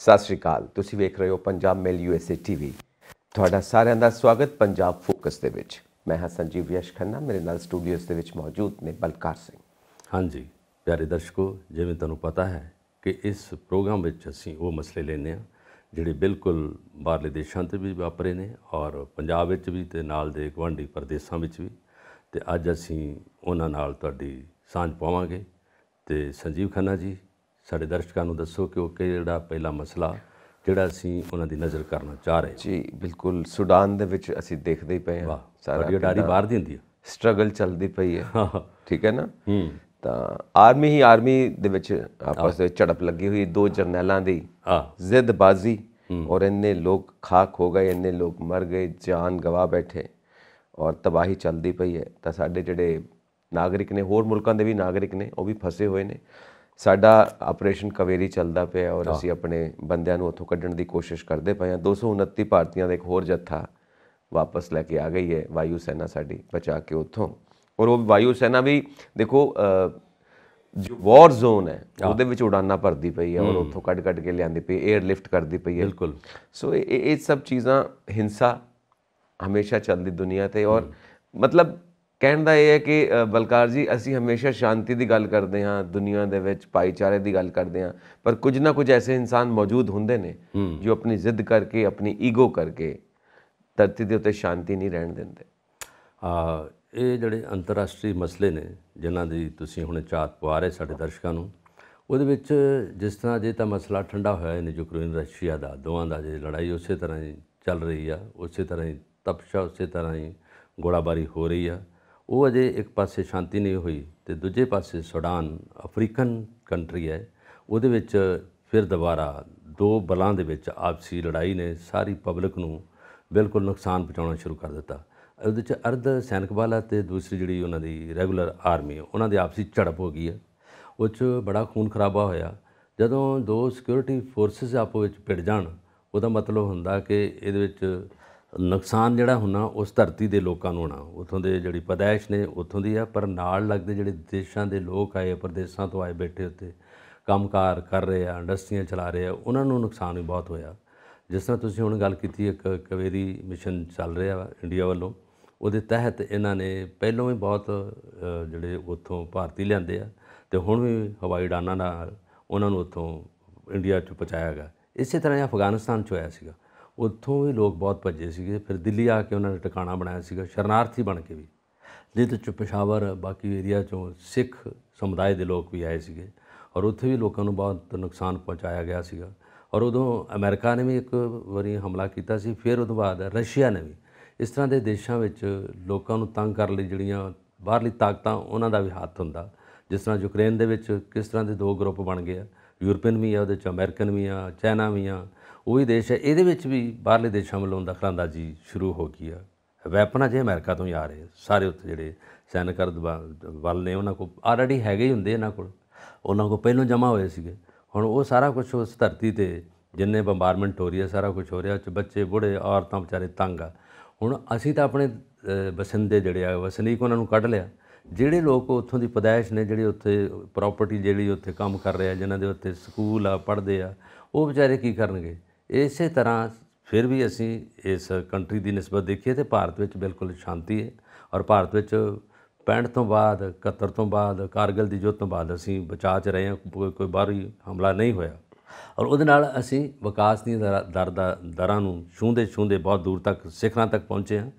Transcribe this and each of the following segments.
ਸਤਿ ਸ਼੍ਰੀ ਅਕਾਲ। ਤੁਸੀਂ ਵੇਖ ਰਹੇ ਹੋ ਪੰਜਾਬ ਮੇਲ USA TV। ਤੁਹਾਡਾ ਸਾਰਿਆਂ ਦਾ ਸਵਾਗਤ ਪੰਜਾਬ ਫੋਕਸ ਦੇ ਵਿੱਚ। ਮੈਂ ਹਾਂ ਸੰਜੀਵ ਯਸ਼ ਖੰਨਾ, ਮੇਰੇ ਨਾਲ ਸਟੂਡੀਓਜ਼ ਦੇ ਵਿੱਚ ਮੌਜੂਦ ਨੇ ਬਲਕਾਰ ਸਿੰਘ। ਹਾਂਜੀ ਪਿਆਰੇ ਦਰਸ਼ਕੋ, ਜਿਵੇਂ ਤੁਹਾਨੂੰ ਪਤਾ ਹੈ ਕਿ ਇਸ ਪ੍ਰੋਗਰਾਮ ਵਿੱਚ ਅਸੀਂ ਉਹ ਮਸਲੇ ਲੈਂਦੇ ਹਾਂ ਜਿਹੜੇ ਬਿਲਕੁਲ ਬਾਹਰਲੇ ਦੇਸ਼ਾਂ 'ਤੇ ਵੀ ਵਾਪਰੇ ਨੇ ਔਰ ਪੰਜਾਬ ਵਿੱਚ ਵੀ ਅਤੇ ਨਾਲ ਦੇ ਗੁਆਂਢੀ ਪ੍ਰਦੇਸ਼ਾਂ ਵਿੱਚ ਵੀ। ਅਤੇ ਅੱਜ ਅਸੀਂ ਉਹਨਾਂ ਨਾਲ ਤੁਹਾਡੀ ਸਾਂਝ ਪਾਵਾਂਗੇ। ਅਤੇ ਸੰਜੀਵ ਖੰਨਾ ਜੀ, ਸਾਡੇ ਦਰਸ਼ਕਾਂ ਨੂੰ ਦੱਸੋ ਕਿ ਉਹ ਕਿਹੜਾ ਪਹਿਲਾ ਮਸਲਾ ਜਿਹੜਾ ਅਸੀਂ ਉਹਨਾਂ ਦੀ ਨਜ਼ਰ ਕਰਨਾ ਚਾਹ ਰਹੇ। ਜੀ ਬਿਲਕੁਲ, ਸੁਡਾਨ ਦੇ ਵਿੱਚ ਅਸੀਂ ਦੇਖਦੇ ਹੀ ਪਏ ਹਾਂ ਸਾਡੀ ਉਡਾਰੀ ਬਾਹਰ ਦੀ ਹੁੰਦੀ ਹੈ, ਸਟਰਗਲ ਚੱਲਦੀ ਪਈ ਹੈ। ਠੀਕ ਹੈ ਨਾ। ਤਾਂ ਆਰਮੀ ਦੇ ਵਿੱਚ ਆਪਸ ਦੇ ਝੜਪ ਲੱਗੀ ਹੋਈ, ਦੋ ਜਰਨੈਲਾਂ ਦੀ ਜ਼ਿੱਦਬਾਜ਼ੀ, ਔਰ ਇੰਨੇ ਲੋਕ ਖਾਕ ਹੋ ਗਏ, ਇੰਨੇ ਲੋਕ ਮਰ ਗਏ, ਜਾਨ ਗਵਾ ਬੈਠੇ ਔਰ ਤਬਾਹੀ ਚੱਲਦੀ ਪਈ ਹੈ। ਤਾਂ ਸਾਡੇ ਜਿਹੜੇ ਨਾਗਰਿਕ ਨੇ, ਹੋਰ ਮੁਲਕਾਂ ਦੇ ਵੀ ਨਾਗਰਿਕ ਨੇ, ਉਹ ਵੀ ਫਸੇ ਹੋਏ ਨੇ। ਸਾਡਾ ਆਪਰੇਸ਼ਨ ਕਵੇਰੀ ਚੱਲਦਾ ਪਿਆ ਔਰ ਅਸੀਂ ਆਪਣੇ ਬੰਦਿਆਂ ਨੂੰ ਉੱਥੋਂ ਕੱਢਣ ਦੀ ਕੋਸ਼ਿਸ਼ ਕਰਦੇ ਪਏ ਹਾਂ। 229 ਭਾਰਤੀਆਂ ਦਾ ਇੱਕ ਹੋਰ ਜੱਥਾ ਵਾਪਸ ਲੈ ਕੇ ਆ ਗਈ ਹੈ ਵਾਯੂ ਸੈਨਾ ਸਾਡੀ, ਬਚਾ ਕੇ ਉੱਥੋਂ। ਔਰ ਉਹ ਵਾਯੂ ਸੈਨਾ ਵੀ ਦੇਖੋ ਜੋ ਵਾਰ ਜ਼ੋਨ ਹੈ ਉਹਦੇ ਵਿੱਚ ਉਡਾਨਾਂ ਭਰਦੀ ਪਈ ਹੈ ਔਰ ਉੱਥੋਂ ਕੱਢ ਕੇ ਲਿਆਂਦੀ ਪਈ, ਏਅਰ ਲਿਫਟ ਕਰਦੀ ਪਈ ਹੈ। ਬਿਲਕੁਲ। ਸੋ ਇਹ ਸਭ ਚੀਜ਼ਾਂ, ਹਿੰਸਾ ਹਮੇਸ਼ਾ ਚੱਲਦੀ ਦੁਨੀਆ 'ਤੇ। ਔਰ ਮਤਲਬ ਕਹਿਣ ਦਾ ਇਹ ਹੈ ਕਿ ਬਲਕਾਰ ਜੀ, ਅਸੀਂ ਹਮੇਸ਼ਾ ਸ਼ਾਂਤੀ ਦੀ ਗੱਲ ਕਰਦੇ ਹਾਂ, ਦੁਨੀਆ ਦੇ ਵਿੱਚ ਭਾਈਚਾਰੇ ਦੀ ਗੱਲ ਕਰਦੇ ਹਾਂ, ਪਰ ਕੁਝ ਨਾ ਕੁਝ ਐਸੇ ਇਨਸਾਨ ਮੌਜੂਦ ਹੁੰਦੇ ਨੇ ਜੋ ਆਪਣੀ ਜ਼ਿੱਦ ਕਰਕੇ, ਆਪਣੀ ਈਗੋ ਕਰਕੇ ਧਰਤੀ ਦੇ ਉੱਤੇ ਸ਼ਾਂਤੀ ਨਹੀਂ ਰਹਿਣ ਦਿੰਦੇ। ਇਹ ਜਿਹੜੇ ਅੰਤਰਰਾਸ਼ਟਰੀ ਮਸਲੇ ਨੇ ਜਿਨ੍ਹਾਂ ਦੀ ਤੁਸੀਂ ਹੁਣ ਝਾਤ ਪਵਾ ਰਹੇ ਸਾਡੇ ਦਰਸ਼ਕਾਂ ਨੂੰ, ਉਹਦੇ ਵਿੱਚ ਜਿਸ ਤਰ੍ਹਾਂ ਜੇ ਤਾਂ ਮਸਲਾ ਠੰਡਾ ਹੋਇਆ ਹੈ ਯੂਕਰੇਨ ਰਸ਼ੀਆ ਦਾ, ਦੋਵਾਂ ਦਾ ਜੇ ਲੜਾਈ ਉਸੇ ਤਰ੍ਹਾਂ ਹੀ ਚੱਲ ਰਹੀ ਆ, ਉਸੇ ਤਰ੍ਹਾਂ ਹੀ ਤਪਸ਼ਾ, ਉਸੇ ਤਰ੍ਹਾਂ ਹੀ ਗੋਲਾਬਾਰੀ ਹੋ ਰਹੀ ਆ। ਉਹ ਅਜੇ ਇੱਕ ਪਾਸੇ ਸ਼ਾਂਤੀ ਨਹੀਂ ਹੋਈ ਅਤੇ ਦੂਜੇ ਪਾਸੇ ਸੁਡਾਨ ਅਫਰੀਕਨ ਕੰਟਰੀ ਹੈ, ਉਹਦੇ ਵਿੱਚ ਫਿਰ ਦੁਬਾਰਾ ਦੋ ਬਲਾਂ ਦੇ ਵਿੱਚ ਆਪਸੀ ਲੜਾਈ ਨੇ ਸਾਰੀ ਪਬਲਿਕ ਨੂੰ ਬਿਲਕੁਲ ਨੁਕਸਾਨ ਪਹੁੰਚਾਉਣਾ ਸ਼ੁਰੂ ਕਰ ਦਿੱਤਾ। ਉਹਦੇ 'ਚ ਅਰਧ ਸੈਨਿਕ ਬਲ ਅਤੇ ਦੂਸਰੀ ਜਿਹੜੀ ਉਹਨਾਂ ਦੀ ਰੈਗੂਲਰ ਆਰਮੀ, ਉਹਨਾਂ ਦੀ ਆਪਸੀ ਝੜਪ ਹੋ ਗਈ ਹੈ। ਉਹ 'ਚ ਬੜਾ ਖੂਨ ਖਰਾਬਾ ਹੋਇਆ। ਜਦੋਂ ਦੋ ਸਿਕਿਉਰਿਟੀ ਫੋਰਸਿਸ ਆਪੋ ਵਿੱਚ ਭਿੜ ਜਾਣ, ਉਹਦਾ ਮਤਲਬ ਹੁੰਦਾ ਕਿ ਇਹਦੇ ਵਿੱਚ ਨੁਕਸਾਨ ਜਿਹੜਾ ਹੋਣਾ ਉਸ ਧਰਤੀ ਦੇ ਲੋਕਾਂ ਨੂੰ ਹੋਣਾ, ਉੱਥੋਂ ਦੇ ਜਿਹੜੀ ਪੈਦਾਇਸ਼ ਨੇ ਉੱਥੋਂ ਦੀ ਆ, ਪਰ ਨਾਲ ਲੱਗਦੇ ਜਿਹੜੇ ਦੇਸ਼ਾਂ ਦੇ ਲੋਕ ਆਏ, ਪ੍ਰਦੇਸ਼ਾਂ ਤੋਂ ਆਏ, ਬੈਠੇ ਉੱਤੇ ਕੰਮਕਾਰ ਕਰ ਰਹੇ ਆ, ਇੰਡਸਟਰੀਆਂ ਚਲਾ ਰਹੇ ਆ, ਉਹਨਾਂ ਨੂੰ ਨੁਕਸਾਨ ਵੀ ਬਹੁਤ ਹੋਇਆ। ਜਿਸ ਤਰ੍ਹਾਂ ਤੁਸੀਂ ਹੁਣ ਗੱਲ ਕੀਤੀ, ਇੱਕ ਕਵੇਰੀ ਮਿਸ਼ਨ ਚੱਲ ਰਿਹਾ ਵਾ ਇੰਡੀਆ ਵੱਲੋਂ, ਉਹਦੇ ਤਹਿਤ ਇਹਨਾਂ ਨੇ ਪਹਿਲੋਂ ਵੀ ਬਹੁਤ ਜਿਹੜੇ ਉੱਥੋਂ ਭਾਰਤੀ ਲਿਆਂਦੇ ਆ ਅਤੇ ਹੁਣ ਵੀ ਹਵਾਈ ਉਡਾਨਾਂ ਨਾਲ ਉਹਨਾਂ ਨੂੰ ਉੱਥੋਂ ਇੰਡੀਆ 'ਚ ਪਹੁੰਚਾਇਆ ਗਿਆ। ਇਸੇ ਤਰ੍ਹਾਂ ਅਫਗਾਨਿਸਤਾਨ 'ਚ ਹੋਇਆ ਸੀਗਾ, ਉੱਥੋਂ ਵੀ ਲੋਕ ਬਹੁਤ ਭੱਜੇ ਸੀਗੇ, ਫਿਰ ਦਿੱਲੀ ਆ ਕੇ ਉਹਨਾਂ ਨੇ ਟਿਕਾਣਾ ਬਣਾਇਆ ਸੀਗਾ, ਸ਼ਰਨਾਰਥੀ ਬਣ ਕੇ ਵੀ, ਜਿਹਦੇ 'ਚ ਪੇਸ਼ਾਵਰ ਬਾਕੀ ਏਰੀਆ 'ਚੋਂ ਸਿੱਖ ਸਮੁਦਾਇ ਦੇ ਲੋਕ ਵੀ ਆਏ ਸੀਗੇ ਔਰ ਉੱਥੇ ਵੀ ਲੋਕਾਂ ਨੂੰ ਬਹੁਤ ਨੁਕਸਾਨ ਪਹੁੰਚਾਇਆ ਗਿਆ ਸੀਗਾ। ਔਰ ਉਦੋਂ ਅਮਰੀਕਾ ਨੇ ਵੀ ਇੱਕ ਵਾਰੀ ਹਮਲਾ ਕੀਤਾ ਸੀ, ਫਿਰ ਉਹਦੇ ਬਾਅਦ ਰਸ਼ੀਆ ਨੇ ਵੀ। ਇਸ ਤਰ੍ਹਾਂ ਦੇ ਦੇਸ਼ਾਂ ਵਿੱਚ ਲੋਕਾਂ ਨੂੰ ਤੰਗ ਕਰਨ ਲਈ ਜਿਹੜੀਆਂ ਬਾਹਰਲੀ ਤਾਕਤਾਂ, ਉਹਨਾਂ ਦਾ ਵੀ ਹੱਥ ਹੁੰਦਾ। ਜਿਸ ਤਰ੍ਹਾਂ ਯੂਕਰੇਨ ਦੇ ਵਿੱਚ ਕਿਸ ਤਰ੍ਹਾਂ ਦੇ ਦੋ ਗਰੁੱਪ ਬਣ ਗਏ ਆ, ਯੂਰਪੀਅਨ ਵੀ ਆ, ਉਹਦੇ 'ਚ ਅਮਰੀਕਨ ਵੀ ਆ, ਚਾਈਨਾ ਵੀ ਆ, ਉਹੀ ਦੇਸ਼ ਹੈ। ਇਹਦੇ ਵਿੱਚ ਵੀ ਬਾਹਰਲੇ ਦੇਸ਼ਾਂ ਵੱਲੋਂ ਦਖਲਅੰਦਾਜ਼ੀ ਸ਼ੁਰੂ ਹੋ ਗਈ ਆ। ਵੈਪਨ ਅਜੇ ਅਮਰੀਕਾ ਤੋਂ ਹੀ ਆ ਰਹੇ ਸਾਰੇ। ਉੱਥੇ ਜਿਹੜੇ ਸੈਨਿਕ ਬਲ ਨੇ ਉਹਨਾਂ ਕੋਲ ਆਲਰੇਡੀ ਹੈਗੇ ਹੀ ਹੁੰਦੇ, ਇਹਨਾਂ ਕੋਲ ਉਹਨਾਂ ਕੋਲ ਪਹਿਲੋਂ ਜਮ੍ਹਾਂ ਹੋਏ ਸੀਗੇ। ਹੁਣ ਉਹ ਸਾਰਾ ਕੁਛ ਉਸ ਧਰਤੀ 'ਤੇ ਜਿੰਨੇ ਬੰਬਾਰਮੈਂਟ ਹੋ ਰਹੀ ਹੈ, ਸਾਰਾ ਕੁਛ ਹੋ ਰਿਹਾ, ਉਹ 'ਚ ਬੱਚੇ, ਬੁੜੇ, ਔਰਤਾਂ ਵਿਚਾਰੇ ਤੰਗ ਆ। ਹੁਣ ਅਸੀਂ ਤਾਂ ਆਪਣੇ ਵਸਿੰਦੇ ਜਿਹੜੇ ਆ ਵਸਨੀਕ, ਉਹਨਾਂ ਨੂੰ ਕੱਢ ਲਿਆ। ਜਿਹੜੇ ਲੋਕ ਉੱਥੋਂ ਦੀ ਪੈਦਾਇਸ਼ ਨੇ, ਜਿਹੜੇ ਉੱਥੇ ਪ੍ਰੋਪਰਟੀ ਜਿਹੜੀ ਉੱਥੇ ਕੰਮ ਕਰ ਰਹੇ ਆ, ਜਿਨ੍ਹਾਂ ਦੇ ਉੱਤੇ ਸਕੂਲ ਆ, ਪੜ੍ਹਦੇ ਆ, ਉਹ ਵਿਚਾਰੇ ਕੀ ਕਰਨਗੇ। ਇਸੇ ਤਰ੍ਹਾਂ ਫਿਰ ਵੀ ਅਸੀਂ ਇਸ ਕੰਟਰੀ ਦੀ ਨਿਸਬਤ ਦੇਖੀਏ ਤਾਂ ਭਾਰਤ ਵਿੱਚ ਬਿਲਕੁਲ ਸ਼ਾਂਤੀ ਹੈ। ਔਰ ਭਾਰਤ ਵਿੱਚ 65 ਤੋਂ ਬਾਅਦ, 71 ਤੋਂ ਬਾਅਦ, ਕਾਰਗਿਲ ਦੀ ਜੁੱਧ ਤੋਂ ਬਾਅਦ ਅਸੀਂ ਬਚਾਅ 'ਚ ਰਹੇ ਹਾਂ, ਕੋਈ ਬਾਹਰੀ ਹਮਲਾ ਨਹੀਂ ਹੋਇਆ। ਔਰ ਉਹਦੇ ਨਾਲ ਅਸੀਂ ਵਿਕਾਸ ਦੀਆਂ ਦਰਾਂ ਨੂੰ ਛੂੰਹਦੇ ਬਹੁਤ ਦੂਰ ਤੱਕ, ਸਿਖਰਾਂ ਤੱਕ ਪਹੁੰਚੇ ਹਾਂ।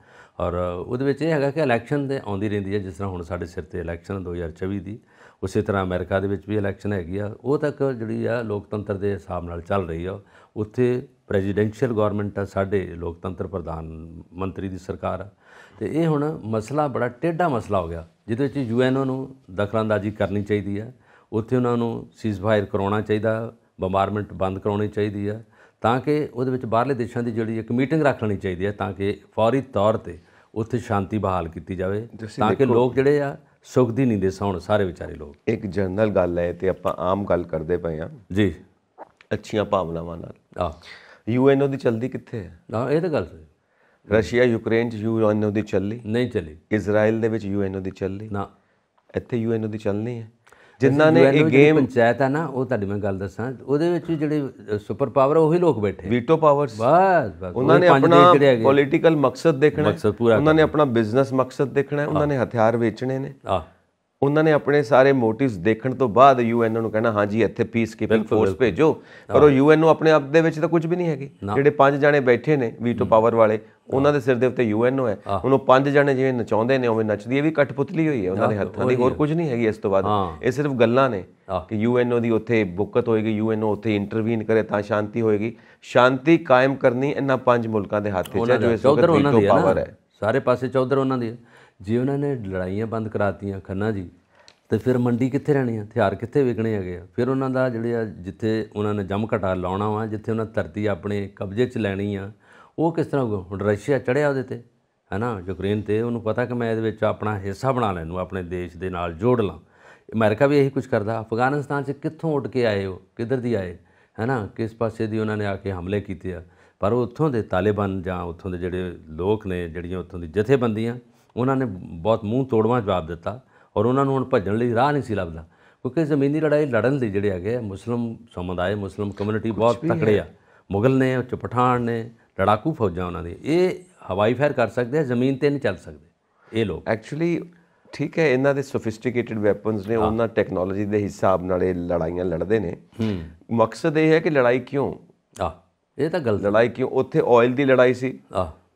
ਔਰ ਉਹਦੇ ਵਿੱਚ ਇਹ ਹੈਗਾ ਕਿ ਇਲੈਕਸ਼ਨ ਤਾਂ ਆਉਂਦੀ ਰਹਿੰਦੀ ਹੈ, ਜਿਸ ਤਰ੍ਹਾਂ ਹੁਣ ਸਾਡੇ ਸਿਰ 'ਤੇ ਇਲੈਕਸ਼ਨ 2024 ਦੀ, ਉਸੇ ਤਰ੍ਹਾਂ ਅਮਰੀਕਾ ਦੇ ਵਿੱਚ ਵੀ ਇਲੈਕਸ਼ਨ ਹੈਗੀ ਆ। ਉਹ ਤੱਕ ਜਿਹੜੀ ਆ ਲੋਕਤੰਤਰ ਦੇ ਹਿਸਾਬ ਨਾਲ ਚੱਲ ਰਹੀ ਆ। ਉੱਥੇ ਪ੍ਰੈਜ਼ੀਡੈਂਸ਼ੀਅਲ ਗੌਰਮੈਂਟ ਆ, ਸਾਡੇ ਲੋਕਤੰਤਰ ਪ੍ਰਧਾਨ ਮੰਤਰੀ ਦੀ ਸਰਕਾਰ ਆ। ਅਤੇ ਇਹ ਹੁਣ ਮਸਲਾ ਬੜਾ ਟੇਢਾ ਮਸਲਾ ਹੋ ਗਿਆ, ਜਿਹਦੇ ਵਿੱਚ UNO ਨੂੰ ਦਖਲਅੰਦਾਜ਼ੀ ਕਰਨੀ ਚਾਹੀਦੀ ਆ। ਉੱਥੇ ਉਹਨਾਂ ਨੂੰ ਸੀਜ਼ਫਾਇਰ ਕਰਾਉਣਾ ਚਾਹੀਦਾ, ਬੰਬਾਰਮੈਂਟ ਬੰਦ ਕਰਾਉਣੀ ਚਾਹੀਦੀ ਆ, ਤਾਂ ਕਿ ਉਹਦੇ ਵਿੱਚ ਬਾਹਰਲੇ ਦੇਸ਼ਾਂ ਦੀ ਜਿਹੜੀ ਇੱਕ ਮੀਟਿੰਗ ਰੱਖ ਲੈਣੀ ਚਾਹੀਦੀ ਹੈ, ਤਾਂ ਕਿ ਫੌਰੀ ਤੌਰ 'ਤੇ ਉੱਥੇ ਸ਼ਾਂਤੀ ਬਹਾਲ ਕੀਤੀ ਜਾਵੇ, ਤਾਂ ਕਿ ਲੋਕ ਜਿਹੜੇ ਆ ਸੁੱਖ ਦੀ ਨੀਂਦ ਸੌਣ, ਸਾਰੇ ਵਿਚਾਰੇ ਲੋਕ। ਇੱਕ ਜਨਰਲ ਗੱਲ ਹੈ ਅਤੇ ਆਪਾਂ ਆਮ ਗੱਲ ਕਰਦੇ ਪਏ ਹਾਂ ਜੀ, ਅੱਛੀਆਂ ਭਾਵਨਾਵਾਂ ਨਾਲ। UNO ਦੀ ਚੱਲਦੀ ਕਿੱਥੇ ਹੈ? ਇਹ ਤਾਂ ਗੱਲ ਸਹੀ। ਰਸ਼ੀਆ ਯੂਕਰੇਨ 'ਚ UNO ਦੀ ਚੱਲੀ ਨਹੀਂ ਚੱਲੀ। ਇਜ਼ਰਾਈਲ ਦੇ ਵਿੱਚ UNO ਦੀ ਚੱਲੀ ਨਾ, ਇੱਥੇ UNO ਦੀ ਚੱਲਣੀ ਹੈ। ਜਿਨ੍ਹਾਂ ਨੇ ਇਹ ਗੇਮ ਪੰਚਾਇਤ ਹੈ ਨਾ, ਉਹ ਤੁਹਾਡੀ ਮੈਂ ਗੱਲ ਦੱਸਾਂ, ਉਹਦੇ ਵਿੱਚ ਜਿਹੜੇ ਸੁਪਰ ਪਾਵਰ ਉਹੀ ਲੋਕ ਬੈਠੇ, ਵੀਟੋ ਪਾਵਰਸ। ਬਸ ਉਹਨਾਂ ਨੇ ਆਪਣਾ ਪੋਲੀਟੀਕਲ ਮਕਸਦ ਦੇਖਣਾ, ਉਹਨਾਂ ਨੇ ਆਪਣਾ ਬਿਜ਼ਨਸ ਮਕਸਦ ਦੇਖਣਾ, ਉਹਨਾਂ ਨੇ ਹਥਿਆਰ ਵੇਚਣੇ ਨੇ, ਉਹਨਾਂ ਨੇ ਆਪਣੇ ਸਾਰੇ ਮੋਟਿਵਸ ਦੇਖਣ ਤੋਂ ਬਾਅਦ ਯੂਐਨ ਨੂੰ ਕਹਿਣਾ ਹਾਂਜੀ ਇੱਥੇ ਪੀਸ ਕੀਪਿੰਗ ਫੋਰਸ ਭੇਜੋ, ਪਰ ਉਹ ਯੂਐਨ ਨੂੰ ਆਪਣੇ ਆਪ ਦੇ ਵਿੱਚ ਤਾਂ ਕੁਝ ਵੀ ਨਹੀਂ ਹੈਗੀ। ਜਿਹੜੇ 5 ਜਣੇ ਬੈਠੇ ਨੇ ਵੀਟੋ ਪਾਵਰ ਵਾਲੇ, ਉਹਨਾਂ ਦੇ ਸਿਰ ਦੇ ਉੱਤੇ ਯੂਐਨ ਹੈ। ਹੁਣ ਉਹ 5 ਜਣੇ ਜਿਵੇਂ ਨਚਾਉਂਦੇ ਨੇ ਉਵੇਂ ਨੱਚਦੀ, ਇਹ ਵੀ ਕਠਪੁਤਲੀ ਹੋਈ ਹੈ ਉਹਨਾਂ ਦੇ ਹੱਥਾਂ ਦੀ, ਹੋਰ ਕੁਝ ਨਹੀਂ ਹੈਗੀ ਇਸ ਤੋਂ ਬਾਅਦ। ਇਹ ਸਿਰਫ ਗੱਲਾਂ ਨੇ ਕਿ ਯੂਐਨਓ ਦੀ ਉੱਥੇ ਬੁੱਕਤ ਹੋਏਗੀ, ਯੂਐਨਓ ਉੱਥੇ ਇੰਟਰਵੀਨ ਕਰੇ ਤਾਂ ਸ਼ਾਂਤੀ ਹੋਏਗੀ। ਸ਼ਾਂਤੀ ਕਾਇਮ ਕਰਨੀ ਇਹਨਾਂ 5 ਮੁਲਕਾਂ ਦੇ ਹੱਥ 'ਚ ਹੈ, ਜੋ ਇਸ ਵਕਤ ਵੀਟੋ ਪਾਵਰ ਹੈ। ਸਾਰੇ ਪਾਸੇ ਚੌਧਰ ਉਹਨਾਂ ਦੀ। ਜੇ ਉਹਨਾਂ ਨੇ ਲੜਾਈਆਂ ਬੰਦ ਕਰਾਤੀਆਂ ਖੰਨਾ ਜੀ, ਤੇ ਫਿਰ ਮੰਡੀ ਕਿੱਥੇ ਰਹਿਣੀ ਆ, ਹਥਿਆਰ ਕਿੱਥੇ ਵਿਕਣੇ ਹੈਗੇ ਆ? ਫਿਰ ਉਹਨਾਂ ਦਾ ਜਿਹੜੇ ਆ ਜਿੱਥੇ ਉਹਨਾਂ ਨੇ ਜੰਮ ਘਟਾ ਲਾਉਣਾ ਵਾ, ਜਿੱਥੇ ਉਹਨਾਂ ਧਰਤੀ ਆਪਣੇ ਕਬਜ਼ੇ 'ਚ ਲੈਣੀ ਆ, ਉਹ ਕਿਸ ਤਰ੍ਹਾਂ ਹੋਊਗਾ? ਹੁਣ ਰਸ਼ੀਆ ਚੜ੍ਹਿਆ ਉਹਦੇ 'ਤੇ, ਹੈ ਨਾ, ਯੂਕਰੇਨ 'ਤੇ, ਉਹਨੂੰ ਪਤਾ ਕਿ ਮੈਂ ਇਹਦੇ ਵਿੱਚ ਆਪਣਾ ਹਿੱਸਾ ਬਣਾ ਲੈਣ ਨੂੰ ਆਪਣੇ ਦੇਸ਼ ਦੇ ਨਾਲ ਜੋੜ ਲਾਂ। ਅਮਰੀਕਾ ਵੀ ਇਹੀ ਕੁਝ ਕਰਦਾ। ਅਫਗਾਨਿਸਤਾਨ 'ਚ ਕਿੱਥੋਂ ਉੱਡ ਕੇ ਆਏ, ਉਹ ਕਿੱਧਰ ਦੀ ਆਏ, ਹੈ ਨਾ, ਕਿਸ ਪਾਸੇ ਦੀ ਉਹਨਾਂ ਨੇ ਆ ਕੇ ਹਮਲੇ ਕੀਤੇ ਆ। ਪਰ ਉੱਥੋਂ ਦੇ ਤਾਲਿਬਾਨ ਜਾਂ ਉੱਥੋਂ ਦੇ ਜਿਹੜੇ ਲੋਕ ਨੇ, ਜਿਹੜੀਆਂ ਉੱਥੋਂ ਦੀ ਜਥੇਬੰਦੀਆਂ, ਉਹਨਾਂ ਨੇ ਬਹੁਤ ਮੂੰਹ ਤੋੜਵਾਂ ਜਵਾਬ ਦਿੱਤਾ, ਔਰ ਉਹਨਾਂ ਨੂੰ ਹੁਣ ਭੱਜਣ ਲਈ ਰਾਹ ਨਹੀਂ ਸੀ ਲੱਭਦਾ, ਕਿਉਂਕਿ ਜ਼ਮੀਨੀ ਲੜਾਈ ਲੜਨ ਲਈ ਜਿਹੜੇ ਹੈਗੇ ਮੁਸਲਿਮ ਸਮੁਦਾਇ, ਮੁਸਲਿਮ ਕਮਿਊਨਿਟੀ ਬਹੁਤ ਤਕੜੇ ਆ। ਮੁਗਲ ਨੇ, ਉੱਚ ਪਠਾਨ ਨੇ, ਲੜਾਕੂ ਫੌਜਾਂ ਉਹਨਾਂ ਦੀ, ਇਹ ਹਵਾਈ ਫਾਇਰ ਕਰ ਸਕਦੇ ਆ, ਜ਼ਮੀਨ 'ਤੇ ਨਹੀਂ ਚੱਲ ਸਕਦੇ ਇਹ ਲੋਕ। ਐਕਚੁਅਲੀ ਠੀਕ ਹੈ, ਇਹਨਾਂ ਦੇ ਸੋਫਿਸਟੀਕੇਟਿਡ ਵੈਪਨਸ ਨੇ, ਉਹਨਾਂ ਟੈਕਨੋਲੋਜੀ ਦੇ ਹਿਸਾਬ ਨਾਲ ਇਹ ਲੜਾਈਆਂ ਲੜਦੇ ਨੇ। ਮਕਸਦ ਇਹ ਹੈ ਕਿ ਲੜਾਈ ਕਿਉਂ, ਇਹ ਤਾਂ ਗੱਲ, ਲੜਾਈ ਕਿਉਂ? ਉੱਥੇ ਆਇਲ ਦੀ ਲੜਾਈ ਸੀ,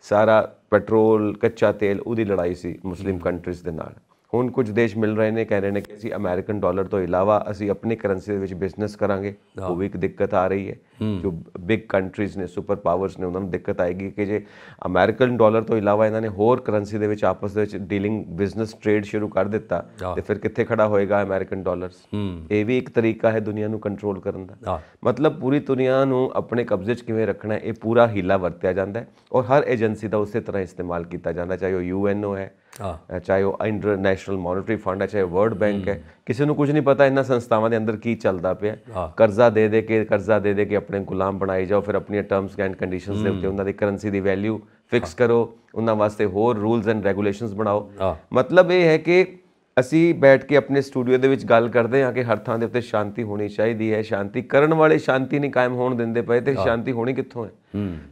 ਸਾਰਾ ਪੈਟਰੋਲ, ਕੱਚਾ ਤੇਲ, ਉਹਦੀ ਲੜਾਈ ਸੀ ਮੁਸਲਿਮ ਕੰਟਰੀਜ਼ ਦੇ ਨਾਲ। ਹੁਣ ਕੁਝ ਦੇਸ਼ ਮਿਲ ਰਹੇ ਨੇ, ਕਹਿ ਰਹੇ ਨੇ ਕਿ ਅਸੀਂ ਅਮਰੀਕਨ ਡਾਲਰ ਤੋਂ ਇਲਾਵਾ ਅਸੀਂ ਆਪਣੀ ਕਰੰਸੀ ਦੇ ਵਿੱਚ ਬਿਜ਼ਨਸ ਕਰਾਂਗੇ। ਉਹ ਵੀ ਇੱਕ ਦਿੱਕਤ ਆ ਰਹੀ ਹੈ। ਜੋ ਬਿਗ ਕੰਟਰੀਜ਼ ਨੇ, ਸੁਪਰ ਪਾਵਰਸ ਨੇ, ਉਹਨਾਂ ਨੂੰ ਦਿੱਕਤ ਆਏਗੀ ਕਿ ਜੇ ਅਮਰੀਕਨ ਡਾਲਰ ਤੋਂ ਇਲਾਵਾ ਇਹਨਾਂ ਨੇ ਹੋਰ ਕਰੰਸੀ ਦੇ ਵਿੱਚ ਆਪਸ ਦੇ ਵਿੱਚ ਡੀਲਿੰਗ, ਬਿਜ਼ਨਸ, ਟ੍ਰੇਡ ਸ਼ੁਰੂ ਕਰ ਦਿੱਤਾ, ਤੇ ਫਿਰ ਕਿੱਥੇ ਖੜਾ ਹੋਏਗਾ ਅਮਰੀਕਨ ਡਾਲਰਸ? ਇਹ ਵੀ ਇੱਕ ਤਰੀਕਾ ਹੈ ਦੁਨੀਆ ਨੂੰ ਕੰਟਰੋਲ ਕਰਨ ਦਾ। ਮਤਲਬ ਪੂਰੀ ਦੁਨੀਆ ਨੂੰ ਆਪਣੇ ਕਬਜ਼ੇ 'ਚ ਕਿਵੇਂ ਰੱਖਣਾ, ਇਹ ਪੂਰਾ ਹੀਲਾ ਵਰਤਿਆ ਜਾਂਦਾ ਹੈ, ਔਰ ਹਰ ਏਜੰਸੀ ਦਾ ਉਸੇ ਤਰ੍ਹਾਂ ਇਸਤੇਮਾਲ ਕੀਤਾ ਜਾਂਦਾ, ਚਾਹੇ ਉਹ ਯੂਐਨਓ ਹੈ, ਚਾਹੇ ਉਹ ਇੰਟਰਨੈਸ਼ਨਲ ਮੋਨਿਟਰੀ ਫੰਡ ਹੈ, ਚਾਹੇ ਵਰਲਡ ਬੈਂਕ ਹੈ। ਕਿਸੇ ਨੂੰ ਕੁਝ ਨਹੀਂ ਪਤਾ ਇਹਨਾਂ ਸੰਸਥਾਵਾਂ ਦੇ ਅੰਦਰ ਕੀ ਚੱਲਦਾ ਪਿਆ। ਕਰਜ਼ਾ ਦੇ ਦੇ ਕੇ ਆਪਣੇ ਗੁਲਾਮ ਬਣਾਈ ਜਾਓ, ਫਿਰ ਆਪਣੀਆਂ ਟਰਮਸ ਐਂਡ ਕੰਡੀਸ਼ਨਸ ਦੇ ਉੱਤੇ ਉਹਨਾਂ ਦੀ ਕਰੰਸੀ ਦੀ ਵੈਲਿਊ ਫਿਕਸ ਕਰੋ, ਉਹਨਾਂ ਵਾਸਤੇ ਹੋਰ ਰੂਲਸ ਐਂਡ ਰੈਗੂਲੇਸ਼ਨਸ ਬਣਾਓ। ਮਤਲਬ ਇਹ ਹੈ ਕਿ ਅਸੀਂ ਬੈਠ ਕੇ ਆਪਣੇ ਸਟੂਡੀਓ ਦੇ ਵਿੱਚ ਗੱਲ ਕਰਦੇ ਹਾਂ ਕਿ ਹਰ ਥਾਂ ਦੇ ਉੱਤੇ ਸ਼ਾਂਤੀ ਹੋਣੀ ਚਾਹੀਦੀ ਹੈ। ਸ਼ਾਂਤੀ ਕਰਨ ਵਾਲੇ ਸ਼ਾਂਤੀ ਨਹੀਂ ਕਾਇਮ ਹੋਣ ਦਿੰਦੇ ਪਏ, ਤੇ ਸ਼ਾਂਤੀ ਹੋਣੀ ਕਿੱਥੋਂ ਹੈ?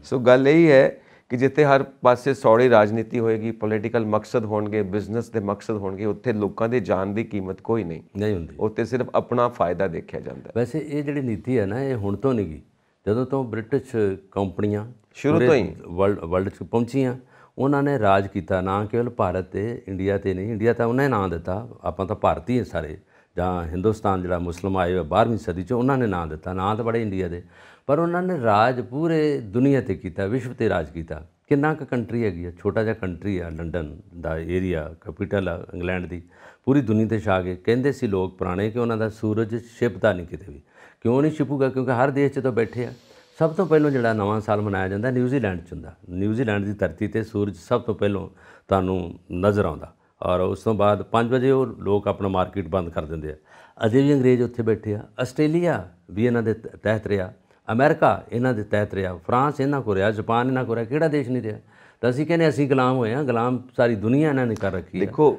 ਸੋ ਗੱਲ ਇਹੀ ਹੈ ਕਿ ਜਿੱਥੇ ਹਰ ਪਾਸੇ ਸੌੜੀ ਰਾਜਨੀਤੀ ਹੋਏਗੀ, ਪੋਲੀਟੀਕਲ ਮਕਸਦ ਹੋਣਗੇ, ਬਿਜ਼ਨਸ ਦੇ ਮਕਸਦ ਹੋਣਗੇ, ਉੱਥੇ ਲੋਕਾਂ ਦੇ ਜਾਨ ਦੀ ਕੀਮਤ ਕੋਈ ਨਹੀਂ ਹੁੰਦੀ। ਉੱਥੇ ਸਿਰਫ ਆਪਣਾ ਫਾਇਦਾ ਦੇਖਿਆ ਜਾਂਦਾ। ਵੈਸੇ ਇਹ ਜਿਹੜੀ ਨੀਤੀ ਹੈ ਨਾ, ਇਹ ਹੁਣ ਤੋਂ ਨਹੀਂ ਗਈ, ਜਦੋਂ ਤੋਂ ਬ੍ਰਿਟਿਸ਼ ਕੰਪਨੀਆਂ ਸ਼ੁਰੂ ਤੋਂ ਹੀ ਵਰਲਡ 'ਚ ਪਹੁੰਚੀਆਂ, ਉਹਨਾਂ ਨੇ ਰਾਜ ਕੀਤਾ, ਨਾ ਕੇਵਲ ਭਾਰਤ ਤੇ ਇੰਡੀਆ ਤੇ ਨਹੀਂ। ਇੰਡੀਆ ਤਾਂ ਉਹਨੇ ਨਾਂ ਦਿੱਤਾ, ਆਪਾਂ ਤਾਂ ਭਾਰਤੀ ਹਾਂ ਸਾਰੇ, ਜਾਂ ਹਿੰਦੁਸਤਾਨ ਜਿਹੜਾ ਮੁਸਲਿਮ ਆਏ ਹੋਏ 12ਵੀਂ ਸਦੀ 'ਚ, ਉਹਨਾਂ ਨੇ ਨਾਂ ਦਿੱਤਾ, ਨਾਂ ਤਾਂ ਬੜੇ ਇੰਡੀਆ ਦੇ, ਪਰ ਉਹਨਾਂ ਨੇ ਰਾਜ ਪੂਰੇ ਦੁਨੀਆ 'ਤੇ ਕੀਤਾ, ਵਿਸ਼ਵ 'ਤੇ ਰਾਜ ਕੀਤਾ। ਕਿੰਨਾ ਕੁ ਕੰਟਰੀ ਹੈਗੀ ਆ, ਛੋਟਾ ਜਿਹਾ ਕੰਟਰੀ ਆ, ਲੰਡਨ ਦਾ ਏਰੀਆ, ਕੈਪੀਟਲ ਆ ਇੰਗਲੈਂਡ ਦੀ, ਪੂਰੀ ਦੁਨੀਆ 'ਤੇ ਛਾ ਗਏ। ਕਹਿੰਦੇ ਸੀ ਲੋਕ ਪੁਰਾਣੇ ਕਿ ਉਹਨਾਂ ਦਾ ਸੂਰਜ ਛਿਪਦਾ ਨਹੀਂ ਕਿਤੇ ਵੀ। ਕਿਉਂ ਨਹੀਂ ਛਿਪੂਗਾ? ਕਿਉਂਕਿ ਹਰ ਦੇਸ਼ 'ਚ ਤਾਂ ਬੈਠੇ ਆ। ਸਭ ਤੋਂ ਪਹਿਲਾਂ ਜਿਹੜਾ ਨਵਾਂ ਸਾਲ ਮਨਾਇਆ ਜਾਂਦਾ ਨਿਊਜ਼ੀਲੈਂਡ 'ਚ ਹੁੰਦਾ। ਨਿਊਜ਼ੀਲੈਂਡ ਦੀ ਧਰਤੀ 'ਤੇ ਸੂਰਜ ਸਭ ਤੋਂ ਪਹਿਲਾਂ ਤੁਹਾਨੂੰ ਨਜ਼ਰ ਆਉਂਦਾ, ਔਰ ਉਸ ਤੋਂ ਬਾਅਦ 5 ਵਜੇ ਉਹ ਲੋਕ ਆਪਣਾ ਮਾਰਕੀਟ ਬੰਦ ਕਰ ਦਿੰਦੇ ਆ। ਅਜੇ ਵੀ ਅੰਗਰੇਜ਼ ਉੱਥੇ ਬੈਠੇ ਆ। ਆਸਟ੍ਰੇਲੀਆ ਵੀ ਇਹਨਾਂ ਦੇ ਤਹਿਤ ਰਿਹਾ, ਅਮਰੀਕਾ ਇਹਨਾਂ ਦੇ ਤਹਿਤ ਰਿਹਾ, ਫਰਾਂਸ ਇਹਨਾਂ ਕੋਲ ਰਿਹਾ, ਜਾਪਾਨ ਇਹਨਾਂ ਕੋਲ ਰਿਹਾ, ਕਿਹੜਾ ਦੇਸ਼ ਨਹੀਂ ਰਿਹਾ? ਤਾਂ ਅਸੀਂ ਕਹਿੰਦੇ ਅਸੀਂ ਗੁਲਾਮ ਹੋਏ ਹਾਂ। ਗੁਲਾਮ ਸਾਰੀ ਦੁਨੀਆ ਇਹਨਾਂ ਨੇ ਕਰ ਰੱਖੀ ਹੈ। ਦੇਖੋ,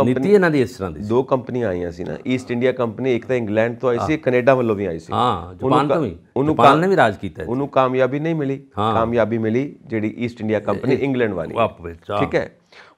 ਨੀਤੀ ਇਹਨਾਂ ਦੀ ਇਸ ਤਰ੍ਹਾਂ ਦੀ। 2 ਕੰਪਨੀਆਂ ਆਈਆਂ ਸੀ ਨਾ, ਈਸਟ ਇੰਡੀਆ ਕੰਪਨੀ, ਇੱਕ ਤਾਂ ਇੰਗਲੈਂਡ ਤੋਂ ਆਈ ਸੀ, ਕੈਨੇਡਾ ਵੱਲੋਂ ਵੀ ਆਈ ਸੀ। ਜਾਪਾਨ ਤੋਂ ਵੀ, ਜਾਪਾਨ ਨੇ ਵੀ ਰਾਜ ਕੀਤਾ। ਉਹਨੂੰ ਕਾਮਯਾਬੀ ਨਹੀਂ ਮਿਲੀ। ਕਾਮਯਾਬੀ ਮਿਲੀ ਜਿਹੜੀ ਈਸਟ ਇੰਡੀਆ ਕੰਪਨੀ ਇੰਗਲੈਂਡ ਵਾਲੀ, ਠੀਕ ਹੈ।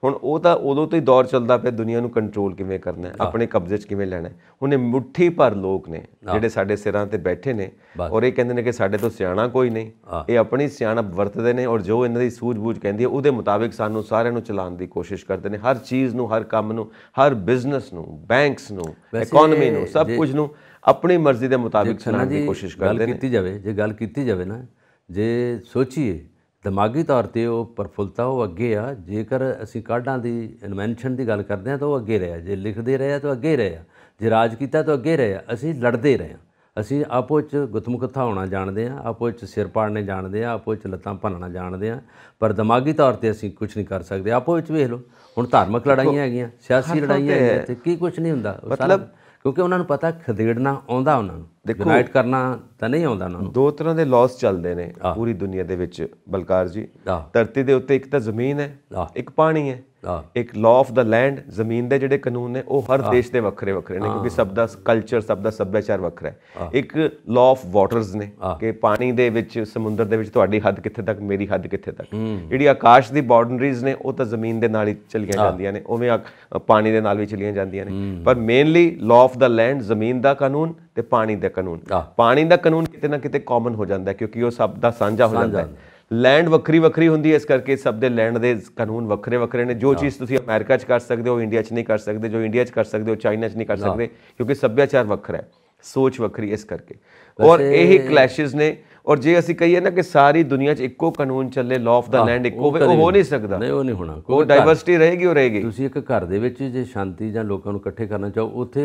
ਹੁਣ ਉਹ ਤਾਂ ਉਦੋਂ ਤੋਂ ਹੀ ਦੌਰ ਚੱਲਦਾ ਪਿਆ, ਦੁਨੀਆ ਨੂੰ ਕੰਟਰੋਲ ਕਿਵੇਂ ਕਰਨਾ ਹੈ, ਆਪਣੇ ਕਬਜ਼ੇ 'ਚ ਕਿਵੇਂ ਲੈਣਾ ਹੈ। ਹੁਣ ਇਹ ਮੁੱਠੀ ਭਰ ਲੋਕ ਨੇ ਜਿਹੜੇ ਸਾਡੇ ਸਿਰਾਂ 'ਤੇ ਬੈਠੇ ਨੇ, ਔਰ ਇਹ ਕਹਿੰਦੇ ਨੇ ਕਿ ਸਾਡੇ ਤੋਂ ਸਿਆਣਾ ਕੋਈ ਨਹੀਂ। ਇਹ ਆਪਣੀ ਸਿਆਣਪ ਵਰਤਦੇ ਨੇ, ਔਰ ਜੋ ਇਹਨਾਂ ਦੀ ਸੂਝ-ਬੂਝ ਕਹਿੰਦੀ ਹੈ ਉਹਦੇ ਮੁਤਾਬਿਕ ਸਾਨੂੰ ਸਾਰਿਆਂ ਨੂੰ ਚਲਾਉਣ ਦੀ ਕੋਸ਼ਿਸ਼ ਕਰਦੇ ਨੇ। ਹਰ ਚੀਜ਼ ਨੂੰ, ਹਰ ਕੰਮ ਨੂੰ, ਹਰ ਬਿਜ਼ਨਸ ਨੂੰ, ਬੈਂਕਸ ਨੂੰ, ਇਕਨੋਮੀ ਨੂੰ, ਸਭ ਕੁਝ ਨੂੰ ਆਪਣੀ ਮਰਜ਼ੀ ਦੇ ਮੁਤਾਬਿਕ ਚਲਾਉਣ ਦੀ ਕੋਸ਼ਿਸ਼ ਕਰਦੇ ਨੇ। ਜੇ ਗੱਲ ਕੀਤੀ ਜਾਵੇ ਨਾ, ਜੇ ਸੋਚੀਏ ਦਿਮਾਗੀ ਤੌਰ 'ਤੇ ਉਹ ਪ੍ਰਫੁੱਲਤਾ, ਉਹ ਅੱਗੇ ਆ। ਜੇਕਰ ਅਸੀਂ ਕਾਢਾਂ ਦੀ ਇਨਵੈਂਸ਼ਨ ਦੀ ਗੱਲ ਕਰਦੇ ਹਾਂ ਤਾਂ ਉਹ ਅੱਗੇ ਰਿਹਾ। ਜੇ ਲਿਖਦੇ ਰਹੇ ਤਾਂ ਅੱਗੇ ਰਹੇ ਆ। ਜੇ ਰਾਜ ਕੀਤਾ ਤਾਂ ਅੱਗੇ ਰਹੇ ਆ। ਅਸੀਂ ਲੜਦੇ ਰਹੇ ਹਾਂ। ਅਸੀਂ ਆਪੋ 'ਚ ਗੁੱਥਮੁੱਥਾ ਹੋਣਾ ਜਾਣਦੇ ਹਾਂ, ਆਪੋ 'ਚ ਸਿਰ ਪਾੜਨੇ ਜਾਣਦੇ ਹਾਂ, ਆਪੋ 'ਚ ਲੱਤਾਂ ਭੰਨਣਾ ਜਾਣਦੇ ਹਾਂ, ਪਰ ਦਿਮਾਗੀ ਤੌਰ 'ਤੇ ਅਸੀਂ ਕੁਝ ਨਹੀਂ ਕਰ ਸਕਦੇ। ਆਪੋ ਵਿੱਚ ਵੇਖ ਲਓ, ਹੁਣ ਧਾਰਮਿਕ ਲੜਾਈਆਂ ਹੈਗੀਆਂ, ਸਿਆਸੀ ਲੜਾਈਆਂ ਹੈਗੀਆਂ, ਤੇ ਕੀ ਕੁਝ ਨਹੀਂ ਹੁੰਦਾ। ਮਤਲਬ ਕਿਉਂਕਿ ਉਹਨਾਂ ਨੂੰ ਪਤਾ ਖਦੇੜਨਾ ਆਉਂਦਾ ਉਹਨਾਂ ਨੂੰ। ਯੂਨਾਈਟ ਕਰਨਾ ਤਾਂ ਨਹੀਂ ਆਉਂਦਾ ਉਹਨਾਂ ਨੂੰ। ਦੋ ਤਰ੍ਹਾਂ ਦੇ ਲਾਜ਼ ਚੱਲਦੇ ਨੇ ਪੂਰੀ ਦੁਨੀਆ ਦੇ ਵਿੱਚ ਬਲਕਾਰ ਜੀ। ਧਰਤੀ ਦੇ ਉੱਤੇ ਇੱਕ ਤਾਂ ਜ਼ਮੀਨ ਹੈ, ਇੱਕ ਪਾਣੀ ਹੈ। ਇੱਕ ਲਾਅ ਆਫ ਦਾ ਲੈਂਡ, ਜ਼ਮੀਨ ਦੇ ਜਿਹੜੇ ਕਾਨੂੰਨ ਨੇ ਉਹ ਹਰ ਦੇਸ਼ ਦੇ ਵੱਖਰੇ ਵੱਖਰੇ ਨੇ, ਕਿਉਂਕਿ ਸਭ ਦਾ ਕਲਚਰ, ਸਭ ਦਾ ਸੱਭਿਆਚਾਰ ਵੱਖਰਾ ਹੈ। ਇੱਕ ਲਾਅ ਆਫ ਵਾਟਰਸ ਨੇ ਕਿ ਪਾਣੀ ਦੇ ਵਿੱਚ, ਸਮੁੰਦਰ ਦੇ ਵਿੱਚ ਤੁਹਾਡੀ ਹੱਦ ਕਿੱਥੇ ਤੱਕ, ਮੇਰੀ ਹੱਦ ਕਿੱਥੇ ਤੱਕ। ਜਿਹੜੀ ਆਕਾਸ਼ ਦੀ ਬਾਉਂਡਰੀਜ਼ ਨੇ ਉਹ ਤਾਂ ਜ਼ਮੀਨ ਦੇ ਨਾਲ ਹੀ ਚਲੀਆਂ ਜਾਂਦੀਆਂ ਨੇ, ਉਵੇਂ ਪਾਣੀ ਦੇ ਨਾਲ ਵੀ ਚਲੀਆਂ ਜਾਂਦੀਆਂ ਨੇ। ਪਰ mainly law of the land, ਜ਼ਮੀਨ ਦਾ ਕਾਨੂੰਨ ਤੇ ਪਾਣੀ ਦਾ ਕਾਨੂੰਨ। ਪਾਣੀ ਦਾ ਕਾਨੂੰਨ ਕਿਤੇ ਨਾ ਕਿਤੇ ਕਾਮਨ ਹੋ ਜਾਂਦਾ ਕਿਉਂਕਿ ਉਹ ਸਭ ਦਾ ਸਾਂਝਾ ਹੋ ਜਾਂਦਾ ਹੈ। ਲੈਂਡ ਵੱਖਰੀ ਵੱਖਰੀ ਹੁੰਦੀ ਹੈ, ਇਸ ਕਰਕੇ ਸਭ ਦੇ ਲੈਂਡ ਦੇ ਕਾਨੂੰਨ ਵੱਖਰੇ ਵੱਖਰੇ ਨੇ। ਜੋ ਚੀਜ਼ ਤੁਸੀਂ ਅਮਰੀਕਾ 'ਚ ਕਰ ਸਕਦੇ ਹੋ ਇੰਡੀਆ 'ਚ ਨਹੀਂ ਕਰ ਸਕਦੇ, ਜੋ ਇੰਡੀਆ 'ਚ ਕਰ ਸਕਦੇ ਹੋ ਚਾਈਨਾ 'ਚ ਨਹੀਂ ਕਰ ਸਕਦੇ, ਕਿਉਂਕਿ ਸੱਭਿਆਚਾਰ ਵੱਖਰਾ ਹੈ, ਸੋਚ ਵੱਖਰੀ, ਇਸ ਕਰਕੇ। ਔਰ ਇਹੀ ਕਲੈਸ਼ਿਸ ਨੇ। ਔਰ ਜੇ ਅਸੀਂ ਕਹੀਏ ਨਾ ਕਿ ਸਾਰੀ ਦੁਨੀਆ 'ਚ ਇੱਕੋ ਕਾਨੂੰਨ ਚੱਲੇ, ਲਾਅ ਆਫ ਦਾ ਲੈਂਡ ਇੱਕੋ ਹੋਵੇ, ਉਹ ਹੋ ਨਹੀਂ ਸਕਦਾ। ਨਹੀਂ, ਉਹ ਨਹੀਂ ਹੋਣਾ। ਉਹ ਡਾਈਵਰਸਿਟੀ ਰਹੇਗੀ, ਉਹ ਰਹੇਗੀ। ਤੁਸੀਂ ਇੱਕ ਘਰ ਦੇ ਵਿੱਚ ਜੇ ਸ਼ਾਂਤੀ ਜਾਂ ਲੋਕਾਂ ਨੂੰ ਇਕੱਠੇ ਕਰਨਾ ਚਾਹੋ, ਉੱਥੇ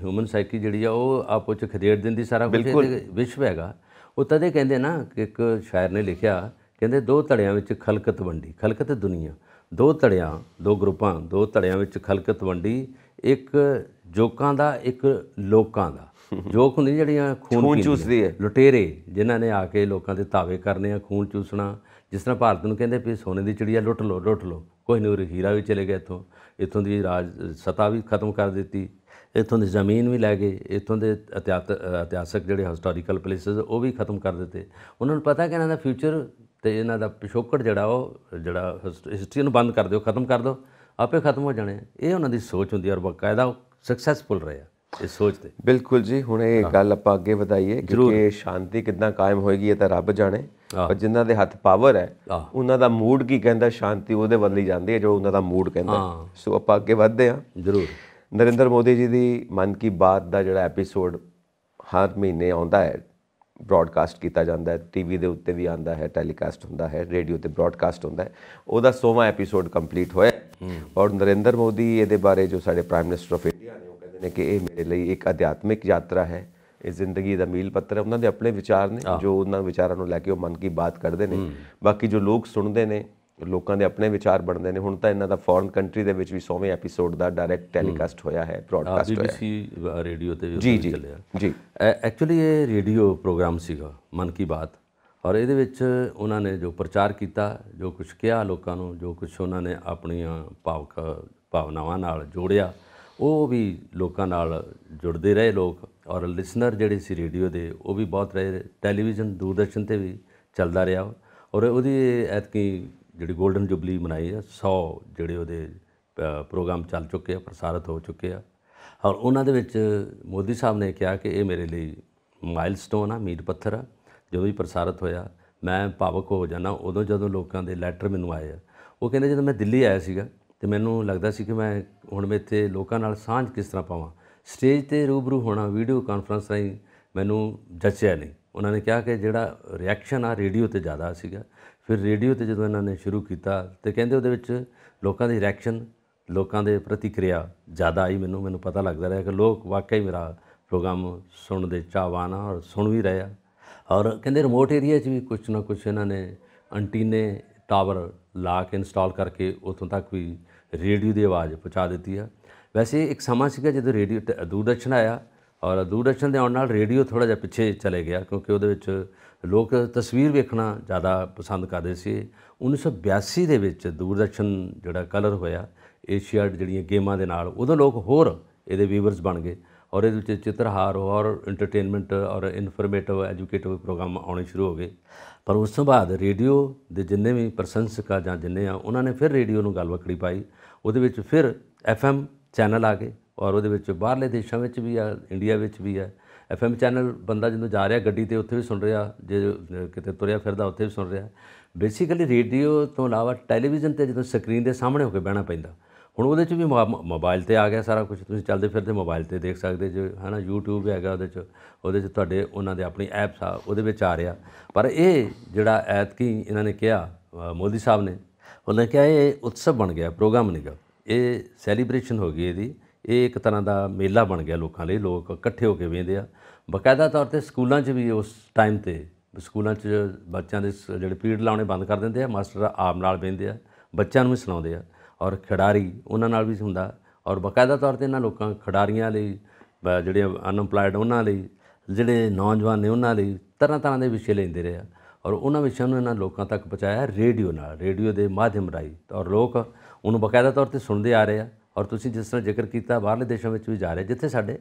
ਹਿਊਮਨ ਸਾਈਕੀ ਜਿਹੜੀ ਆ ਉਹ ਆਪੋ 'ਚ ਖਦੇੜ ਦਿੰਦੀ ਸਾਰਾ ਕੁਝ। ਵਿਸ਼ਵ ਹੈਗਾ ਉਹ ਤਦੇ ਕਹਿੰਦੇ ਨਾ ਕਿ ਇੱਕ ਸ਼ਾਇਰ ਨੇ ਲਿਖਿਆ, ਕਹਿੰਦੇ ਦੋ ਧੜਿਆਂ ਵਿੱਚ ਖਲਕਤ ਵੰਡੀ, ਖਲਕਤ ਦੁਨੀਆ, ਦੋ ਧੜਿਆਂ, ਦੋ ਗਰੁੱਪਾਂ, ਦੋ ਧੜਿਆਂ ਵਿੱਚ ਖਲਕਤ ਵੰਡੀ, ਇੱਕ ਜੋਕਾਂ ਦਾ, ਇੱਕ ਲੋਕਾਂ ਦਾ। ਜੋਕ ਹੁੰਦੀ ਜਿਹੜੀਆਂ ਖੂਨ ਚੂਸਦੀ ਹੈ, ਲੁਟੇਰੇ ਜਿਨ੍ਹਾਂ ਨੇ ਆ ਕੇ ਲੋਕਾਂ ਦੇ ਧਾਵੇ ਕਰਨੇ ਆ, ਖੂਨ ਚੂਸਣਾ। ਜਿਸ ਤਰ੍ਹਾਂ ਭਾਰਤ ਨੂੰ ਕਹਿੰਦੇ ਵੀ ਸੋਨੇ ਦੀ ਚਿੜੀਆ ਲੁੱਟ ਲਓ, ਲੁੱਟ ਲਓ। ਕੋਹੀਨੂਰ ਹੀਰਾ ਵੀ ਚਲੇ ਗਿਆ, ਇੱਥੋਂ ਦੀ ਰਾਜ ਸਤਾ ਵੀ ਖਤਮ ਕਰ ਦਿੱਤੀ, ਇੱਥੋਂ ਦੀ ਜ਼ਮੀਨ ਵੀ ਲੈ ਗਏ, ਇੱਥੋਂ ਦੇ ਇਤਿਹਾਸਕ ਜਿਹੜੇ ਹਿਸਟੋਰੀਕਲ ਪਲੇਸਿਸ ਉਹ ਵੀ ਖਤਮ ਕਰ ਦਿੱਤੇ। ਉਹਨਾਂ ਨੂੰ ਪਤਾ ਕਿ ਇਹਨਾਂ ਦਾ ਫਿਊਚਰ ਤੇ ਇਹਨਾਂ ਦਾ ਪਿਛੋਕੜ ਜਿਹੜਾ ਹਿਸਟਰੀ ਨੂੰ ਬੰਦ ਕਰ ਦਿਓ, ਖਤਮ ਕਰ ਦਿਓ, ਆਪੇ ਖਤਮ ਹੋ ਜਾਣੇ। ਇਹ ਉਹਨਾਂ ਦੀ ਸੋਚ ਹੁੰਦੀ ਹੈ ਔਰ ਬਾਕਾਇਦਾ ਸਕਸੈਸਫੁਲ ਰਹੇ ਆ ਇਸ ਸੋਚ ਤੇ। ਬਿਲਕੁਲ ਜੀ। ਹੁਣ ਇਹ ਗੱਲ ਆਪਾਂ ਅੱਗੇ ਵਧਾਈਏ, ਕਿਉਂਕਿ ਸ਼ਾਂਤੀ ਕਿੱਦਾਂ ਕਾਇਮ ਹੋਏਗੀ ਇਹ ਤਾਂ ਰੱਬ ਜਾਣੇ। ਪਰ ਜਿਨ੍ਹਾਂ ਦੇ ਹੱਥ ਪਾਵਰ ਹੈ ਉਹਨਾਂ ਦਾ ਮੂਡ ਕੀ ਕਹਿੰਦਾ, ਸ਼ਾਂਤੀ ਉਹਦੇ ਵੱਲ ਹੀ ਜਾਂਦੀ ਹੈ ਜੋ ਉਹਨਾਂ ਦਾ ਮੂਡ ਕਹਿੰਦਾ। ਸੋ ਆਪਾਂ ਅੱਗੇ ਵਧਦੇ ਹਾਂ। ਜ਼ਰੂਰ। ਨਰਿੰਦਰ ਮੋਦੀ ਜੀ ਦੀ ਮਨ ਕੀ ਬਾਤ ਦਾ ਜਿਹੜਾ ਐਪੀਸੋਡ ਹਰ ਮਹੀਨੇ ਆਉਂਦਾ ਹੈ, ਬ੍ਰੌਡਕਾਸਟ ਕੀਤਾ ਜਾਂਦਾ ਹੈ, ਟੀਵੀ ਦੇ ਉੱਤੇ ਵੀ ਆਉਂਦਾ ਹੈ, ਟੈਲੀਕਾਸਟ ਹੁੰਦਾ ਹੈ, ਰੇਡੀਓ 'ਤੇ ਬ੍ਰੌਡਕਾਸਟ ਹੁੰਦਾ ਹੈ। ਉਹਦਾ 100ਵਾਂ ਐਪੀਸੋਡ ਕੰਪਲੀਟ ਹੋਇਆ। ਔਰ ਨਰਿੰਦਰ ਮੋਦੀ ਇਹਦੇ ਬਾਰੇ ਜੋ ਸਾਡੇ ਪ੍ਰਾਈਮ ਮਿਨਿਸਟਰ ਆਫ ਇੰਡੀਆ ਨੇ ਉਹ ਕਹਿੰਦੇ ਨੇ ਕਿ ਇਹ ਮੇਰੇ ਲਈ ਇੱਕ ਅਧਿਆਤਮਿਕ ਯਾਤਰਾ ਹੈ, ਇਹ ਜ਼ਿੰਦਗੀ ਦਾ ਮੀਲ ਪੱਥਰ ਹੈ। ਉਹਨਾਂ ਦੇ ਆਪਣੇ ਵਿਚਾਰ ਨੇ, ਜੋ ਉਹਨਾਂ ਵਿਚਾਰਾਂ ਨੂੰ ਲੈ ਕੇ ਉਹ ਮਨ ਕੀ ਬਾਤ ਕਰਦੇ ਨੇ। ਬਾਕੀ ਜੋ ਲੋਕ ਸੁਣਦੇ ਨੇ, ਲੋਕਾਂ ਦੇ ਆਪਣੇ ਵਿਚਾਰ ਬਣਦੇ ਨੇ। ਹੁਣ ਤਾਂ ਇਹਨਾਂ ਦਾ ਫੋਰਨ ਕੰਟਰੀ ਦੇ ਵਿੱਚ ਵੀ 100ਵੇਂ ਐਪੀਸੋਡ ਦਾ ਡਾਇਰੈਕਟ ਟੈਲੀਕਾਸਟ ਹੋਇਆ ਹੈ, ਬ੍ਰੌਡਕਾਸਟ ਹੋਇਆ ਹੈ। BBC ਰੇਡੀਓ ਤੇ ਜੀ ਜੀ। ਐਕਚੁਅਲੀ ਇਹ ਰੇਡੀਓ ਪ੍ਰੋਗਰਾਮ ਸੀਗਾ ਮਨ ਕੀ ਬਾਤ, ਔਰ ਇਹਦੇ ਵਿੱਚ ਉਹਨਾਂ ਨੇ ਜੋ ਪ੍ਰਚਾਰ ਕੀਤਾ, ਜੋ ਕੁਝ ਕਿਹਾ ਲੋਕਾਂ ਨੂੰ, ਜੋ ਕੁਝ ਉਹਨਾਂ ਨੇ ਆਪਣੀਆਂ ਭਾਵਨਾਵਾਂ ਨਾਲ ਜੋੜਿਆ, ਉਹ ਵੀ ਲੋਕਾਂ ਨਾਲ ਜੁੜਦੇ ਰਹੇ ਲੋਕ। ਔਰ ਲਿਸਨਰ ਜਿਹੜੇ ਸੀ ਰੇਡੀਓ ਦੇ ਉਹ ਵੀ ਬਹੁਤ ਰਹੇ। ਟੈਲੀਵਿਜ਼ਨ, ਦੂਰਦਰਸ਼ਨ 'ਤੇ ਵੀ ਚੱਲਦਾ ਰਿਹਾ। ਔਰ ਉਹਦੀ ਐਤਕੀ ਜਿਹੜੀ ਗੋਲਡਨ ਜੁਬਲੀ ਮਨਾਈ ਆ, 100 ਜਿਹੜੇ ਉਹਦੇ ਪ੍ਰੋਗਰਾਮ ਚੱਲ ਚੁੱਕੇ ਆ, ਪ੍ਰਸਾਰਿਤ ਹੋ ਚੁੱਕੇ ਆ। ਔਰ ਉਹਨਾਂ ਦੇ ਵਿੱਚ ਮੋਦੀ ਸਾਹਿਬ ਨੇ ਕਿਹਾ ਕਿ ਇਹ ਮੇਰੇ ਲਈ ਮਾਈਲਸਟੋਨ ਆ, ਮੀਲ ਪੱਥਰ ਆ। ਜਦੋਂ ਵੀ ਪ੍ਰਸਾਰਿਤ ਹੋਇਆ ਮੈਂ ਭਾਵੁਕ ਹੋ ਜਾਣਾ ਉਦੋਂ ਜਦੋਂ ਲੋਕਾਂ ਦੇ ਲੈਟਰ ਮੈਨੂੰ ਆਏ ਆ। ਉਹ ਕਹਿੰਦੇ ਜਦੋਂ ਮੈਂ ਦਿੱਲੀ ਆਇਆ ਸੀਗਾ ਅਤੇ ਮੈਨੂੰ ਲੱਗਦਾ ਸੀ ਕਿ ਮੈਂ ਇੱਥੇ ਲੋਕਾਂ ਨਾਲ ਸਾਂਝ ਕਿਸ ਤਰ੍ਹਾਂ ਪਾਵਾਂ। ਸਟੇਜ 'ਤੇ ਰੂਬਰੂ ਹੋਣਾ, ਵੀਡੀਓ ਕਾਨਫਰੰਸ ਰਾਹੀਂ ਮੈਨੂੰ ਜਚਿਆ ਨਹੀਂ। ਉਹਨਾਂ ਨੇ ਕਿਹਾ ਕਿ ਜਿਹੜਾ ਰਿਐਕਸ਼ਨ ਆ ਰੇਡੀਓ 'ਤੇ ਜ਼ਿਆਦਾ ਸੀਗਾ। ਫਿਰ ਰੇਡੀਓ 'ਤੇ ਜਦੋਂ ਇਹਨਾਂ ਨੇ ਸ਼ੁਰੂ ਕੀਤਾ ਅਤੇ ਕਹਿੰਦੇ ਉਹਦੇ ਵਿੱਚ ਲੋਕਾਂ ਦੀ ਰਿਐਕਸ਼ਨ, ਲੋਕਾਂ ਦੇ ਪ੍ਰਤੀਕਿਰਿਆ ਜ਼ਿਆਦਾ ਆਈ। ਮੈਨੂੰ ਪਤਾ ਲੱਗਦਾ ਰਿਹਾ ਕਿ ਲੋਕ ਵਾਕਈ ਮੇਰਾ ਪ੍ਰੋਗਰਾਮ ਸੁਣਨ ਦੇ ਚਾਹਵਾਨ ਆ ਔਰ ਸੁਣ ਵੀ ਰਹੇ ਆ। ਔਰ ਕਹਿੰਦੇ ਰਿਮੋਟ ਏਰੀਆ 'ਚ ਵੀ ਕੁਛ ਨਾ ਕੁਛ ਇਹਨਾਂ ਨੇ ਐਂਟੀਨੇ ਟਾਵਰ ਲਾ ਕੇ ਇੰਸਟਾਲ ਕਰਕੇ ਉੱਥੋਂ ਤੱਕ ਵੀ ਰੇਡੀਓ ਦੀ ਆਵਾਜ਼ ਪਹੁੰਚਾ ਦਿੱਤੀ ਆ। ਵੈਸੇ ਇੱਕ ਸਮਾਂ ਸੀਗਾ ਜਦੋਂ ਰੇਡੀਓ ਦੂਰਦਰਸ਼ਨ ਆਇਆ, ਔਰ ਦੂਰਦਰਸ਼ਨ ਦੇ ਆਉਣ ਨਾਲ ਰੇਡੀਓ ਥੋੜ੍ਹਾ ਜਿਹਾ ਪਿੱਛੇ ਚਲੇ ਗਿਆ, ਕਿਉਂਕਿ ਉਹਦੇ ਵਿੱਚ ਲੋਕ ਤਸਵੀਰ ਵੇਖਣਾ ਜ਼ਿਆਦਾ ਪਸੰਦ ਕਰਦੇ ਸੀ। 1982 ਦੇ ਵਿੱਚ ਦੂਰਦਰਸ਼ਨ ਜਿਹੜਾ ਕਲਰ ਹੋਇਆ ਏਸ਼ੀਆਡ ਜਿਹੜੀਆਂ ਗੇਮਾਂ ਦੇ ਨਾਲ, ਉਦੋਂ ਲੋਕ ਹੋਰ ਇਹਦੇ ਵੀਵਰਸ ਬਣ ਗਏ ਔਰ ਇਹਦੇ ਵਿੱਚ ਚਿੱਤਰਹਾਰ ਔਰ ਐਂਟਰਟੇਨਮੈਂਟ ਔਰ ਇਨਫੋਰਮੇਟਿਵ ਐਜੂਕੇਟਿਵ ਪ੍ਰੋਗਰਾਮ ਆਉਣੇ ਸ਼ੁਰੂ ਹੋ ਗਏ। ਪਰ ਉਸ ਤੋਂ ਬਾਅਦ ਰੇਡੀਓ ਦੇ ਜਿੰਨੇ ਵੀ ਪ੍ਰਸ਼ੰਸਕ ਆ ਜਾਂ ਜਿੰਨੇ ਆ, ਉਹਨਾਂ ਨੇ ਫਿਰ ਰੇਡੀਓ ਨੂੰ ਗਲਵੱਕੜੀ ਪਾਈ। ਉਹਦੇ ਵਿੱਚ ਫਿਰ FM ਚੈਨਲ ਆ ਗਏ ਔਰ ਉਹਦੇ ਵਿੱਚ ਬਾਹਰਲੇ ਦੇਸ਼ਾਂ ਵਿੱਚ ਵੀ ਆ, ਇੰਡੀਆ ਵਿੱਚ ਵੀ ਆ। FM ਚੈਨਲ ਬੰਦਾ ਜਦੋਂ ਜਾ ਰਿਹਾ ਗੱਡੀ 'ਤੇ ਉੱਥੇ ਵੀ ਸੁਣ ਰਿਹਾ, ਜੇ ਕਿਤੇ ਤੁਰਿਆ ਫਿਰਦਾ ਉੱਥੇ ਵੀ ਸੁਣ ਰਿਹਾ। ਬੇਸਿਕਲੀ ਰੇਡੀਓ ਤੋਂ ਇਲਾਵਾ ਟੈਲੀਵਿਜ਼ਨ 'ਤੇ ਜਦੋਂ ਸਕਰੀਨ ਦੇ ਸਾਹਮਣੇ ਹੋ ਕੇ ਬਹਿਣਾ ਪੈਂਦਾ। ਹੁਣ ਉਹਦੇ 'ਚ ਵੀ ਮੋਬਾਈਲ 'ਤੇ ਆ ਗਿਆ ਸਾਰਾ ਕੁਝ, ਤੁਸੀਂ ਚੱਲਦੇ ਫਿਰਦੇ ਮੋਬਾਈਲ 'ਤੇ ਦੇਖ ਸਕਦੇ ਜੇ, ਹੈ ਨਾ। YouTube ਹੈਗਾ ਉਹਦੇ 'ਚ ਤੁਹਾਡੇ ਉਹਨਾਂ ਦੇ ਆਪਣੀ ਐਪਸ ਆ, ਉਹਦੇ ਵਿੱਚ ਆ ਰਿਹਾ। ਪਰ ਇਹ ਜਿਹੜਾ ਐਤਕੀ ਇਹਨਾਂ ਨੇ ਕਿਹਾ ਮੋਦੀ ਸਾਹਿਬ ਨੇ, ਉਹਨੇ ਕਿਹਾ ਇਹ ਉਤਸਵ ਬਣ ਗਿਆ, ਪ੍ਰੋਗਰਾਮ ਨਹੀਂ ਗਾ, ਇਹ ਸੈਲੀਬ੍ਰੇਸ਼ਨ ਹੋ ਗਈ ਇਹਦੀ। ਇਹ ਇੱਕ ਤਰ੍ਹਾਂ ਦਾ ਮੇਲਾ ਬਣ ਗਿਆ ਲੋਕਾਂ ਲਈ, ਲੋਕ ਇਕੱਠੇ ਹੋ ਕੇ ਵੇਖਦੇ ਆ। ਬਾਕਾਇਦਾ ਤੌਰ 'ਤੇ ਸਕੂਲਾਂ 'ਚ ਵੀ ਉਸ ਟਾਈਮ 'ਤੇ ਸਕੂਲਾਂ 'ਚ ਬੱਚਿਆਂ ਦੇ ਜਿਹੜੇ ਪੀਰੀਅਡ ਲਾਉਣੇ ਬੰਦ ਕਰ ਦਿੰਦੇ ਆ, ਮਾਸਟਰ ਆਪ ਨਾਲ ਬਹਿੰਦੇ ਆ, ਬੱਚਿਆਂ ਨੂੰ ਵੀ ਸੁਣਾਉਂਦੇ ਆ ਔਰ ਖਿਡਾਰੀ ਉਹਨਾਂ ਨਾਲ ਵੀ ਹੁੰਦਾ। ਔਰ ਬਾਕਾਇਦਾ ਤੌਰ 'ਤੇ ਇਹਨਾਂ ਲੋਕਾਂ ਖਿਡਾਰੀਆਂ ਲਈ, ਜਿਹੜੇ ਅਨਐਮਪਲਾਇਡ ਉਹਨਾਂ ਲਈ ਜਿਹੜੇ ਨੌਜਵਾਨ ਨੇ ਉਹਨਾਂ ਲਈ ਤਰ੍ਹਾਂ ਤਰ੍ਹਾਂ ਦੇ ਵਿਸ਼ੇ ਲੈਂਦੇ ਰਹੇ ਆ ਔਰ ਉਹਨਾਂ ਵਿਸ਼ਿਆਂ ਨੂੰ ਇਹਨਾਂ ਲੋਕਾਂ ਤੱਕ ਪਹੁੰਚਾਇਆ ਰੇਡੀਓ ਨਾਲ, ਰੇਡੀਓ ਦੇ ਮਾਧਿਅਮ ਰਾਹੀਂ, ਔਰ ਲੋਕ ਉਹਨੂੰ ਬਾਕਾਇਦਾ ਤੌਰ 'ਤੇ ਸੁਣਦੇ ਆ ਰਹੇ ਆ। ਔਰ ਤੁਸੀਂ ਜਿਸ ਤਰ੍ਹਾਂ ਜ਼ਿਕਰ ਕੀਤਾ ਬਾਹਰਲੇ ਦੇਸ਼ਾਂ ਵਿੱਚ ਵੀ ਜਾ ਰਹੇ, ਜਿੱਥੇ ਸਾਡੇ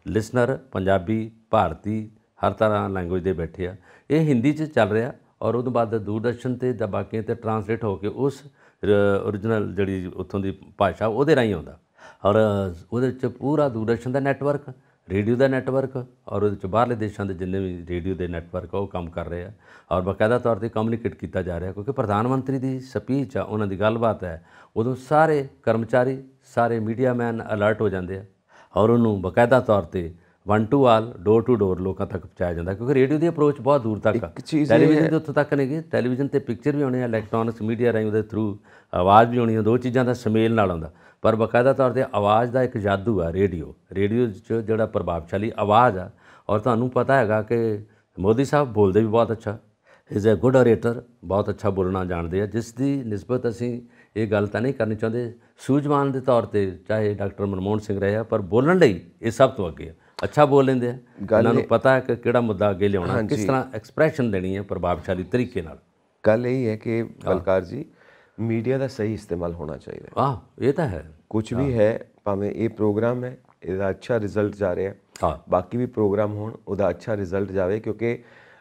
ਲਿਸਨਰ ਪੰਜਾਬੀ, ਭਾਰਤੀ, ਹਰ ਤਰ੍ਹਾਂ ਲੈਂਗੁਏਜ ਦੇ ਬੈਠੇ ਆ। ਇਹ ਹਿੰਦੀ 'ਚ ਚੱਲ ਰਿਹਾ ਔਰ ਉਹਦੋਂ ਬਾਅਦ ਦੂਰਦਰਸ਼ਨ 'ਤੇ ਜਾਂ ਬਾਕੀਆਂ 'ਤੇ ਟਰਾਂਸਲੇਟ ਹੋ ਕੇ ਉਸ ਓਰੀਜਨਲ ਜਿਹੜੀ ਉੱਥੋਂ ਦੀ ਭਾਸ਼ਾ ਉਹਦੇ ਰਾਹੀਂ ਆਉਂਦਾ। ਔਰ ਉਹਦੇ ਵਿੱਚ ਪੂਰਾ ਦੂਰਦਰਸ਼ਨ ਦਾ ਨੈਟਵਰਕ, ਰੇਡੀਓ ਦਾ ਨੈਟਵਰਕ ਔਰ ਉਹਦੇ 'ਚ ਬਾਹਰਲੇ ਦੇਸ਼ਾਂ ਦੇ ਜਿੰਨੇ ਵੀ ਰੇਡੀਓ ਦੇ ਨੈਟਵਰਕ ਆ ਉਹ ਕੰਮ ਕਰ ਰਹੇ ਆ ਔਰ ਬਾਕਾਇਦਾ ਤੌਰ 'ਤੇ ਕਮਿਊਨੀਕੇਟ ਕੀਤਾ ਜਾ ਰਿਹਾ। ਕਿਉਂਕਿ ਪ੍ਰਧਾਨ ਮੰਤਰੀ ਦੀ ਸਪੀਚ ਆ, ਉਹਨਾਂ ਦੀ ਗੱਲਬਾਤ ਹੈ, ਉਦੋਂ ਸਾਰੇ ਕਰਮਚਾਰੀ, ਸਾਰੇ ਮੀਡੀਆ ਮੈਨ ਅਲਰਟ ਹੋ ਜਾਂਦੇ ਆ ਔਰ ਉਹਨੂੰ ਬਾਕਾਇਦਾ ਤੌਰ 'ਤੇ 1 to all, door to door ਲੋਕਾਂ ਤੱਕ ਪਹੁੰਚਾਇਆ ਜਾਂਦਾ। ਕਿਉਂਕਿ ਰੇਡੀਓ ਦੀ ਅਪਰੋਚ ਬਹੁਤ ਦੂਰ ਤੱਕ ਆ, ਟੈਲੀਵਿਜ਼ਨ ਦੇ ਉੱਥੋਂ ਤੱਕ ਨਹੀਂ ਗਈ। ਟੈਲੀਵਿਜ਼ਨ 'ਤੇ ਪਿਕਚਰ ਵੀ ਆਉਣੀ ਆ, ਇਲੈਕਟ੍ਰੋਨਿਕਸ ਮੀਡੀਆ ਰਾਹੀਂ ਉਹਦੇ ਥਰੂ ਆਵਾਜ਼ ਵੀ ਆਉਣੀ ਆ, ਦੋ ਚੀਜ਼ਾਂ ਦਾ ਸੁਮੇਲ ਨਾਲ ਆਉਂਦਾ। ਪਰ ਬਾਕਾਇਦਾ ਤੌਰ 'ਤੇ ਆਵਾਜ਼ ਦਾ ਇੱਕ ਜਾਦੂ ਆ ਰੇਡੀਓ 'ਚ ਜਿਹੜਾ ਪ੍ਰਭਾਵਸ਼ਾਲੀ ਆਵਾਜ਼ ਆ। ਔਰ ਤੁਹਾਨੂੰ ਪਤਾ ਹੈਗਾ ਕਿ ਮੋਦੀ ਸਾਹਿਬ ਬੋਲਦੇ ਵੀ ਬਹੁਤ ਅੱਛਾ, ਇਜ਼ ਅ ਗੁੱਡ ਓਰੇਟਰ, ਬਹੁਤ ਅੱਛਾ ਬੋਲਣਾ ਜਾਣਦੇ ਆ, ਜਿਸ ਦੀ ਨਿਸਬਤ ਅਸੀਂ ਇਹ ਗੱਲ ਤਾਂ ਨਹੀਂ ਕਰਨੀ ਚਾਹੁੰਦੇ ਸੂਝਵਾਨ ਦੇ ਤੌਰ 'ਤੇ, ਚਾਹੇ ਡਾਕਟਰ ਮਨਮੋਹਨ ਸਿੰਘ ਰਹੇ ਆ, ਪਰ ਬੋਲਣ ਲਈ ਇਹ ਸਭ ਤੋਂ ਅੱਗੇ ਆ, ਅੱਛਾ ਬੋਲ ਲੈਂਦੇ ਆ। ਇਹਨਾਂ ਨੂੰ ਪਤਾ ਹੈ ਕਿ ਕਿਹੜਾ ਮੁੱਦਾ ਅੱਗੇ ਲਿਆਉਣਾ, ਕਿਸ ਤਰ੍ਹਾਂ ਐਕਸਪ੍ਰੈਸ਼ਨ ਦੇਣੀ ਹੈ ਪ੍ਰਭਾਵਸ਼ਾਲੀ ਤਰੀਕੇ ਨਾਲ। ਗੱਲ ਇਹ ਹੈ ਕਿ ਬਲਕਾਰ ਜੀ, ਮੀਡੀਆ ਦਾ ਸਹੀ ਇਸਤੇਮਾਲ ਹੋਣਾ ਚਾਹੀਦਾ। ਇਹ ਤਾਂ ਹੈ। ਕੁਝ ਵੀ ਹੈ, ਭਾਵੇਂ ਇਹ ਪ੍ਰੋਗਰਾਮ ਹੈ, ਇਹਦਾ ਅੱਛਾ ਰਿਜ਼ਲਟ ਜਾ ਰਿਹਾ, ਬਾਕੀ ਵੀ ਪ੍ਰੋਗਰਾਮ ਹੋਣ, ਉਹਦਾ ਅੱਛਾ ਰਿਜ਼ਲਟ ਜਾਵੇ। ਕਿਉਂਕਿ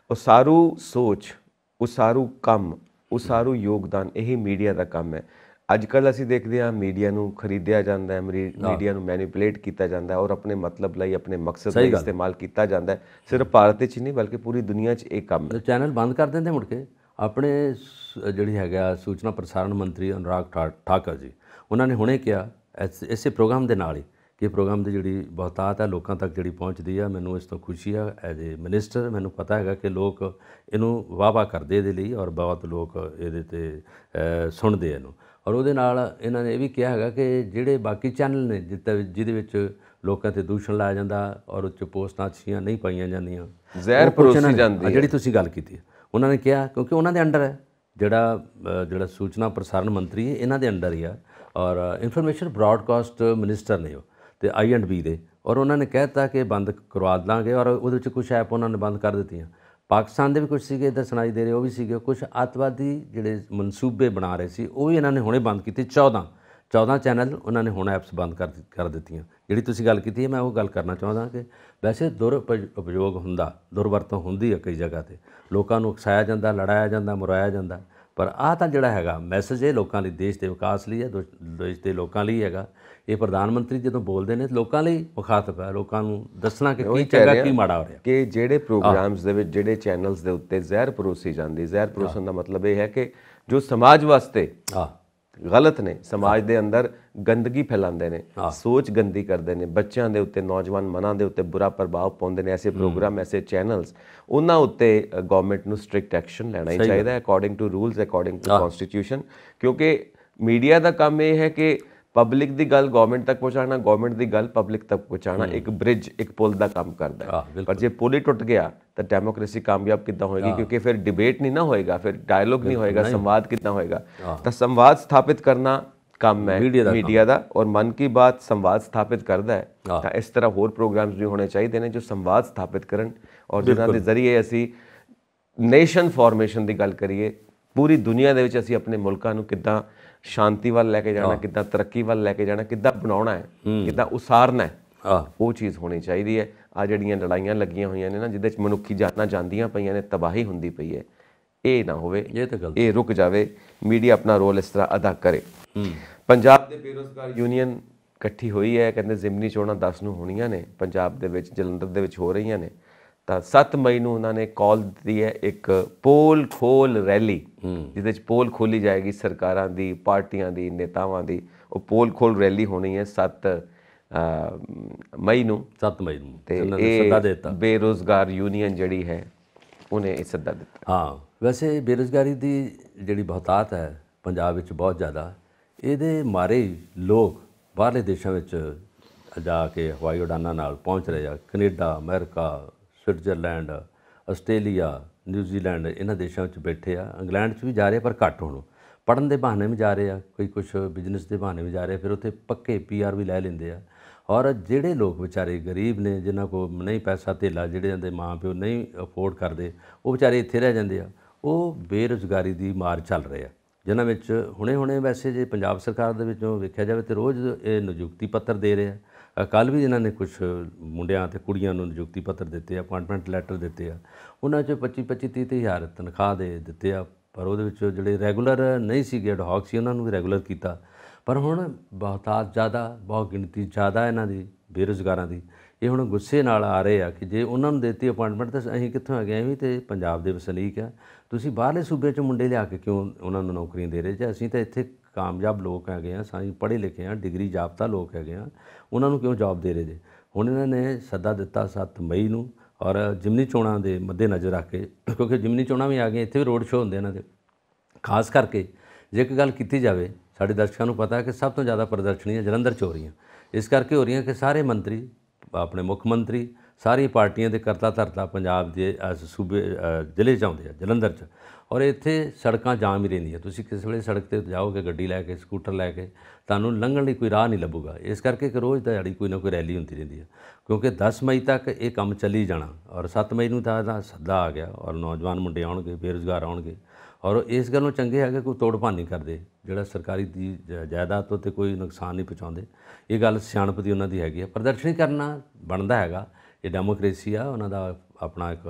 ਉਹ ਸਾਰੂ ਸੋਚ, ਉਹ ਸਾਰੂ ਕੰਮ, ਉਹ ਸਾਰੂ ਯੋਗਦਾਨ ਇਹੀ ਮੀਡੀਆ ਦਾ ਕੰਮ ਹੈ। ਅੱਜ ਕੱਲ੍ਹ ਅਸੀਂ ਦੇਖਦੇ ਹਾਂ ਮੀਡੀਆ ਨੂੰ ਖਰੀਦਿਆ ਜਾਂਦਾ ਹੈ, ਮੀਡੀਆ ਨੂੰ ਮੈਨੀਪੂਲੇਟ ਕੀਤਾ ਜਾਂਦਾ ਹੈ ਔਰ ਆਪਣੇ ਮਤਲਬ ਲਈ, ਆਪਣੇ ਮਕਸਦ ਲਈ ਇਸਤੇਮਾਲ ਕੀਤਾ ਜਾਂਦਾ ਹੈ। ਸਿਰਫ ਭਾਰਤ 'ਚ ਨਹੀਂ ਬਲਕਿ ਪੂਰੀ ਦੁਨੀਆ 'ਚ ਇਹ ਕੰਮ ਹੈ। ਚੈਨਲ ਬੰਦ ਕਰ ਦਿੰਦੇ ਮੁੜ ਕੇ। ਆਪਣੇ ਜਿਹੜੀ ਹੈਗਾ ਸੂਚਨਾ ਪ੍ਰਸਾਰਣ ਮੰਤਰੀ ਅਨੁਰਾਗ ਠਾਕੁਰ ਜੀ, ਉਹਨਾਂ ਨੇ ਹੁਣੇ ਕਿਹਾ ਇਸੇ ਪ੍ਰੋਗਰਾਮ ਦੇ ਨਾਲ ਹੀ ਕਿ ਪ੍ਰੋਗਰਾਮ ਦੀ ਜਿਹੜੀ ਬਹੁਤਾਤ ਹੈ ਲੋਕਾਂ ਤੱਕ ਜਿਹੜੀ ਪਹੁੰਚਦੀ ਆ, ਮੈਨੂੰ ਇਸ ਤੋਂ ਖੁਸ਼ੀ ਆ। ਐਜ਼ ਏ ਮਿਨਿਸਟਰ ਮੈਨੂੰ ਪਤਾ ਹੈਗਾ ਕਿ ਲੋਕ ਇਹਨੂੰ ਵਾਹ ਕਰਦੇ ਇਹਦੇ ਲਈ ਔਰ ਬਹੁਤ ਲੋਕ ਇਹਦੇ 'ਤੇ ਸੁਣਦੇ ਇਹਨੂੰ। ਔਰ ਉਹਦੇ ਨਾਲ ਇਹਨਾਂ ਨੇ ਇਹ ਵੀ ਕਿਹਾ ਹੈਗਾ ਕਿ ਜਿਹੜੇ ਬਾਕੀ ਚੈਨਲ ਨੇ ਜਿਹਦੇ ਵਿੱਚ ਲੋਕਾਂ 'ਤੇ ਦੂਸ਼ਣ ਲਾਇਆ ਜਾਂਦਾ ਔਰ ਉਹ 'ਚ ਪੋਸਟਾਂ ਅੱਛੀਆਂ ਨਹੀਂ ਪਾਈਆਂ ਜਾਂਦੀਆਂ, ਜ਼ਹਿਰ ਪਰੋਸੀ ਜਾਂਦੀ ਹੈ, ਜਿਹੜੀ ਤੁਸੀਂ ਗੱਲ ਕੀਤੀ ਉਹਨਾਂ ਨੇ ਕਿਹਾ, ਕਿਉਂਕਿ ਉਹਨਾਂ ਦੇ ਅੰਡਰ ਹੈ ਜਿਹੜਾ ਸੂਚਨਾ ਪ੍ਰਸਾਰਣ ਮੰਤਰੀ ਹੈ, ਇਹਨਾਂ ਦੇ ਅੰਡਰ ਹੀ ਆ ਔਰ ਇਨਫੋਰਮੇਸ਼ਨ ਬ੍ਰੌਡਕਾਸਟ ਮਿਨਿਸਟਰ ਨੇ ਉਹ ਤੇ INB ਦੇ। ਔਰ ਉਹਨਾਂ ਨੇ ਕਹਿ ਦਿੱਤਾ ਕਿ ਬੰਦ ਕਰਵਾ ਦਾਂਗੇ ਔਰ ਉਹਦੇ ਵਿੱਚ ਕੁਝ ਐਪ ਉਹਨਾਂ ਨੇ ਬੰਦ ਕਰ ਦਿੱਤੀਆਂ। ਪਾਕਿਸਤਾਨ ਦੇ ਵੀ ਕੁਝ ਸੀਗੇ ਇੱਧਰ ਸੁਣਾਈ ਦੇ ਰਹੇ, ਉਹ ਵੀ ਸੀਗੇ। ਕੁਝ ਅੱਤਵਾਦੀ ਜਿਹੜੇ ਮਨਸੂਬੇ ਬਣਾ ਰਹੇ ਸੀ ਉਹ ਵੀ ਇਹਨਾਂ ਨੇ ਹੁਣੇ ਬੰਦ ਕੀਤੇ। 14 ਚੈਨਲ ਉਹਨਾਂ ਨੇ ਹੁਣ ਐਪਸ ਬੰਦ ਕਰ ਦਿੱਤੀਆਂ। ਜਿਹੜੀ ਤੁਸੀਂ ਗੱਲ ਕੀਤੀ ਹੈ, ਮੈਂ ਉਹ ਗੱਲ ਕਰਨਾ ਚਾਹੁੰਦਾ ਕਿ ਵੈਸੇ ਦੁਰਉਪਯੋਗ ਹੁੰਦਾ, ਦੁਰਵਰਤੋਂ ਹੁੰਦੀ ਹੈ ਕਈ ਜਗ੍ਹਾ 'ਤੇ, ਲੋਕਾਂ ਨੂੰ ਉਕਸਾਇਆ ਜਾਂਦਾ, ਲੜਾਇਆ ਜਾਂਦਾ, ਮੁਰਾਇਆ ਜਾਂਦਾ। ਪਰ ਆਹ ਤਾਂ ਜਿਹੜਾ ਹੈਗਾ ਮੈਸੇਜ ਇਹ ਲੋਕਾਂ ਲਈ, ਦੇਸ਼ ਦੇ ਵਿਕਾਸ ਲਈ ਹੈ, ਦੇਸ਼ ਦੇ ਲੋਕਾਂ ਲਈ ਹੈਗਾ। ਇਹ ਪ੍ਰਧਾਨ ਮੰਤਰੀ ਜਦੋਂ ਬੋਲਦੇ ਨੇ ਲੋਕਾਂ ਲਈ ਮੁਖਾਤਬ ਹੈ, ਲੋਕਾਂ ਨੂੰ ਦੱਸਣਾ ਕਿ ਕੀ ਚੰਗਾ ਕੀ ਮਾੜਾ ਹੋ ਰਿਹਾ। ਕਿ ਜਿਹੜੇ ਪ੍ਰੋਗਰਾਮਸ ਦੇ ਵਿੱਚ, ਜਿਹੜੇ ਚੈਨਲਸ ਦੇ ਉੱਤੇ ਜ਼ਹਿਰ ਪਰੋਸੀ ਜਾਂਦੀ, ਜ਼ਹਿਰ ਪਰੋਸਣ ਦਾ ਮਤਲਬ ਇਹ ਹੈ ਕਿ ਜੋ ਸਮਾਜ ਵਾਸਤੇ ਗਲਤ ਨੇ, ਸਮਾਜ ਦੇ ਅੰਦਰ ਗੰਦਗੀ ਫੈਲਾਉਂਦੇ ਨੇ, ਸੋਚ ਗੰਦੀ ਕਰਦੇ ਨੇ, ਬੱਚਿਆਂ ਦੇ ਉੱਤੇ, ਨੌਜਵਾਨ ਮਨਾਂ ਦੇ ਉੱਤੇ ਬੁਰਾ ਪ੍ਰਭਾਵ ਪਾਉਂਦੇ ਨੇ, ਐਸੇ ਪ੍ਰੋਗਰਾਮ, ਐਸੇ ਚੈਨਲਸ, ਉਹਨਾਂ ਉੱਤੇ ਗਵਰਨਮੈਂਟ ਨੂੰ ਸਟ੍ਰਿਕਟ ਐਕਸ਼ਨ ਲੈਣਾ ਹੀ ਚਾਹੀਦਾ ਹੈ according to rules, according to constitution. ਕਿਉਂਕਿ ਮੀਡੀਆ ਦਾ ਕੰਮ ਇਹ ਹੈ ਕਿ ਪਬਲਿਕ ਦੀ ਗੱਲ ਗਵਰਨਮੈਂਟ ਤੱਕ ਪਹੁੰਚਾਉਣਾ, ਗਵਰਨਮੈਂਟ ਦੀ ਗੱਲ ਪਬਲਿਕ ਤੱਕ ਪਹੁੰਚਾਉਣਾ, ਇੱਕ ਬ੍ਰਿਜ, ਇੱਕ ਪੁਲ ਦਾ ਕੰਮ ਕਰਦਾ ਹੈ। ਪਰ ਜੇ ਪੁਲ ਹੀ ਟੁੱਟ ਗਿਆ ਤਾਂ ਡੈਮੋਕ੍ਰੇਸੀ ਕਾਮਯਾਬ ਕਿੱਦਾਂ ਹੋਏਗੀ? ਕਿਉਂਕਿ ਫਿਰ ਡਿਬੇਟ ਨਹੀਂ ਨਾ ਹੋਏਗਾ, ਫਿਰ ਡਾਇਲੋਗ ਨਹੀਂ ਹੋਏਗਾ, ਸੰਵਾਦ ਕਿੱਦਾਂ ਹੋਏਗਾ? ਤਾਂ ਸੰਵਾਦ ਸਥਾਪਿਤ ਕਰਨਾ ਕੰਮ ਹੈ ਮੀਡੀਆ ਦਾ ਔਰ ਮਨ ਕੀ ਬਾਤ ਸੰਵਾਦ ਸਥਾਪਿਤ ਕਰਦਾ ਹੈ। ਤਾਂ ਇਸ ਤਰ੍ਹਾਂ ਹੋਰ ਪ੍ਰੋਗਰਾਮਸ ਵੀ ਹੋਣੇ ਚਾਹੀਦੇ ਨੇ ਜੋ ਸੰਵਾਦ ਸਥਾਪਿਤ ਕਰਨ ਔਰ ਜਿਨ੍ਹਾਂ ਦੇ ਜ਼ਰੀਏ ਅਸੀਂ ਨੇਸ਼ਨ ਫਾਰਮੇਸ਼ਨ ਦੀ ਗੱਲ ਕਰੀਏ। ਪੂਰੀ ਦੁਨੀਆ ਦੇ ਵਿੱਚ ਅਸੀਂ ਆਪਣੇ ਮੁਲਕਾਂ ਨੂੰ ਕਿੱਦਾਂ ਸ਼ਾਂਤੀ ਵੱਲ ਲੈ ਕੇ ਜਾਣਾ, ਕਿੱਦਾਂ ਤਰੱਕੀ ਵੱਲ ਲੈ ਕੇ ਜਾਣਾ, ਕਿੱਦਾਂ ਬਣਾਉਣਾ ਹੈ, ਕਿੱਦਾਂ ਉਸਾਰਨਾ ਹੈ, ਉਹ ਚੀਜ਼ ਹੋਣੀ ਚਾਹੀਦੀ ਹੈ। ਆ ਜਿਹੜੀਆਂ ਲੜਾਈਆਂ ਲੱਗੀਆਂ ਹੋਈਆਂ ਨੇ ਨਾ, ਜਿਹਦੇ 'ਚ ਮਨੁੱਖੀ ਜਾਨਾਂ ਜਾਂਦੀਆਂ ਪਈਆਂ ਨੇ, ਤਬਾਹੀ ਹੁੰਦੀ ਪਈ ਹੈ, ਇਹ ਨਾ ਹੋਵੇ, ਇਹ ਰੁਕ ਜਾਵੇ। ਮੀਡੀਆ ਆਪਣਾ ਰੋਲ ਇਸ ਤਰ੍ਹਾਂ ਅਦਾ ਕਰੇ। ਪੰਜਾਬ ਦੇ ਬੇਰੁਜ਼ਗਾਰ ਯੂਨੀਅਨ ਇਕੱਠੀ ਹੋਈ ਹੈ, ਕਹਿੰਦੇ ਜ਼ਿਮਨੀ ਚੋਣਾਂ 10 ਨੂੰ ਹੋਣੀਆਂ ਨੇ ਪੰਜਾਬ ਦੇ ਵਿੱਚ, ਜਲੰਧਰ ਦੇ ਵਿੱਚ ਹੋ ਰਹੀਆਂ ਨੇ। ਤਾਂ 7 ਮਈ ਨੂੰ ਉਹਨਾਂ ਨੇ ਕਾਲ ਦਿੱਤੀ ਹੈ ਇੱਕ ਪੋਲ ਖੋਲ ਰੈਲੀ, ਜਿਹਦੇ 'ਚ ਪੋਲ ਖੋਲੀ ਜਾਏਗੀ ਸਰਕਾਰਾਂ ਦੀ, ਪਾਰਟੀਆਂ ਦੀ, ਨੇਤਾਵਾਂ ਦੀ। ਉਹ ਪੋਲ ਖੋਲ ਰੈਲੀ ਹੋਣੀ ਹੈ 7 ਮਈ ਨੂੰ। ਤੇ ਇਹ ਬੇਰੁਜ਼ਗਾਰ ਯੂਨੀਅਨ ਜਿਹੜੀ ਹੈ ਉਹਨੇ ਇਹ ਸੱਦਾ ਦਿੱਤਾ। ਵੈਸੇ ਬੇਰੁਜ਼ਗਾਰੀ ਦੀ ਜਿਹੜੀ ਬਹੁਤਾਤ ਹੈ ਪੰਜਾਬ ਵਿੱਚ ਬਹੁਤ ਜ਼ਿਆਦਾ, ਇਹਦੇ ਮਾਰੇ ਲੋਕ ਬਾਹਰਲੇ ਦੇਸ਼ਾਂ ਵਿੱਚ ਜਾ ਕੇ ਹਵਾਈ ਉਡਾਨਾਂ ਨਾਲ ਪਹੁੰਚ ਰਹੇ ਆ। Canada, America, Switzerland, Australia, New Zealand, ਇਹਨਾਂ ਦੇਸ਼ਾਂ ਵਿੱਚ ਬੈਠੇ ਆ। ਇੰਗਲੈਂਡ 'ਚ ਵੀ ਜਾ ਰਹੇ ਪਰ ਘੱਟ ਹੁਣ, ਪੜ੍ਹਨ ਦੇ ਬਹਾਨੇ ਵੀ ਜਾ ਰਹੇ ਆ, ਕੋਈ ਕੁਛ ਬਿਜ਼ਨਸ ਦੇ ਬਹਾਨੇ ਵੀ ਜਾ ਰਹੇ, ਫਿਰ ਉੱਥੇ ਪੱਕੇ PR ਵੀ ਲੈ ਲੈਂਦੇ ਆ ਔਰ ਜਿਹੜੇ ਲੋਕ ਵਿਚਾਰੇ ਗਰੀਬ ਨੇ, ਜਿਨ੍ਹਾਂ ਕੋਲ ਨਹੀਂ ਪੈਸਾ ਧੇਲਾ, ਜਿਹੜਿਆਂ ਦੇ ਮਾਂ ਪਿਓ ਨਹੀਂ ਅਫੋਰਡ ਕਰਦੇ, ਉਹ ਵਿਚਾਰੇ ਇੱਥੇ ਰਹਿ ਜਾਂਦੇ ਆ। ਉਹ ਬੇਰੁਜ਼ਗਾਰੀ ਦੀ ਮਾਰ ਚੱਲ ਰਹੇ ਆ, ਜਿਨ੍ਹਾਂ ਵਿੱਚ ਹੁਣੇ ਵੈਸੇ ਜੇ ਪੰਜਾਬ ਸਰਕਾਰ ਦੇ ਵਿੱਚੋਂ ਵੇਖਿਆ ਜਾਵੇ ਤਾਂ ਰੋਜ਼ ਇਹ ਨਿਯੁਕਤੀ ਪੱਤਰ ਦੇ ਰਹੇ ਆ। ਕੱਲ੍ਹ ਵੀ ਇਹਨਾਂ ਨੇ ਕੁਝ ਮੁੰਡਿਆਂ ਅਤੇ ਕੁੜੀਆਂ ਨੂੰ ਨਿਯੁਕਤੀ ਪੱਤਰ ਦਿੱਤੇ ਆ, ਅਪਾਇੰਟਮੈਂਟ ਲੈਟਰ ਦਿੱਤੇ ਆ। ਉਹਨਾਂ 'ਚ 25-30 ਹਜ਼ਾਰ ਤਨਖਾਹ ਦੇ ਦਿੱਤੇ ਆ, ਪਰ ਉਹਦੇ ਵਿੱਚ ਜਿਹੜੇ ਰੈਗੂਲਰ ਨਹੀਂ ਸੀਗੇ, ਐਡਹੌਕ ਸੀ, ਉਹਨਾਂ ਨੂੰ ਵੀ ਰੈਗੂਲਰ ਕੀਤਾ। ਪਰ ਹੁਣ ਬਹੁਤ ਗਿਣਤੀ ਜ਼ਿਆਦਾ ਇਹਨਾਂ ਦੀ ਬੇਰੁਜ਼ਗਾਰਾਂ ਦੀ। ਇਹ ਹੁਣ ਗੁੱਸੇ ਨਾਲ ਆ ਰਹੇ ਆ ਕਿ ਜੇ ਉਹਨਾਂ ਨੂੰ ਦਿੱਤੀ ਅਪਾਇੰਟਮੈਂਟ ਤਾਂ ਅਸੀਂ ਕਿੱਥੋਂ ਆ ਗਏ? ਅਸੀਂ ਵੀ ਤਾਂ ਪੰਜਾਬ ਦੇ ਵਸਨੀਕ ਆ, ਤੁਸੀਂ ਬਾਹਰਲੇ ਸੂਬੇ 'ਚੋਂ ਮੁੰਡੇ ਲਿਆ ਕੇ ਕਿਉਂ ਉਹਨਾਂ ਨੂੰ ਨੌਕਰੀਆਂ ਦੇ ਰਹੇ ਜੇ? ਅਸੀਂ ਤਾਂ ਇੱਥੇ ਕਾਮਯਾਬ ਲੋਕ ਹੈਗੇ ਆ, ਅਸੀਂ ਪੜ੍ਹੇ ਲਿਖੇ ਆ, ਡਿਗਰੀ ਯਾਫਤਾ ਲੋਕ ਹੈਗੇ ਆ, ਉਹਨਾਂ ਨੂੰ ਕਿਉਂ ਜੌਬ ਦੇ ਰਹੇ ਜੇ? ਹੁਣ ਇਹਨਾਂ ਨੇ ਸੱਦਾ ਦਿੱਤਾ 7 ਮਈ ਨੂੰ, ਔਰ ਜ਼ਿਮਨੀ ਚੋਣਾਂ ਦੇ ਮੱਦੇਨਜ਼ਰ ਰੱਖ ਕੇ, ਕਿਉਂਕਿ ਜ਼ਿਮਨੀ ਚੋਣਾਂ ਵੀ ਆ ਗਈਆਂ, ਇੱਥੇ ਵੀ ਰੋਡ ਸ਼ੋਅ ਹੁੰਦੇ ਇਹਨਾਂ ਦੇ। ਖਾਸ ਕਰਕੇ ਜੇ ਇੱਕ ਗੱਲ ਕੀਤੀ ਜਾਵੇ, ਸਾਡੇ ਦਰਸ਼ਕਾਂ ਨੂੰ ਪਤਾ ਹੈ ਕਿ ਸਭ ਤੋਂ ਜ਼ਿਆਦਾ ਪ੍ਰਦਰਸ਼ਨੀਆਂ ਜਲੰਧਰ 'ਚ ਹੋ ਰਹੀਆਂ। ਇਸ ਕਰਕੇ ਹੋ ਰਹੀਆਂ ਕਿ ਸਾਰੇ ਮੰਤਰੀ, ਆਪਣੇ ਮੁੱਖ ਮੰਤਰੀ, ਸਾਰੀਆਂ ਪਾਰਟੀਆਂ ਦੇ ਕਰਤਾ ਧਰਤਾ ਪੰਜਾਬ ਦੇ ਸੂਬੇ ਜ਼ਿਲ੍ਹੇ 'ਚ ਆਉਂਦੇ ਆ, ਜਲੰਧਰ 'ਚ। ਔਰ ਇੱਥੇ ਸੜਕਾਂ ਜਾਮ ਹੀ ਰਹਿੰਦੀਆਂ। ਤੁਸੀਂ ਕਿਸੇ ਵੇਲੇ ਸੜਕ 'ਤੇ ਜਾਓਗੇ ਗੱਡੀ ਲੈ ਕੇ, ਸਕੂਟਰ ਲੈ ਕੇ, ਤੁਹਾਨੂੰ ਲੰਘਣ ਲਈ ਕੋਈ ਰਾਹ ਨਹੀਂ ਲੱਭੂਗਾ। ਇਸ ਕਰਕੇ ਕਿ ਰੋਜ਼ ਦਿਹਾੜੀ ਕੋਈ ਨਾ ਕੋਈ ਰੈਲੀ ਹੁੰਦੀ ਰਹਿੰਦੀ ਹੈ, ਕਿਉਂਕਿ 10 ਮਈ ਤੱਕ ਇਹ ਕੰਮ ਚੱਲੀ ਜਾਣਾ। ਔਰ 7 ਮਈ ਨੂੰ ਤਾਂ ਇਹਦਾ ਸੱਦਾ ਆ ਗਿਆ, ਔਰ ਨੌਜਵਾਨ ਮੁੰਡੇ ਆਉਣਗੇ, ਬੇਰੁਜ਼ਗਾਰ ਆਉਣਗੇ। ਔਰ ਇਸ ਗੱਲੋਂ ਚੰਗੇ ਹੈਗੇ ਕੋਈ ਤੋੜ ਭੰਨ ਨਹੀਂ ਕਰਦੇ, ਜਿਹੜਾ ਸਰਕਾਰੀ ਦੀ ਜਾਇਦਾਦ ਉੱਤੇ ਕੋਈ ਨੁਕਸਾਨ ਨਹੀਂ ਪਹੁੰਚਾਉਂਦੇ। ਇਹ ਗੱਲ ਸਿਆਣਪ ਦੀ ਉਹਨਾਂ ਦੀ ਹੈਗੀ ਆ। ਪ੍ਰਦਰਸ਼ਨ ਕਰਨਾ ਬਣਦਾ ਹੈਗਾ, ਇਹ ਡੈਮੋਕ੍ਰੇਸੀ ਆ, ਉਹਨਾਂ ਦਾ ਆਪਣਾ ਇੱਕ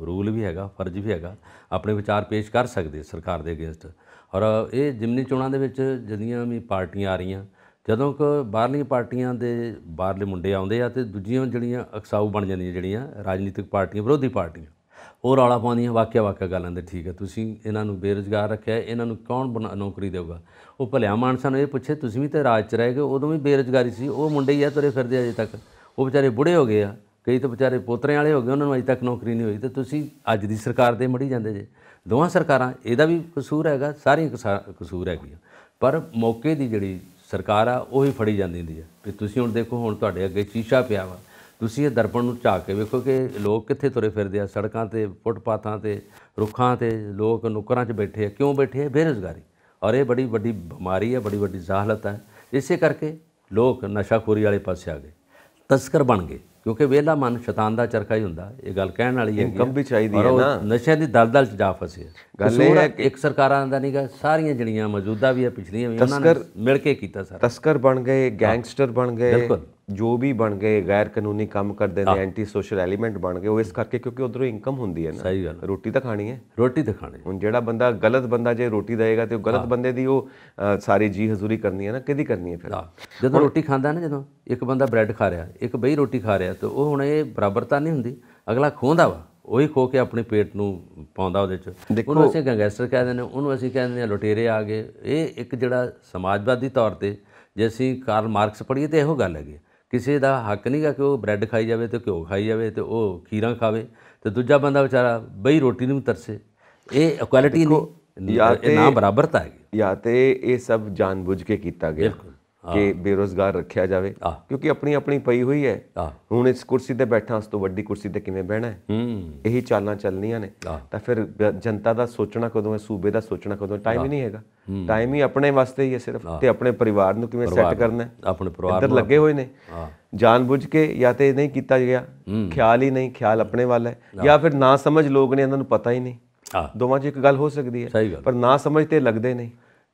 ਰੂਲ ਵੀ ਹੈਗਾ, ਫਰਜ਼ ਵੀ ਹੈਗਾ, ਆਪਣੇ ਵਿਚਾਰ ਪੇਸ਼ ਕਰ ਸਕਦੇ ਸਰਕਾਰ ਦੇ ਅਗੇਂਸਟ। ਔਰ ਇਹ ਜ਼ਿਮਨੀ ਚੋਣਾਂ ਦੇ ਵਿੱਚ ਜਿਹੜੀਆਂ ਵੀ ਪਾਰਟੀਆਂ ਆ ਰਹੀਆਂ, ਜਦੋਂ ਕਿ ਬਾਹਰਲੀਆਂ ਪਾਰਟੀਆਂ ਦੇ ਬਾਹਰਲੇ ਮੁੰਡੇ ਆਉਂਦੇ ਆ, ਅਤੇ ਦੂਜੀਆਂ ਜਿਹੜੀਆਂ ਅਕਸਾਊ ਬਣ ਜਾਂਦੀਆਂ, ਜਿਹੜੀਆਂ ਰਾਜਨੀਤਿਕ ਪਾਰਟੀਆਂ, ਵਿਰੋਧੀ ਪਾਰਟੀਆਂ, ਉਹ ਰੌਲਾ ਪਾਉਂਦੀਆਂ ਵਾਕਿਆ ਗੱਲ ਆਂਦੇ, ਠੀਕ ਹੈ ਤੁਸੀਂ ਇਹਨਾਂ ਨੂੰ ਬੇਰੁਜ਼ਗਾਰ ਰੱਖਿਆ, ਇਹਨਾਂ ਨੂੰ ਕੌਣ ਨੌਕਰੀ ਦੇਊਗਾ? ਉਹ ਭਲਿਆ ਮਾਨਸਾਂ ਨੂੰ ਇਹ ਪੁੱਛੇ, ਤੁਸੀਂ ਵੀ ਤਾਂ ਰਾਜ 'ਚ ਰਹਿ ਗਏ, ਉਦੋਂ ਵੀ ਬੇਰੁਜ਼ਗਾਰੀ ਸੀ, ਉਹ ਮੁੰਡੇ ਹੀ ਆ ਤੁਰੇ ਫਿਰਦੇ ਅਜੇ ਤੱਕ, ਉਹ ਵਿਚਾਰੇ ਬੁੜੇ ਹੋ ਗਏ ਆ, ਕਈ ਤਾਂ ਵਿਚਾਰੇ ਪੋਤਰਿਆਂ ਵਾਲੇ ਹੋ ਗਏ, ਉਹਨਾਂ ਨੂੰ ਅਜੇ ਤੱਕ ਨੌਕਰੀ ਨਹੀਂ ਹੋਈ। ਅਤੇ ਤੁਸੀਂ ਅੱਜ ਦੀ ਸਰਕਾਰ ਦੇ ਮੜੀ ਜਾਂਦੇ ਜੇ। ਦੋਵਾਂ ਸਰਕਾਰਾਂ, ਇਹਦਾ ਵੀ ਕਸੂਰ ਹੈਗਾ, ਸਾਰੀਆਂ ਕਸੂਰ ਹੈਗੀਆਂ, ਪਰ ਮੌਕੇ ਦੀ ਜਿਹੜੀ ਸਰਕਾਰ ਆ ਉਹੀ ਫੜੀ ਜਾਂਦੀ ਹੁੰਦੀ ਹੈ। ਵੀ ਤੁਸੀਂ ਹੁਣ ਦੇਖੋ, ਹੁਣ ਤੁਹਾਡੇ ਅੱਗੇ ਸ਼ੀਸ਼ਾ ਪਿਆ ਵਾ, ਤੁਸੀਂ ਇਹ ਦਰਪਣ ਨੂੰ ਝਾਕ ਕੇ ਵੇਖੋ ਕਿ ਲੋਕ ਕਿੱਥੇ ਤੁਰੇ ਫਿਰਦੇ ਆ, ਸੜਕਾਂ 'ਤੇ, ਫੁੱਟਪਾਥਾਂ 'ਤੇ, ਰੁੱਖਾਂ 'ਤੇ, ਲੋਕ ਨੁੱਕਰਾਂ 'ਚ ਬੈਠੇ ਆ। ਕਿਉਂ ਬੈਠੇ ਆ? ਬੇਰੁਜ਼ਗਾਰੀ। ਔਰ ਇਹ ਬੜੀ ਵੱਡੀ ਬਿਮਾਰੀ ਹੈ, ਬੜੀ ਵੱਡੀ ਜ਼ਾਹਲਤ ਹੈ। ਇਸੇ ਕਰਕੇ ਲੋਕ ਨਸ਼ਾਖੋਰੀ ਵਾਲੇ ਪਾਸੇ ਆ ਗਏ, ਤਸਕਰ ਬਣ ਗਏ, ਕਿਉਂਕਿ ਵਿਹਲਾ ਮਨ ਸ਼ੈਤਾਨ ਦਾ ਚਰਖਾ ਹੀ ਹੁੰਦਾ। ਇਹ ਗੱਲ ਕਹਿਣ ਵਾਲੀ ਹੈ, ਇਨਕਮ ਵੀ ਚਾਹੀਦੀ ਹੈ ਨਾ, ਨਸ਼ਿਆਂ ਦੀ ਦਲਦਲ 'ਚ ਜਾ ਫਸੇ। ਗੱਲ ਇਹ ਹੈ ਇੱਕ ਸਰਕਾਰਾਂ ਦਾ ਨਹੀਂਗਾ, ਸਾਰੀਆਂ ਜਿਹੜੀਆਂ ਮੌਜੂਦਾ ਵੀ ਆ, ਪਿਛਲੀਆਂ ਵੀ, ਉਹਨਾਂ ਨੇ ਮਿਲ ਕੇ ਕੀਤਾ ਸਾਰਾ। ਤਸਕਰ ਬਣ ਗਏ, ਗੈਂਗਸਟਰ ਬਣ ਗਏ, ਜੋ ਵੀ ਬਣ ਗਏ, ਗੈਰ ਕਾਨੂੰਨੀ ਕੰਮ ਕਰਦੇ ਨੇ, ਐਂਟੀ ਸੋਸ਼ਲ ਐਲੀਮੈਂਟ ਬਣ ਗਏ। ਉਹ ਇਸ ਕਰਕੇ ਕਿਉਂਕਿ ਉਧਰੋਂ ਇਨਕਮ ਹੁੰਦੀ ਹੈ ਨਾ। ਸਹੀ ਗੱਲ, ਰੋਟੀ ਤਾਂ ਖਾਣੀ ਹੈ, ਰੋਟੀ ਤਾਂ ਖਾਣੀ। ਹੁਣ ਜਿਹੜਾ ਬੰਦਾ ਗਲਤ ਬੰਦਾ ਜੇ ਰੋਟੀ ਦੇਏਗਾ ਤੇ ਉਹ ਗਲਤ ਬੰਦੇ ਦੀ ਉਹ ਸਾਰੀ ਜੀ ਹਜ਼ੂਰੀ ਕਰਨੀ ਹੈ ਨਾ, ਕਿਹਦੀ ਕਰਨੀ ਹੈ ਫਿਰ? ਜਦੋਂ ਰੋਟੀ ਖਾਂਦਾ ਨਾ, ਜਦੋਂ ਇੱਕ ਬੰਦਾ ਬ੍ਰੈਡ ਖਾ ਰਿਹਾ, ਇੱਕ ਬਈ ਰੋਟੀ ਖਾ ਰਿਹਾ, ਤੇ ਉਹ ਹੁਣ ਇਹ ਬਰਾਬਰਤਾ ਨਹੀਂ ਹੁੰਦੀ। ਅਗਲਾ ਖੋਹਦਾ ਵਾ, ਉਹੀ ਖੋ ਕੇ ਆਪਣੇ ਪੇਟ ਨੂੰ ਪਾਉਂਦਾ ਉਹਦੇ 'ਚ। ਉਹਨੂੰ ਅਸੀਂ ਗੈਂਗਸਟਰ ਕਹਿ ਦਿੰਦੇ, ਉਹਨੂੰ ਅਸੀਂ ਕਹਿ ਦਿੰਦੇ ਹਾਂ ਲੁਟੇਰੇ ਆ ਗਏ। ਇਹ ਇੱਕ ਜਿਹੜਾ ਸਮਾਜਵਾਦੀ ਤੌਰ 'ਤੇ ਜੇ ਅਸੀਂ ਕਾਰਲ ਮਾਰਕਸ ਪੜ੍ਹੀਏ ਤਾਂ ਇਹੋ ਗੱਲ ਹੈਗੀ। ਕਿਸੇ ਦਾ ਹੱਕ ਨਹੀਂ ਗਾ ਕਿ ਉਹ ਬ੍ਰੈਡ ਖਾਈ ਜਾਵੇ ਅਤੇ ਘਿਓ ਖਾਈ ਜਾਵੇ ਅਤੇ ਉਹ ਖੀਰਾਂ ਖਾਵੇ, ਅਤੇ ਦੂਜਾ ਬੰਦਾ ਵਿਚਾਰਾ ਬਈ ਰੋਟੀ ਨੂੰ ਵੀ ਤਰਸੇ। ਇਹ ਇਕੁਐਲਿਟੀ ਨਹੀਂ, ਇਹ ਨਾ ਬਰਾਬਰਤਾ ਹੈਗੀ। ਜਾਂ ਤਾਂ ਇਹ ਸਭ ਜਾਣ ਬੁੱਝ ਕੇ ਕੀਤਾ ਗਿਆ ਕਿ ਬੇਰੁਜ਼ਗਾਰ ਰੱਖਿਆ ਜਾਵੇ, ਕਿਉਂਕਿ ਆਪਣੀ ਪਈ ਹੋਈ ਹੈ। ਹੁਣ ਇਸ ਕੁਰਸੀ ਤੇ ਬੈਠਾ, ਉਸ ਤੋਂ ਵੱਡੀ ਕੁਰਸੀ ਤੇ ਕਿਵੇਂ ਬਹਿਣਾ ਹੈ? ਇਹੀ ਚਾਲਾਂ ਚੱਲਣੀਆਂ ਨੇ। ਤਾਂ ਫਿਰ ਜਨਤਾ ਦਾ ਸੋਚਣਾ ਕਦੋਂ ਹੈ, ਸੂਬੇ ਦਾ ਸੋਚਣਾ ਕਦੋਂ? ਟਾਈਮ ਹੀ ਨਹੀਂ ਹੈਗਾ। ਟਾਈਮ ਹੀ ਆਪਣੇ ਵਾਸਤੇ ਹੀ ਹੈ ਸਿਰਫ, ਤੇ ਆਪਣੇ ਪਰਿਵਾਰ ਨੂੰ ਕਿਵੇਂ ਸੈੱਟ ਕਰਨਾ ਹੈ, ਆਪਣੇ ਪਰਿਵਾਰ ਇੱਧਰ ਲੱਗੇ ਹੋਏ ਨੇ। ਜਾਣ ਬੁੱਝ ਕੇ ਜਾਂ ਤੇ ਨਹੀਂ ਕੀਤਾ ਗਿਆ, ਖਿਆਲ ਹੀ ਨਹੀਂ, ਖਿਆਲ ਆਪਣੇ ਵੱਲ ਹੈ, ਜਾਂ ਫਿਰ ਨਾ ਸਮਝ ਲੋਕ ਨੇ, ਇਹਨਾਂ ਨੂੰ ਪਤਾ ਹੀ ਨਹੀਂ। ਦੋਵਾਂ 'ਚ ਇੱਕ ਗੱਲ ਹੋ ਸਕਦੀ ਹੈ, ਪਰ ਨਾ ਸਮਝ ਤੇ ਲੱਗਦੇ ਨਹੀਂ।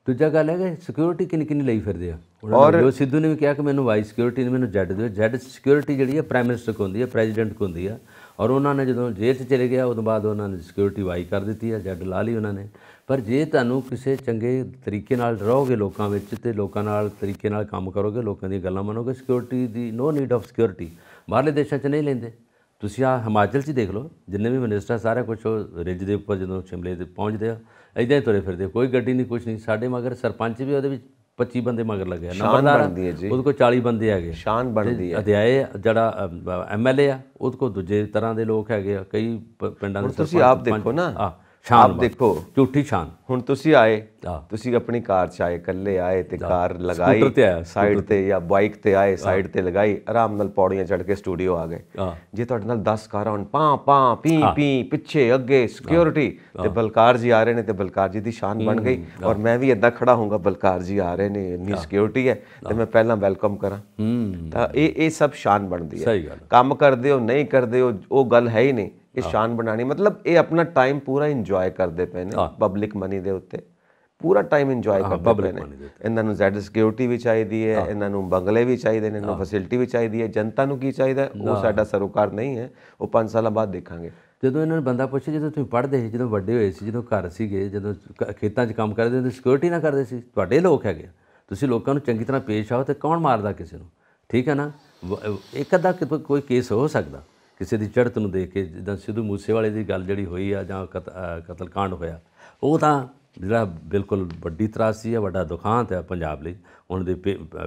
ਦੂਜਾ ਗੱਲ ਹੈ ਕਿ ਸਿਕਿਉਰਿਟੀ ਕਿੰਨੀ ਲਈ ਫਿਰਦੇ ਆ। ਔਰ ਜੋ ਸਿੱਧੂ ਨੇ ਵੀ ਕਿਹਾ ਕਿ ਮੈਨੂੰ ਵਾਈ ਸਿਕਿਉਰਿਟੀ ਨਹੀਂ, ਮੈਨੂੰ ਜੈਡ ਦਿਓ। ਜੈਡ ਸਿਕਿਉਰਿਟੀ ਜਿਹੜੀ ਹੈ ਪ੍ਰਾਈਮ ਮਿਨਿਸਟਰ ਕੋਲ ਹੁੰਦੀ ਹੈ, ਪ੍ਰੈਜ਼ੀਡੈਂਟ ਕੋਲ ਹੁੰਦੀ ਆ। ਔਰ ਉਹਨਾਂ ਨੇ ਜਦੋਂ ਜੇਲ੍ਹ 'ਚ ਚਲੇ ਗਿਆ, ਉਦੋਂ ਬਾਅਦ ਉਹਨਾਂ ਨੇ ਸਿਕਿਉਰਿਟੀ ਵਾਈ ਕਰ ਦਿੱਤੀ ਹੈ, ਜੈਡ ਲਾ ਲਈ ਉਹਨਾਂ ਨੇ। ਪਰ ਜੇ ਤੁਹਾਨੂੰ ਕਿਸੇ ਚੰਗੇ ਤਰੀਕੇ ਨਾਲ ਰਹੋਗੇ ਲੋਕਾਂ ਵਿੱਚ, ਅਤੇ ਲੋਕਾਂ ਨਾਲ ਤਰੀਕੇ ਨਾਲ ਕੰਮ ਕਰੋਗੇ, ਲੋਕਾਂ ਦੀਆਂ ਗੱਲਾਂ ਮੰਨੋਗੇ, security the no need of security. ਬਾਹਰਲੇ ਦੇਸ਼ਾਂ 'ਚ ਨਹੀਂ ਲੈਂਦੇ। ਤੁਸੀਂ ਆਹ ਹਿਮਾਚਲ 'ਚ ਦੇਖ ਲਓ, ਜਿੰਨੇ ਵੀ ਮਿਨਿਸਟਰ ਸਾਰਾ ਕੁਛ ਉਹ ਰਿੱਜ ਦੇ ਉੱਪਰ ਜਦੋਂ ਸ਼ਿਮਲੇ 'ਤੇ ਪਹੁੰਚਦੇ ਆ, ਇੱਦਾਂ ਹੀ ਤੁਰੇ ਫਿਰਦੇ, ਕੋਈ ਗੱਡੀ ਨਹੀਂ, ਕੁਛ ਨਹੀਂ। ਸਾਡੇ ਮਗਰ ਸਰਪੰਚ ਵੀ ਉਹਦੇ ਵਿੱਚ 25 ਬੰਦੇ ਮਗਰ ਲੱਗੇ ਆ, ਨੰਬਰਦਾਰ ਉਹਦੇ ਕੋਲ 40 ਬੰਦੇ ਹੈਗੇ। ਸ਼ਾਨ ਬਣਦੀ ਹੈ। ਅਧਿਆਏ ਜਿਹੜਾ MLA ਆ, ਉਹਦੇ ਕੋਲ ਦੂਜੇ ਤਰ੍ਹਾਂ ਦੇ ਲੋਕ ਹੈਗੇ ਆ, ਕਈ ਪਿੰਡਾਂ ਦੇ। ਤੁਸੀਂ ਆਪ ਦੇਖੋ ਨਾ, ਆਪ ਦੇਖੋ ਝੂਠੀ ਸ਼ਾਨ। ਹੁਣ ਤੁਸੀਂ ਆਏ, ਤੁਸੀਂ ਆਪਣੀ ਕਾਰ 'ਚ ਆਏ, ਇਕੱਲੇ ਆਏ ਤੇ ਕਾਰ ਲਗਾਈ ਸਾਈਡ ਤੇ ਜਾਂ ਬਾਈਕ ਤੇ ਆਏ, ਸਾਈਡ ਤੇ ਲਗਾਈ, ਆਰਾਮ ਨਾਲ ਪੌੜੀਆਂ ਚੜ੍ਹ ਕੇ ਸਟੂਡੀਓ ਆ ਗਏ। ਜੇ ਤੁਹਾਡੇ ਨਾਲ 10 ਕਾਰਾਂ ਹੋਣ, ਪਾਂ ਪਾਂ ਪੀ ਪੀ, ਪਿੱਛੇ ਅੱਗੇ ਸਿਕਿਉਰਿਟੀ, ਤੇ ਬਲਕਾਰ ਜੀ ਆ ਰਹੇ ਨੇ ਤੇ ਬਲਕਾਰ ਜੀ ਦੀ ਸ਼ਾਨ ਬਣ ਗਈ। ਔਰ ਮੈਂ ਵੀ ਇੱਦਾਂ ਖੜਾ ਹੋਊਂਗਾ, ਬਲਕਾਰ ਜੀ ਆ ਰਹੇ ਨੇ, ਇੰਨੀ ਸਿਕਿਉਰਿਟੀ ਹੈ ਤੇ ਮੈਂ ਪਹਿਲਾਂ ਵੈਲਕਮ ਕਰਾਂ। ਤਾਂ ਇਹ ਸਭ ਸ਼ਾਨ ਬਣਦੀ ਹੈ। ਕੰਮ ਕਰਦੇ ਹੋ ਨਹੀਂ ਕਰਦੇ ਹੋ ਉਹ ਗੱਲ ਹੈ ਹੀ ਨਹੀਂ, ਇਹ ਸ਼ਾਨ ਬਣਾਣੀ ਮਤਲਬ ਇਹ ਆਪਣਾ ਟਾਈਮ ਪੂਰਾ ਇੰਜੋਏ ਕਰਦੇ ਪਏ ਨੇ ਪਬਲਿਕ ਮਨੀ ਦੇ ਉੱਤੇ, ਪੂਰਾ ਟਾਈਮ ਇੰਜੋਏ ਕਰਦੇ ਪਏ ਨੇ। ਇਹਨਾਂ ਨੂੰ ਜ਼ੈਡ ਸਿਕਿਉਰਿਟੀ ਵੀ ਚਾਹੀਦੀ ਹੈ, ਇਹਨਾਂ ਨੂੰ ਬੰਗਲੇ ਵੀ ਚਾਹੀਦੇ ਨੇ, ਇਹਨਾਂ ਨੂੰ ਫੈਸਿਲਿਟੀ ਵੀ ਚਾਹੀਦੀ ਹੈ। ਜਨਤਾ ਨੂੰ ਕੀ ਚਾਹੀਦਾ ਉਹ ਸਾਡਾ ਸਰੋਕਾਰ ਨਹੀਂ ਹੈ, ਉਹ 5 ਸਾਲਾਂ ਬਾਅਦ ਦੇਖਾਂਗੇ। ਜਦੋਂ ਇਹਨਾਂ ਨੂੰ ਬੰਦਾ ਪੁੱਛੇ, ਜਦੋਂ ਤੁਸੀਂ ਪੜ੍ਹਦੇ ਸੀ, ਜਦੋਂ ਵੱਡੇ ਹੋਏ ਸੀ, ਜਦੋਂ ਘਰ ਸੀਗੇ, ਜਦੋਂ ਖੇਤਾਂ 'ਚ ਕੰਮ ਕਰਦੇ, ਸਿਕਿਉਰਿਟੀ ਨਾ ਕਰਦੇ ਸੀ, ਤੁਹਾਡੇ ਲੋਕ ਹੈਗੇ, ਤੁਸੀਂ ਲੋਕਾਂ ਨੂੰ ਚੰਗੀ ਤਰ੍ਹਾਂ ਪੇਸ਼ ਆਓ, ਤੇ ਕੌਣ ਮਾਰਦਾ ਕਿਸੇ ਨੂੰ? ਠੀਕ ਹੈ ਨਾ। ਇੱਕ ਅੱਧਾ ਕੋਈ ਕੇਸ ਹੋ ਸਕਦਾ ਕਿਸੇ ਦੀ ਚੜ੍ਹਤ ਨੂੰ ਦੇਖ ਕੇ, ਜਿੱਦਾਂ ਸਿੱਧੂ ਮੂਸੇਵਾਲੇ ਦੀ ਗੱਲ ਜਿਹੜੀ ਹੋਈ ਆ, ਜਾਂ ਕਤਲਕਾਂਡ ਹੋਇਆ, ਉਹ ਤਾਂ ਜਿਹੜਾ ਬਿਲਕੁਲ ਵੱਡੀ ਤਰਾਸਦੀ ਹੈ, ਵੱਡਾ ਦੁਖਾਂਤ ਹੈ ਪੰਜਾਬ ਲਈ। ਉਹਨਾਂ ਦੇ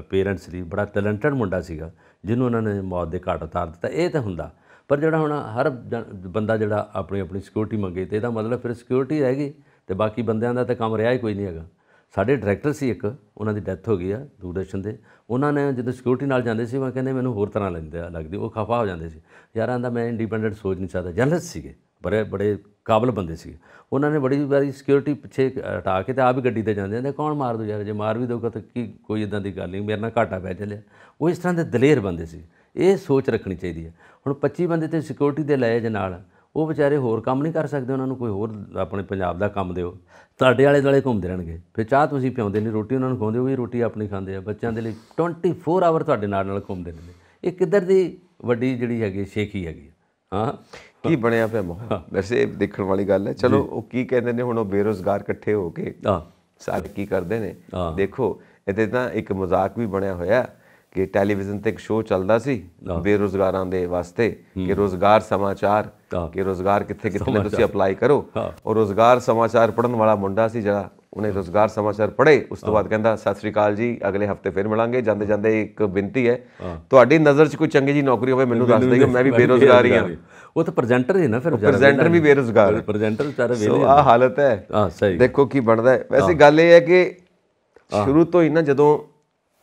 ਪੇਰੈਂਟਸ ਲਈ ਬੜਾ ਟੈਲੈਂਟਡ ਮੁੰਡਾ ਸੀਗਾ ਜਿਹਨੂੰ ਉਹਨਾਂ ਨੇ ਮੌਤ ਦੇ ਘਾਟ ਉਤਾਰ ਦਿੱਤਾ। ਇਹ ਤਾਂ ਹੁੰਦਾ, ਪਰ ਜਿਹੜਾ ਹੁਣ ਹਰ ਬੰਦਾ ਜਿਹੜਾ ਆਪਣੀ ਸਿਕਿਉਰਿਟੀ ਮੰਗੇ, ਤੇ ਇਹਦਾ ਮਤਲਬ ਫਿਰ ਸਿਕਿਉਰਿਟੀ ਰਹਿ ਗਈ ਤੇ ਬਾਕੀ ਬੰਦਿਆਂ ਦਾ ਤਾਂ ਕੰਮ ਰਿਹਾ ਹੀ ਕੋਈ ਨਹੀਂ ਹੈਗਾ। ਸਾਡੇ ਡਾਇਰੈਕਟਰ ਸੀ ਇੱਕ, ਉਹਨਾਂ ਦੀ ਡੈਥ ਹੋ ਗਈ ਆ ਦੂਰਦਰਸ਼ਨ ਦੇ। ਉਹਨਾਂ ਨੇ ਜਦੋਂ ਸਿਕਿਉਰਿਟੀ ਨਾਲ ਜਾਂਦੇ ਸੀ, ਮੈਂ ਕਹਿੰਦੇ ਮੈਨੂੰ ਹੋਰ ਤਰ੍ਹਾਂ ਲੱਗਦੀ, ਉਹ ਖਫਾ ਹੋ ਜਾਂਦੇ ਸੀ। ਯਾਰਾਂ ਦਾ ਮੈਂ ਇੰਡੀਪੈਂਡੈਂਟ ਸੋਚ ਨਹੀਂ ਸਕਦਾ। ਜਰਨਲਿਸਟ ਸੀਗੇ, ਬੜੇ ਕਾਬਲ ਬੰਦੇ ਸੀਗੇ। ਉਹਨਾਂ ਨੇ ਬੜੀ ਵਾਰੀ ਸਿਕਿਉਰਿਟੀ ਪਿੱਛੇ ਹਟਾ ਕੇ ਤੇ ਆਪ ਹੀ ਗੱਡੀ 'ਤੇ ਜਾਂਦੇ ਨੇ, ਕੌਣ ਮਾਰ ਦੂ ਯਾਰ, ਜੇ ਮਾਰ ਵੀ ਦਊਗਾ ਤਾਂ ਕੀ, ਕੋਈ ਇੱਦਾਂ ਦੀ ਗੱਲ ਨਹੀਂ, ਮੇਰੇ ਨਾਲ ਘਾਟਾ ਪੈ ਚੱਲਿਆ। ਉਹ ਇਸ ਤਰ੍ਹਾਂ ਦੇ ਦਲੇਰ ਬੰਦੇ ਸੀ। ਇਹ ਸੋਚ ਰੱਖਣੀ ਚਾਹੀਦੀ ਹੈ। ਹੁਣ 25 ਬੰਦੇ ਤੇ ਸਿਕਿਉਰਿਟੀ ਦੇ ਲਏ ਜੇ ਨਾਲ, ਉਹ ਵਿਚਾਰੇ ਹੋਰ ਕੰਮ ਨਹੀਂ ਕਰ ਸਕਦੇ, ਉਹਨਾਂ ਨੂੰ ਕੋਈ ਹੋਰ ਆਪਣੇ ਪੰਜਾਬ ਦਾ ਕੰਮ ਦਿਓ। ਤੁਹਾਡੇ ਆਲੇ ਦੁਆਲੇ ਘੁੰਮਦੇ ਰਹਿਣਗੇ, ਫਿਰ ਚਾਹ ਤੁਸੀਂ ਪਿਆਉਂਦੇ ਨਹੀਂ, ਰੋਟੀ ਉਹਨਾਂ ਨੂੰ ਖਵਾਉਂਦੇ, ਉਹ ਵੀ ਰੋਟੀ ਆਪਣੀ ਖਾਂਦੇ ਆ। ਬੱਚਿਆਂ ਦੇ ਲਈ 24 ਆਵਰ ਤੁਹਾਡੇ ਨਾਲ ਘੁੰਮਦੇ ਰਹਿੰਦੇ। ਇਹ ਕਿੱਧਰ ਦੀ ਵੱਡੀ ਜਿਹੜੀ ਹੈਗੀ ਸ਼ੇਖੀ ਹੈਗੀ। ਹਾਂ, ਕੀ ਬਣਿਆ ਪਿਆ ਮਾਹੌਲ, ਵੈਸੇ ਦੇਖਣ ਵਾਲੀ ਗੱਲ ਹੈ। ਚਲੋ ਉਹ ਕੀ ਕਹਿੰਦੇ ਨੇ ਹੁਣ, ਉਹ ਬੇਰੁਜ਼ਗਾਰ ਇਕੱਠੇ ਹੋ ਕੇ ਸਾਰੇ ਕੀ ਕਰਦੇ ਨੇ, ਦੇਖੋ ਇਹਦੇ ਤਾਂ ਇੱਕ ਮਜ਼ਾਕ ਵੀ ਬਣਿਆ ਹੋਇਆ ਕਿ ਟੈਲੀਵਿਜ਼ਨ ਤੇ ਇੱਕ ਸ਼ੋਅ ਚੱਲਦਾ ਸੀ ਬੇਰੁਜ਼ਗਾਰਾਂ ਦੇ ਵਾਸਤੇ, ਕਿ ਰੋਜ਼ਗਾਰ ਸਮਾਚਾਰ, ਕਿ ਰੋਜ਼ਗਾਰ ਕਿੱਥੇ ਕਿੱਥੇ ਨੇ, ਤੁਸੀਂ ਅਪਲਾਈ ਕਰੋ। ਔਰ ਰੋਜ਼ਗਾਰ ਸਮਾਚਾਰ ਪੜ੍ਹਨ ਵਾਲਾ ਮੁੰਡਾ ਸੀ ਜਿਹੜਾ, ਉਹਨੇ ਰੋਜ਼ਗਾਰ ਸਮਾਚਾਰ ਪੜ੍ਹੇ। ਉਸ ਤੋਂ ਬਾਅਦ ਕਹਿੰਦਾ ਸਤਿ ਸ੍ਰੀ ਅਕਾਲ ਜੀ, ਅਗਲੇ ਹਫਤੇ ਫਿਰ ਮਿਲਾਂਗੇ, ਜਾਂਦੇ ਜਾਂਦੇ ਇੱਕ ਬੇਨਤੀ ਹੈ, ਤੁਹਾਡੀ ਨਜ਼ਰ 'ਚ ਕੋਈ ਚੰਗੀ ਜੀ ਨੌਕਰੀ ਹੋਵੇ ਮੈਨੂੰ ਦੱਸ ਦਿਓ, ਮੈਂ ਵੀ ਬੇਰੁਜ਼ਗਾਰ ਹੀ ਹਾਂ। ਉਹ ਤਾਂ ਪ੍ਰੈਜ਼ੈਂਟਰ ਹੀ ਨਾ, ਫਿਰ ਪ੍ਰੈਜ਼ੈਂਟਰ ਵੀ ਬੇਰੁਜ਼ਗਾਰ, ਪ੍ਰੈਜ਼ੈਂਟਰ ਵਿਚਾਰੇ ਵੇਲੇ। ਆਹ ਹਾਲਤ ਹੈ, ਦੇਖੋ ਕੀ ਬਣਦਾ ਹੈ। ਵੈਸੇ ਗੱਲ ਇਹ ਹੈ ਕਿ ਸ਼ੁਰੂ ਤੋਂ ਹੀ ਨਾ ਜਦੋਂ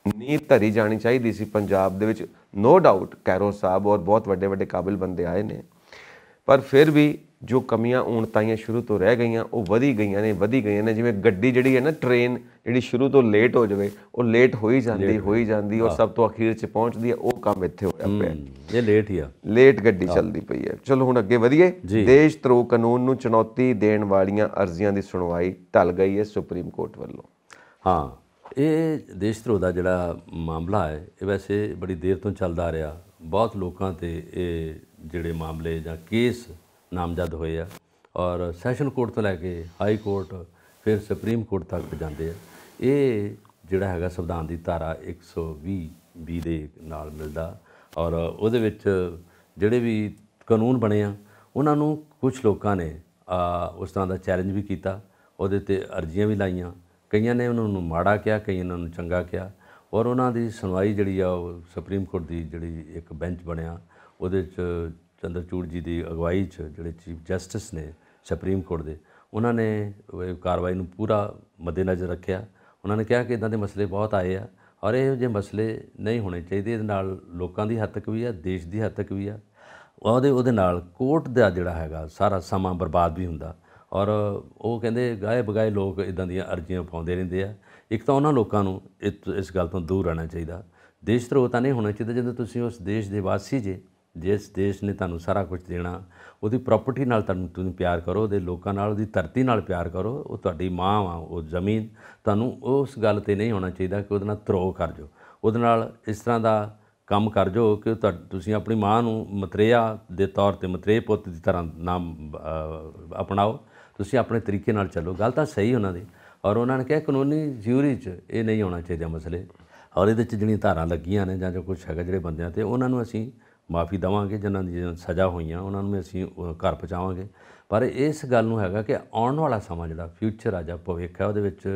ਨੀਂਹ ਧਰੀ ਜਾਣੀ ਚਾਹੀਦੀ ਸੀ ਪੰਜਾਬ ਦੇ ਵਿੱਚ, ਨੋ ਡਾਊਟ ਕੈਰੋ ਸਾਹਿਬ ਔਰ ਬਹੁਤ ਵੱਡੇ ਵੱਡੇ ਕਾਬਿਲ ਬੰਦੇ ਆਏ ਨੇ, ਪਰ ਫਿਰ ਵੀ ਜੋ ਕਮੀਆਂ ਊਣਤਾਈਆਂ ਸ਼ੁਰੂ ਤੋਂ ਰਹਿ ਗਈਆਂ ਉਹ ਵਧੀ ਗਈਆਂ ਨੇ। ਜਿਵੇਂ ਗੱਡੀ ਜਿਹੜੀ ਹੈ ਨਾ, ਟ੍ਰੇਨ ਜਿਹੜੀ ਸ਼ੁਰੂ ਤੋਂ ਲੇਟ ਹੋ ਜਾਵੇ, ਉਹ ਲੇਟ ਹੋਈ ਜਾਂਦੀ ਔਰ ਸਭ ਤੋਂ ਅਖੀਰ 'ਚ ਪਹੁੰਚਦੀ ਹੈ। ਉਹ ਕੰਮ ਇੱਥੇ ਹੋਇਆ ਪਿਆ, ਇਹ ਲੇਟ ਹੀ ਆ, ਲੇਟ ਗੱਡੀ ਚੱਲਦੀ ਪਈ ਹੈ। ਚਲੋ ਹੁਣ ਅੱਗੇ ਵਧੀਏ। ਦੇਸ਼ ਧਰੋਹ ਕਾਨੂੰਨ ਨੂੰ ਚੁਣੌਤੀ ਦੇਣ ਵਾਲੀਆਂ ਅਰਜ਼ੀਆਂ ਦੀ ਸੁਣਵਾਈ ਢਲ ਗਈ ਹੈ ਸੁਪਰੀਮ ਕੋਰਟ ਵੱਲੋਂ। ਹਾਂ, ਇਹ ਦੇਸ਼ ਧਰੋਹ ਦਾ ਜਿਹੜਾ ਮਾਮਲਾ ਹੈ, ਇਹ ਵੈਸੇ ਬੜੀ ਦੇਰ ਤੋਂ ਚੱਲਦਾ ਆ ਰਿਹਾ। ਬਹੁਤ ਲੋਕਾਂ 'ਤੇ ਇਹ ਜਿਹੜੇ ਮਾਮਲੇ ਜਾਂ ਕੇਸ ਨਾਮਜ਼ਦ ਹੋਏ ਆ, ਔਰ ਸੈਸ਼ਨ ਕੋਰਟ ਤੋਂ ਲੈ ਕੇ ਹਾਈ ਕੋਰਟ, ਫਿਰ ਸੁਪਰੀਮ ਕੋਰਟ ਤੱਕ ਜਾਂਦੇ ਆ। ਇਹ ਜਿਹੜਾ ਹੈਗਾ ਸੰਵਿਧਾਨ ਦੀ ਧਾਰਾ 120 ਦੇ ਨਾਲ ਮਿਲਦਾ, ਔਰ ਉਹਦੇ ਵਿੱਚ ਜਿਹੜੇ ਵੀ ਕਾਨੂੰਨ ਬਣੇ ਆ, ਉਹਨਾਂ ਨੂੰ ਕੁਝ ਲੋਕਾਂ ਨੇ ਉਸ ਤਰ੍ਹਾਂ ਦਾ ਚੈਲੰਜ ਵੀ ਕੀਤਾ, ਉਹਦੇ 'ਤੇ ਅਰਜ਼ੀਆਂ ਵੀ ਲਾਈਆਂ। ਕਈਆਂ ਨੇ ਉਹਨਾਂ ਨੂੰ ਮਾੜਾ ਕਿਹਾ, ਕਈਆਂ ਨੇ ਉਹਨੂੰ ਚੰਗਾ ਕਿਹਾ, ਔਰ ਉਹਨਾਂ ਦੀ ਸੁਣਵਾਈ ਜਿਹੜੀ ਆ ਉਹ ਸੁਪਰੀਮ ਕੋਰਟ ਦੀ ਜਿਹੜੀ ਇੱਕ ਬੈਂਚ ਬਣਿਆ, ਉਹਦੇ 'ਚ ਚੰਦਰਚੂੜ ਜੀ ਦੀ ਅਗਵਾਈ 'ਚ ਜਿਹੜੇ ਚੀਫ ਜਸਟਿਸ ਨੇ ਸੁਪਰੀਮ ਕੋਰਟ ਦੇ, ਉਹਨਾਂ ਨੇ ਕਾਰਵਾਈ ਨੂੰ ਪੂਰਾ ਮੱਦੇਨਜ਼ਰ ਰੱਖਿਆ। ਉਹਨਾਂ ਨੇ ਕਿਹਾ ਕਿ ਇੱਦਾਂ ਦੇ ਮਸਲੇ ਬਹੁਤ ਆਏ ਆ, ਔਰ ਇਹੋ ਜਿਹੇ ਮਸਲੇ ਨਹੀਂ ਹੋਣੇ ਚਾਹੀਦੇ। ਇਹਦੇ ਨਾਲ ਲੋਕਾਂ ਦੀ ਹੱਦ ਤੱਕ ਵੀ ਆ, ਦੇਸ਼ ਦੀ ਹੱਦ ਤੱਕ ਵੀ ਆ। ਉਹਦੇ ਨਾਲ ਕੋਰਟ ਦਾ ਜਿਹੜਾ ਹੈਗਾ ਸਾਰਾ ਸਮਾਂ ਬਰਬਾਦ ਵੀ ਹੁੰਦਾ, ਔਰ ਉਹ ਕਹਿੰਦੇ ਗਾਏ ਬਗਾਏ ਲੋਕ ਇੱਦਾਂ ਦੀਆਂ ਅਰਜ਼ੀਆਂ ਪਾਉਂਦੇ ਰਹਿੰਦੇ ਆ। ਇੱਕ ਤਾਂ ਉਹਨਾਂ ਲੋਕਾਂ ਨੂੰ ਇਸ ਗੱਲ ਤੋਂ ਦੂਰ ਰਹਿਣਾ ਚਾਹੀਦਾ। ਦੇਸ਼ ਧਰੋਹ ਤਾਂ ਨਹੀਂ ਹੋਣਾ ਚਾਹੀਦਾ ਜਦੋਂ ਤੁਸੀਂ ਉਸ ਦੇਸ਼ ਦੇ ਵਾਸੀ ਜੇ, ਜਿਸ ਦੇਸ਼ ਨੇ ਤੁਹਾਨੂੰ ਸਾਰਾ ਕੁਝ ਦੇਣਾ, ਉਹਦੀ ਪ੍ਰੋਪਰਟੀ ਨਾਲ ਤੁਸੀਂ ਪਿਆਰ ਕਰੋ, ਉਹਦੇ ਲੋਕਾਂ ਨਾਲ, ਉਹਦੀ ਧਰਤੀ ਨਾਲ ਪਿਆਰ ਕਰੋ। ਉਹ ਤੁਹਾਡੀ ਮਾਂ ਵਾ, ਉਹ ਜ਼ਮੀਨ। ਤੁਹਾਨੂੰ ਉਸ ਗੱਲ 'ਤੇ ਨਹੀਂ ਹੋਣਾ ਚਾਹੀਦਾ ਕਿ ਉਹਦੇ ਨਾਲ ਧਰੋਹ ਕਰ ਜਾਓ, ਉਹਦੇ ਨਾਲ ਇਸ ਤਰ੍ਹਾਂ ਦਾ ਕੰਮ ਕਰ ਜਾਓ ਕਿ ਤੁਸੀਂ ਆਪਣੀ ਮਾਂ ਨੂੰ ਮਤਰੇਆ ਦੇ ਤੌਰ 'ਤੇ, ਮਤਰੇਏ ਪੁੱਤ ਦੀ ਤਰ੍ਹਾਂ ਨਾਮ ਅਪਣਾਓ। ਤੁਸੀਂ ਆਪਣੇ ਤਰੀਕੇ ਨਾਲ ਚੱਲੋ। ਗੱਲ ਤਾਂ ਸਹੀ ਉਹਨਾਂ ਦੀ, ਔਰ ਉਹਨਾਂ ਨੇ ਕਿਹਾ ਕਾਨੂੰਨੀ ਜਿਊਰੀ 'ਚ ਇਹ ਨਹੀਂ ਹੋਣਾ ਚਾਹੀਦਾ ਮਸਲੇ, ਔਰ ਇਹਦੇ 'ਚ ਜਿਹੜੀਆਂ ਧਾਰਾਂ ਲੱਗੀਆਂ ਨੇ ਜਾਂ ਜੋ ਕੁਛ ਹੈਗਾ ਜਿਹੜੇ ਬੰਦਿਆਂ 'ਤੇ, ਉਹਨਾਂ ਨੂੰ ਅਸੀਂ ਮਾਫੀ ਦੇਵਾਂਗੇ। ਜਿਨ੍ਹਾਂ ਦੀ ਸਜ਼ਾ ਹੋਈਆਂ ਉਹਨਾਂ ਨੂੰ ਅਸੀਂ ਘਰ ਪਹੁੰਚਾਵਾਂਗੇ। ਪਰ ਇਸ ਗੱਲ ਨੂੰ ਹੈਗਾ ਕਿ ਆਉਣ ਵਾਲਾ ਸਮਾਂ ਜਿਹੜਾ ਫਿਊਚਰ ਆ ਜਾਂ ਭਵਿੱਖ ਹੈ, ਉਹਦੇ ਵਿੱਚ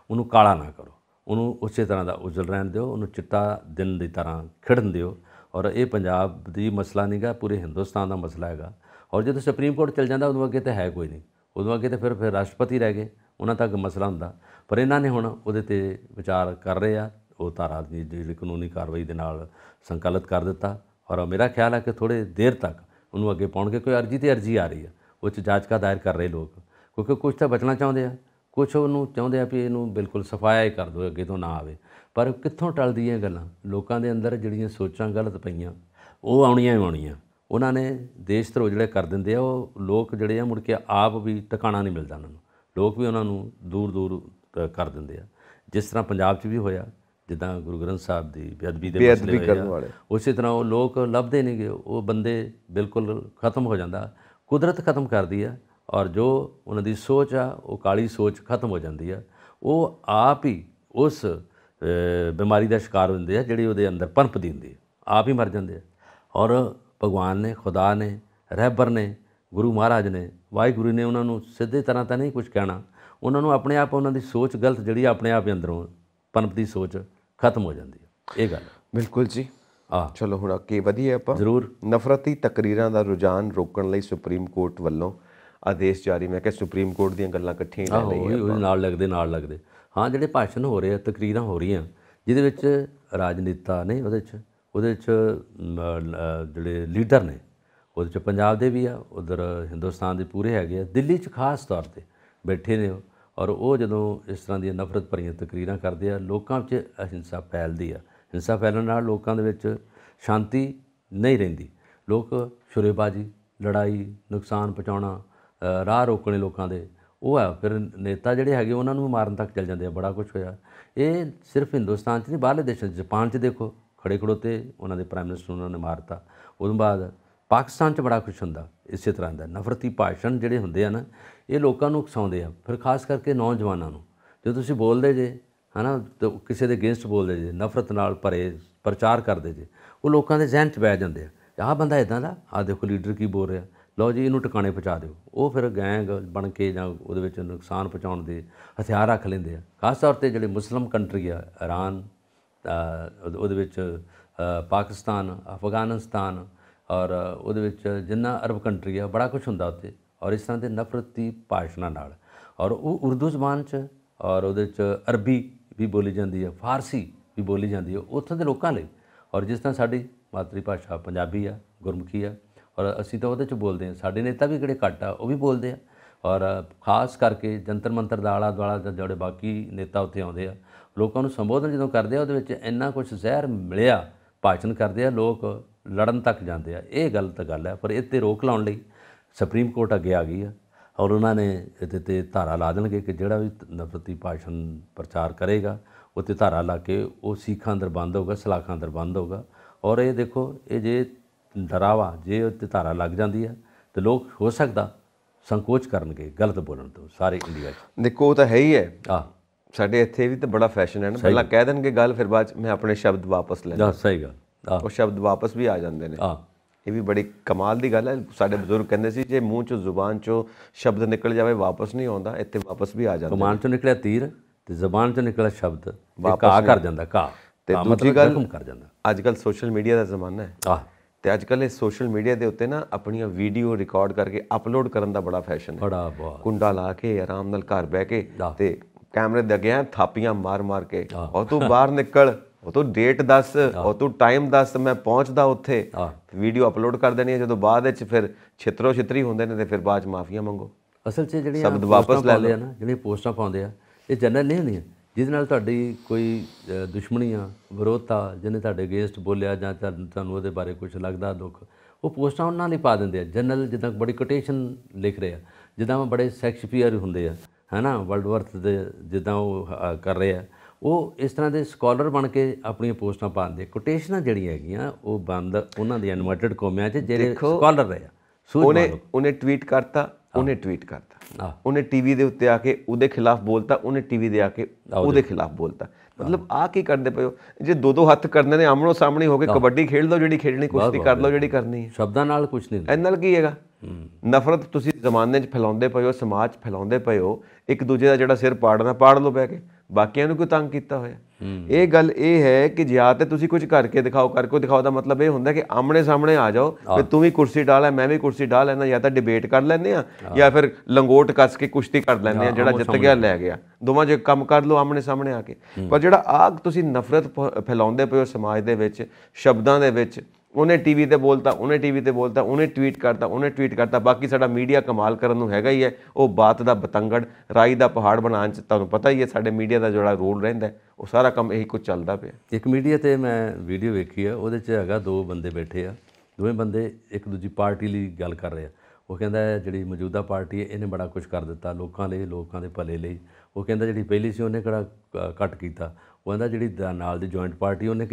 ਉਹਨੂੰ ਕਾਲਾ ਨਾ ਕਰੋ, ਉਹਨੂੰ ਉਸੇ ਤਰ੍ਹਾਂ ਦਾ ਉਜਲ ਰਹਿਣ ਦਿਓ, ਉਹਨੂੰ ਚਿੱਟਾ ਦਿਨ ਦੀ ਤਰ੍ਹਾਂ ਖਿੜਨ ਦਿਓ। ਔਰ ਇਹ ਪੰਜਾਬ ਦੀ ਮਸਲਾ ਨਹੀਂ ਗਾ, ਪੂਰੇ ਹਿੰਦੁਸਤਾਨ ਦਾ ਮਸਲਾ ਹੈਗਾ। ਔਰ ਜਦੋਂ ਸੁਪਰੀਮ ਕੋਰਟ ਚਲ ਜਾਂਦਾ, ਉਦੋਂ ਅੱਗੇ ਤਾਂ ਹੈ ਕੋਈ ਨਹੀਂ, ਉਦੋਂ ਅੱਗੇ ਤਾਂ ਫਿਰ ਰਾਸ਼ਟਰਪਤੀ ਰਹਿ ਗਏ, ਉਹਨਾਂ ਤੱਕ ਮਸਲਾ ਹੁੰਦਾ। ਪਰ ਇਹਨਾਂ ਨੇ ਹੁਣ ਉਹਦੇ 'ਤੇ ਵਿਚਾਰ ਕਰ ਰਹੇ ਆ, ਉਹ ਧਾਰਾ ਦੀ ਜਿਹੜੀ ਕਾਨੂੰਨੀ ਕਾਰਵਾਈ ਦੇ ਨਾਲ ਸੰਕਲਿਤ ਕਰ ਦਿੱਤਾ। ਔਰ ਮੇਰਾ ਖਿਆਲ ਹੈ ਕਿ ਥੋੜ੍ਹੇ ਦੇਰ ਤੱਕ ਉਹਨੂੰ ਅੱਗੇ ਪਾਉਣਗੇ। ਕੋਈ ਅਰਜੀ 'ਤੇ ਅਰਜੀ ਆ ਰਹੀ ਆ, ਉਹ 'ਚ ਜਾਚਕਾ ਦਾਇਰ ਕਰ ਰਹੇ ਲੋਕ, ਕਿਉਂਕਿ ਕੁਛ ਤਾਂ ਬਚਣਾ ਚਾਹੁੰਦੇ ਆ, ਕੁਛ ਉਹਨੂੰ ਚਾਹੁੰਦੇ ਆ ਵੀ ਇਹਨੂੰ ਬਿਲਕੁਲ ਸਫਾਇਆ ਹੀ ਕਰ ਦਿਓ, ਅੱਗੇ ਤੋਂ ਨਾ ਆਵੇ। ਪਰ ਕਿੱਥੋਂ ਟਲਦੀਆਂ ਗੱਲਾਂ, ਲੋਕਾਂ ਦੇ ਅੰਦਰ ਜਿਹੜੀਆਂ ਸੋਚਾਂ ਗਲਤ ਪਈਆਂ ਉਹ ਆਉਣੀਆਂ ਹੀ ਆਉਣੀਆਂ। ਉਹਨਾਂ ਨੇ ਦੇਸ਼ ਧਰੋਹ ਜਿਹੜੇ ਕਰ ਦਿੰਦੇ ਆ, ਉਹ ਲੋਕ ਜਿਹੜੇ ਆ ਮੁੜ ਕੇ ਆਪ ਵੀ ਟਿਕਾਣਾ ਨਹੀਂ ਮਿਲਦਾ ਉਹਨਾਂ ਨੂੰ, ਲੋਕ ਵੀ ਉਹਨਾਂ ਨੂੰ ਦੂਰ ਦੂਰ ਕਰ ਦਿੰਦੇ ਆ। ਜਿਸ ਤਰ੍ਹਾਂ ਪੰਜਾਬ 'ਚ ਵੀ ਹੋਇਆ, ਜਿੱਦਾਂ ਗੁਰੂ ਗ੍ਰੰਥ ਸਾਹਿਬ ਦੀ ਬੇਅਦਬੀ ਦੇ ਮਸਲੇ ਹੋਏ ਆ, ਉਸੇ ਤਰ੍ਹਾਂ ਉਹ ਲੋਕ ਲੱਭਦੇ ਨਹੀਂ ਗੇ, ਉਹ ਬੰਦੇ ਬਿਲਕੁਲ ਖਤਮ ਹੋ ਜਾਂਦਾ, ਕੁਦਰਤ ਖਤਮ ਕਰਦੀ ਆ। ਔਰ ਜੋ ਉਹਨਾਂ ਦੀ ਸੋਚ ਆ, ਉਹ ਕਾਲੀ ਸੋਚ ਖਤਮ ਹੋ ਜਾਂਦੀ ਆ। ਉਹ ਆਪ ਹੀ ਉਸ ਬਿਮਾਰੀ ਦਾ ਸ਼ਿਕਾਰ ਹੁੰਦੇ ਆ ਜਿਹੜੀ ਉਹਦੇ ਅੰਦਰ ਪਨਪਦੀ ਹੁੰਦੀ ਹੈ, ਆਪ ਹੀ ਮਰ ਜਾਂਦੇ ਆ। ਔਰ ਭਗਵਾਨ ਨੇ, ਖੁਦਾ ਨੇ, ਰਹਿਬਰ ਨੇ, ਗੁਰੂ ਮਹਾਰਾਜ ਨੇ, ਵਾਹਿਗੁਰੂ ਨੇ ਉਹਨਾਂ ਨੂੰ ਸਿੱਧੇ ਤਰ੍ਹਾਂ ਤਾਂ ਨਹੀਂ ਕੁਝ ਕਹਿਣਾ, ਉਹਨਾਂ ਨੂੰ ਆਪਣੇ ਆਪ ਉਹਨਾਂ ਦੀ ਸੋਚ ਗਲਤ ਜਿਹੜੀ ਆਪਣੇ ਆਪ ਹੀ ਅੰਦਰੋਂ ਪਨਪਦੀ ਸੋਚ ਖਤਮ ਹੋ ਜਾਂਦੀ ਹੈ। ਇਹ ਗੱਲ ਬਿਲਕੁਲ ਜੀ। ਚਲੋ ਹੁਣ ਅੱਗੇ ਵਧੀਏ ਆਪਾਂ। ਜ਼ਰੂਰ। ਨਫ਼ਰਤੀ ਤਕਰੀਰਾਂ ਦਾ ਰੁਝਾਨ ਰੋਕਣ ਲਈ ਸੁਪਰੀਮ ਕੋਰਟ ਵੱਲੋਂ ਆਦੇਸ਼ ਜਾਰੀ। ਮੈਂ ਕਿਹਾ ਸੁਪਰੀਮ ਕੋਰਟ ਦੀਆਂ ਗੱਲਾਂ ਇਕੱਠੀਆਂ ਲੈ ਲਈਆਂ, ਉਹਦੇ ਨਾਲ ਲੱਗਦੇ। ਹਾਂ, ਜਿਹੜੇ ਭਾਸ਼ਣ ਹੋ ਰਹੇ ਆ, ਤਕਰੀਰਾਂ ਹੋ ਰਹੀਆਂ, ਜਿਹਦੇ ਵਿੱਚ ਰਾਜਨੀਤਾ ਨੇ, ਉਹਦੇ 'ਚ ਜਿਹੜੇ ਲੀਡਰ ਨੇ, ਉਹਦੇ 'ਚ ਪੰਜਾਬ ਦੇ ਵੀ ਆ, ਉੱਧਰ ਹਿੰਦੁਸਤਾਨ ਦੇ ਪੂਰੇ ਹੈਗੇ ਆ, ਦਿੱਲੀ 'ਚ ਖਾਸ ਤੌਰ 'ਤੇ ਬੈਠੇ ਨੇ। ਔਰ ਉਹ ਜਦੋਂ ਇਸ ਤਰ੍ਹਾਂ ਦੀਆਂ ਨਫ਼ਰਤ ਭਰੀਆਂ ਤਕਰੀਰਾਂ ਕਰਦੇ ਆ, ਲੋਕਾਂ 'ਚ ਅਹਿੰਸਾ ਫੈਲਦੀ ਆ। ਹਿੰਸਾ ਫੈਲਣ ਨਾਲ ਲੋਕਾਂ ਦੇ ਵਿੱਚ ਸ਼ਾਂਤੀ ਨਹੀਂ ਰਹਿੰਦੀ। ਲੋਕ ਸ਼ੁਰੇਬਾਜ਼ੀ, ਲੜਾਈ, ਨੁਕਸਾਨ ਪਹੁੰਚਾਉਣਾ, ਰਾਹ ਰੋਕਣੇ ਲੋਕਾਂ ਦੇ, ਉਹ ਆ। ਫਿਰ ਨੇਤਾ ਜਿਹੜੇ ਹੈਗੇ ਉਹਨਾਂ ਨੂੰ ਮਾਰਨ ਤੱਕ ਚੱਲ ਜਾਂਦੇ ਆ। ਬੜਾ ਕੁਛ ਹੋਇਆ। ਇਹ ਸਿਰਫ ਹਿੰਦੁਸਤਾਨ 'ਚ ਨਹੀਂ, ਬਾਹਰਲੇ ਦੇਸ਼ਾਂ 'ਚ, ਜਾਪਾਨ 'ਚ ਦੇਖੋ, ਖੜੇ ਖੜੋਤੇ ਉਹਨਾਂ ਦੇ ਪ੍ਰਾਈਮ ਮਿਨਿਸਟਰ ਉਹਨਾਂ ਨੇ ਮਾਰਤਾ। ਉਦੋਂ ਬਾਅਦ ਪਾਕਿਸਤਾਨ 'ਚ ਬੜਾ ਕੁਛ ਹੁੰਦਾ ਇਸੇ ਤਰ੍ਹਾਂ ਦਾ। ਨਫ਼ਰਤੀ ਭਾਸ਼ਣ ਜਿਹੜੇ ਹੁੰਦੇ ਆ ਨਾ, ਇਹ ਲੋਕਾਂ ਨੂੰ ਉਕਸਾਉਂਦੇ ਆ। ਫਿਰ ਖਾਸ ਕਰਕੇ ਨੌਜਵਾਨਾਂ ਨੂੰ, ਜਦੋਂ ਤੁਸੀਂ ਬੋਲਦੇ ਜੇ ਹੈ ਨਾ, ਤਾਂ ਕਿਸੇ ਦੇ ਅਗੇਂਸਟ ਬੋਲਦੇ ਜੇ, ਨਫ਼ਰਤ ਨਾਲ ਭਰੇ ਪ੍ਰਚਾਰ ਕਰਦੇ ਜੇ, ਉਹ ਲੋਕਾਂ ਦੇ ਜ਼ਿਹਨ 'ਚ ਬਹਿ ਜਾਂਦੇ ਆ। ਆਹ ਬੰਦਾ ਇੱਦਾਂ ਦਾ, ਆਹ ਦੇਖੋ ਲੀਡਰ ਕੀ ਬੋਲ ਰਿਹਾ, ਲਓ ਜੀ ਇਹਨੂੰ ਟਿਕਾਣੇ ਪਹੁੰਚਾ ਦਿਓ। ਉਹ ਫਿਰ ਗੈਂਗ ਬਣ ਕੇ ਜਾਂ ਉਹਦੇ ਵਿੱਚ ਨੁਕਸਾਨ ਪਹੁੰਚਾਉਣ ਦੇ ਹਥਿਆਰ ਰੱਖ ਲੈਂਦੇ ਆ। ਖਾਸ ਤੌਰ 'ਤੇ ਜਿਹੜੇ ਮੁਸਲਿਮ ਕੰਟਰੀ ਆ, ਇਰਾਨ, ਉਹਦੇ ਵਿੱਚ ਪਾਕਿਸਤਾਨ, ਅਫਗਾਨਿਸਤਾਨ, ਔਰ ਉਹਦੇ ਵਿੱਚ ਜਿੰਨਾ ਅਰਬ ਕੰਟਰੀ ਆ, ਬੜਾ ਕੁਛ ਹੁੰਦਾ ਉੱਥੇ। ਔਰ ਇਸ ਤਰ੍ਹਾਂ ਦੇ ਨਫ਼ਰਤੀ ਭਾਸ਼ਣਾਂ ਨਾਲ, ਔਰ ਉਹ ਉਰਦੂ ਜ਼ਬਾਨ 'ਚ, ਔਰ ਉਹਦੇ 'ਚ ਅਰਬੀ ਵੀ ਬੋਲੀ ਜਾਂਦੀ ਹੈ, ਫਾਰਸੀ ਵੀ ਬੋਲੀ ਜਾਂਦੀ ਹੈ ਉੱਥੋਂ ਦੇ ਲੋਕਾਂ ਲਈ। ਔਰ ਜਿਸ ਤਰ੍ਹਾਂ ਸਾਡੀ ਮਾਤਰੀ ਭਾਸ਼ਾ ਪੰਜਾਬੀ ਆ, ਗੁਰਮੁਖੀ ਆ, ਔਰ ਅਸੀਂ ਤਾਂ ਉਹਦੇ 'ਚ ਬੋਲਦੇ ਹਾਂ। ਸਾਡੇ ਨੇਤਾ ਵੀ ਕਿਹੜੇ ਘੱਟ ਆ, ਉਹ ਵੀ ਬੋਲਦੇ ਆ। ਔਰ ਖਾਸ ਕਰਕੇ ਜੰਤਰ ਮੰਤਰ ਦਾ ਆਲਾ ਦੁਆਲਾ ਦਾ ਜਿਹੜੇ ਬਾਕੀ ਨੇਤਾ ਉੱਥੇ ਆਉਂਦੇ ਆ, ਲੋਕਾਂ ਨੂੰ ਸੰਬੋਧਨ ਜਦੋਂ ਕਰਦੇ ਆ, ਉਹਦੇ ਵਿੱਚ ਇੰਨਾ ਕੁਛ ਜ਼ਹਿਰ ਮਿਲਿਆ ਭਾਸ਼ਣ ਕਰਦੇ ਆ, ਲੋਕ ਲੜਨ ਤੱਕ ਜਾਂਦੇ ਆ। ਇਹ ਗਲਤ ਗੱਲ ਹੈ। ਪਰ ਇਹ 'ਤੇ ਰੋਕ ਲਾਉਣ ਲਈ ਸੁਪਰੀਮ ਕੋਰਟ ਅੱਗੇ ਆ ਗਈ ਆ, ਔਰ ਉਹਨਾਂ ਨੇ ਇਹਦੇ 'ਤੇ ਧਾਰਾ ਲਾ ਦੇਣਗੇ ਕਿ ਜਿਹੜਾ ਵੀ ਨਫ਼ਰਤੀ ਭਾਸ਼ਣ ਪ੍ਰਚਾਰ ਕਰੇਗਾ, ਉਹ 'ਤੇ ਧਾਰਾ ਲਾ ਕੇ ਉਹ ਸਿੱਖਾਂ ਅੰਦਰ ਬੰਦ ਹੋਊਗਾ, ਸਲਾਖਾਂ ਅੰਦਰ ਬੰਦ ਹੋਊਗਾ। ਔਰ ਇਹ ਦੇਖੋ, ਇਹ ਜੇ ਡਰਾਵਾ ਜੇ ਉਹ 'ਤੇ ਧਾਰਾ ਲੱਗ ਜਾਂਦੀ ਹੈ, ਤਾਂ ਲੋਕ ਹੋ ਸਕਦਾ ਸੰਕੋਚ ਕਰਨਗੇ ਗਲਤ ਬੋਲਣ ਤੋਂ ਸਾਰੇ ਇੰਡੀਆ 'ਚ। ਦੇਖੋ ਉਹ ਤਾਂ ਹੈ ਹੀ ਹੈ। ਸਾਡੇ ਇੱਥੇ ਵੀ ਤਾਂ ਬੜਾ ਫੈਸ਼ਨ ਹੈ ਨਾ, ਪਹਿਲਾਂ ਕਹਿ ਦੇਣਗੇ ਗੱਲ, ਫਿਰ ਬਾਅਦ 'ਚ ਮੈਂ ਆਪਣੇ ਸ਼ਬਦ ਵਾਪਸ ਲੈਣਾ। ਸਹੀ ਗੱਲ। ਉਹ ਸ਼ਬਦ ਵਾਪਸ ਵੀ ਆ ਜਾਂਦੇ ਨੇ। ਇਹ ਵੀ ਬੜੀ ਕਮਾਲ ਦੀ ਗੱਲ ਹੈ। ਸਾਡੇ ਬਜ਼ੁਰਗ ਕਹਿੰਦੇ ਸੀ, ਜੇ ਮੂੰਹ 'ਚੋਂ ਜ਼ੁਬਾਨ 'ਚੋਂ ਸ਼ਬਦ ਨਿਕਲ ਜਾਵੇ ਵਾਪਸ ਨਹੀਂ ਆਉਂਦਾ, ਇੱਥੇ ਵਾਪਸ ਵੀ ਆ ਜਾਂਦਾ। ਜ਼ੁਬਾਨ 'ਚੋਂ ਨਿਕਲਿਆ ਤੀਰ ਤੇ ਜ਼ੁਬਾਨ 'ਚੋਂ ਨਿਕਲਿਆ ਸ਼ਬਦ ਵਾਪਸ ਕਰ ਜਾਂਦਾ। ਤੇ ਦੂਜੀ ਗੱਲ, ਅੱਜ ਕੱਲ੍ਹ ਸੋਸ਼ਲ ਮੀਡੀਆ ਦਾ ਜ਼ਮਾਨਾ ਹੈ, ਤੇ ਅੱਜ ਕੱਲ੍ਹ ਇਹ ਸੋਸ਼ਲ ਮੀਡੀਆ ਦੇ ਉੱਤੇ ਨਾ ਆਪਣੀਆਂ ਵੀਡੀਓ ਰਿਕਾਰਡ ਕਰਕੇ ਅਪਲੋਡ ਕਰਨ ਦਾ ਬੜਾ ਫੈਸ਼ਨ ਹੈ। ਕੁੰਡਾ ਲਾ ਕੇ ਆਰਾਮ ਨਾਲ ਘਰ ਬਹਿ ਕੇ ਤੇ ਕੈਮਰੇ ਦੇ ਅੱਗੇ ਥਾਪੀਆਂ ਮਾਰ ਮਾਰ ਕੇ, ਉਹ ਤੂੰ ਬਾਹਰ ਨਿਕਲ, ਉਹ ਤੂੰ ਡੇਟ ਦੱਸ, ਉਹ ਤੂੰ ਟਾਈਮ ਦੱਸ, ਮੈਂ ਪਹੁੰਚਦਾ ਉੱਥੇ। ਵੀਡੀਓ ਅਪਲੋਡ ਕਰ ਦੇਣੀ ਹੈ। ਜਦੋਂ ਬਾਅਦ ਵਿੱਚ ਫਿਰ ਛਿੱਤਰੋ ਛਿੱਤਰੀ ਹੁੰਦੇ ਨੇ, ਤੇ ਫਿਰ ਬਾਅਦ 'ਚ ਮਾਫੀਆਂ ਮੰਗੋ। ਅਸਲ 'ਚ ਜਿਹੜੀਆਂ ਸ਼ਬਦ ਵਾਪਸ ਲੈ ਲਿਆ ਨਾ, ਜਿਹੜੀਆਂ ਪੋਸਟਾਂ ਪਾਉਂਦੇ ਆ, ਇਹ ਜਨਰਲ ਨਹੀਂ ਹੁੰਦੀਆਂ ਜਿਹਦੇ ਨਾਲ ਤੁਹਾਡੀ ਕੋਈ ਦੁਸ਼ਮਣੀ ਆ, ਵਿਰੋਧਤਾ, ਜਿਹਨੇ ਤੁਹਾਡੇ ਅਗੇਂਸਟ ਬੋਲਿਆ ਜਾਂ ਤੁਹਾਨੂੰ ਉਹਦੇ ਬਾਰੇ ਕੁਝ ਲੱਗਦਾ ਦੁੱਖ, ਉਹ ਪੋਸਟਾਂ ਉਹਨਾਂ ਲਈ ਪਾ ਦਿੰਦੇ ਆ। ਜਨਰਲ ਜਿੱਦਾਂ ਬੜੀ ਕੋਟੇਸ਼ਨ ਲਿਖ ਰਹੇ ਆ, ਜਿੱਦਾਂ ਬੜੇ ਸ਼ੇਕਸਪੀਅਰ ਹੁੰਦੇ ਆ, ਹੈ ਨਾ, ਵਰਡਵਰਥ ਦੇ ਜਿੱਦਾਂ ਉਹ ਕਰ ਰਹੇ ਆ, ਉਹ ਇਸ ਤਰ੍ਹਾਂ ਦੇ ਸਕਾਲਰ ਬਣ ਕੇ ਆਪਣੀਆਂ ਪੋਸਟਾਂ ਪਾਉਂਦੇ। ਕੋਟੇਸ਼ਨਾਂ ਜਿਹੜੀਆਂ ਹੈਗੀਆਂ ਉਹ ਬੰਦ ਉਹਨਾਂ ਦੀਆਂ ਇਨਵਰਟਡ ਕੋਮਿਆਂ 'ਚ ਜਿਹੜੇ ਸਕਾਲਰ ਰਹੇ ਆ। ਉਹਨੇ ਟਵੀਟ ਕਰਤਾ, ਉਹਨੇ ਟੀਵੀ ਦੇ ਉੱਤੇ ਆ ਕੇ ਉਹਦੇ ਖਿਲਾਫ ਬੋਲਤਾ, ਉਹਨੇ ਟੀਵੀ ਦੇ ਆ ਕੇ ਉਹਦੇ ਖਿਲਾਫ ਬੋਲਤਾ। ਮਤਲਬ ਆ ਕੀ ਕਰਦੇ ਪਏ ਹੋ? ਜੇ ਦੋ ਹੱਥ ਕਰਨੇ ਨੇ, ਆਮਣੋ ਸਾਹਮਣੇ ਹੋ ਕੇ ਕਬੱਡੀ ਖੇਡ ਲਓ ਜਿਹੜੀ ਖੇਡਣੀ, ਕੁਸ਼ਤੀ ਕਰ ਲਓ ਜਿਹੜੀ ਕਰਨੀ ਹੈ। ਸ਼ਬਦਾਂ ਨਾਲ ਕੁਝ ਨਹੀਂ, ਇਹਦੇ ਨਾਲ ਕੀ ਹੈਗਾ? ਨਫ਼ਰਤ ਤੁਸੀਂ ਜ਼ਮਾਨੇ 'ਚ ਫੈਲਾਉਂਦੇ ਪਏ ਹੋ, ਸਮਾਜ 'ਚ ਫੈਲਾਉਂਦੇ ਪਏ ਹੋ। ਇੱਕ ਦੂਜੇ ਦਾ ਜਿਹੜਾ ਸਿਰ ਪਾੜਨਾ, ਪਾੜ ਲਓ ਬਹਿ ਕੇ। ਬਾਕੀਆਂ ਨੂੰ ਕਿਉਂ ਤੰਗ ਕੀਤਾ ਹੋਇਆ? ਇਹ ਗੱਲ ਇਹ ਹੈ ਕਿ ਜਾਂ ਤੇ ਤੁਸੀਂ ਕੁਝ ਕਰਕੇ ਦਿਖਾਓ, ਕਰਕੇ ਦਿਖਾਓ ਦਾ ਮਤਲਬ ਇਹ ਹੁੰਦਾ ਕਿ ਆਮਣੇ ਸਾਹਮਣੇ ਆ ਜਾਓ ਵੀ ਤੂੰ ਵੀ ਕੁਰਸੀ ਡਾਲ ਹੈ ਮੈਂ ਵੀ ਕੁਰਸੀ ਡਾਲ ਲੈਣਾ, ਜਾਂ ਤਾਂ ਡਿਬੇਟ ਕਰ ਲੈਂਦੇ ਆ ਜਾਂ ਫਿਰ ਲੰਗੋਟ ਕੱਸ ਕੇ ਕੁਸ਼ਤੀ ਕਰ ਲੈਂਦੇ ਆ, ਜਿਹੜਾ ਜਿੱਤ ਗਿਆ ਲੈ ਗਿਆ, ਦੋਵਾਂ 'ਚ ਕੰਮ ਕਰ ਲਓ ਆਮਣੇ ਸਾਹਮਣੇ ਆ ਕੇ। ਪਰ ਜਿਹੜਾ ਆਗ ਤੁਸੀਂ ਨਫ਼ਰਤ ਫੈਲਾਉਂਦੇ ਪਏ ਹੋ ਸਮਾਜ ਦੇ ਵਿੱਚ ਸ਼ਬਦਾਂ ਦੇ ਵਿੱਚ, ਉਹਨੇ ਟੀਵੀ ਤੇ ਬੋਲਤਾ, ਉਹਨੇ ਟੀਵੀ ਤੇ ਬੋਲਤਾ, ਉਹਨੇ ਟਵੀਟ ਕਰਤਾ, ਉਹਨੇ ਟਵੀਟ ਕਰਤਾ, ਬਾਕੀ ਸਾਡਾ ਮੀਡੀਆ ਕਮਾਲ ਕਰਨ ਨੂੰ ਹੈਗਾ ਹੀ ਹੈ, ਉਹ ਬਾਤ ਦਾ ਬਤੰਗੜ ਰਾਈ ਦਾ ਪਹਾੜ ਬਣਾਉਣ 'ਚ ਤੁਹਾਨੂੰ ਪਤਾ ਹੀ ਹੈ ਸਾਡੇ ਮੀਡੀਆ ਦਾ ਜਿਹੜਾ ਰੋਲ ਰਹਿੰਦਾ ਉਹ ਸਾਰਾ ਕੰਮ ਇਹੀ ਕੁਝ ਚੱਲਦਾ ਪਿਆ। ਇੱਕ ਮੀਡੀਆ ਤੇ ਮੈਂ ਵੀਡੀਓ ਵੇਖੀ ਆ, ਉਹਦੇ 'ਚ ਹੈਗਾ ਦੋ ਬੰਦੇ ਬੈਠੇ ਆ, ਦੋਵੇਂ ਬੰਦੇ ਇੱਕ ਦੂਜੀ ਪਾਰਟੀ ਲਈ ਗੱਲ ਕਰ ਰਹੇ ਆ। ਉਹ ਕਹਿੰਦਾ ਜਿਹੜੀ ਮੌਜੂਦਾ ਪਾਰਟੀ ਹੈ ਇਹਨੇ ਬੜਾ ਕੁਝ ਕਰ ਦਿੱਤਾ ਲੋਕਾਂ ਲਈ, ਲੋਕਾਂ ਦੇ ਭਲੇ ਲਈ। ਉਹ ਕਹਿੰਦਾ ਜਿਹੜੀ ਪਹਿਲੀ ਸੀ ਉਹਨੇ ਕਿਹੜਾ ਕੱਟ ਕੀਤਾ। ਉਹ ਕਹਿੰਦਾ ਜਿਹੜੀ ਨਾਲ ਦੀ ਜੁਆਇੰਟ ਪਾਰਟੀ ਉਹਨੇ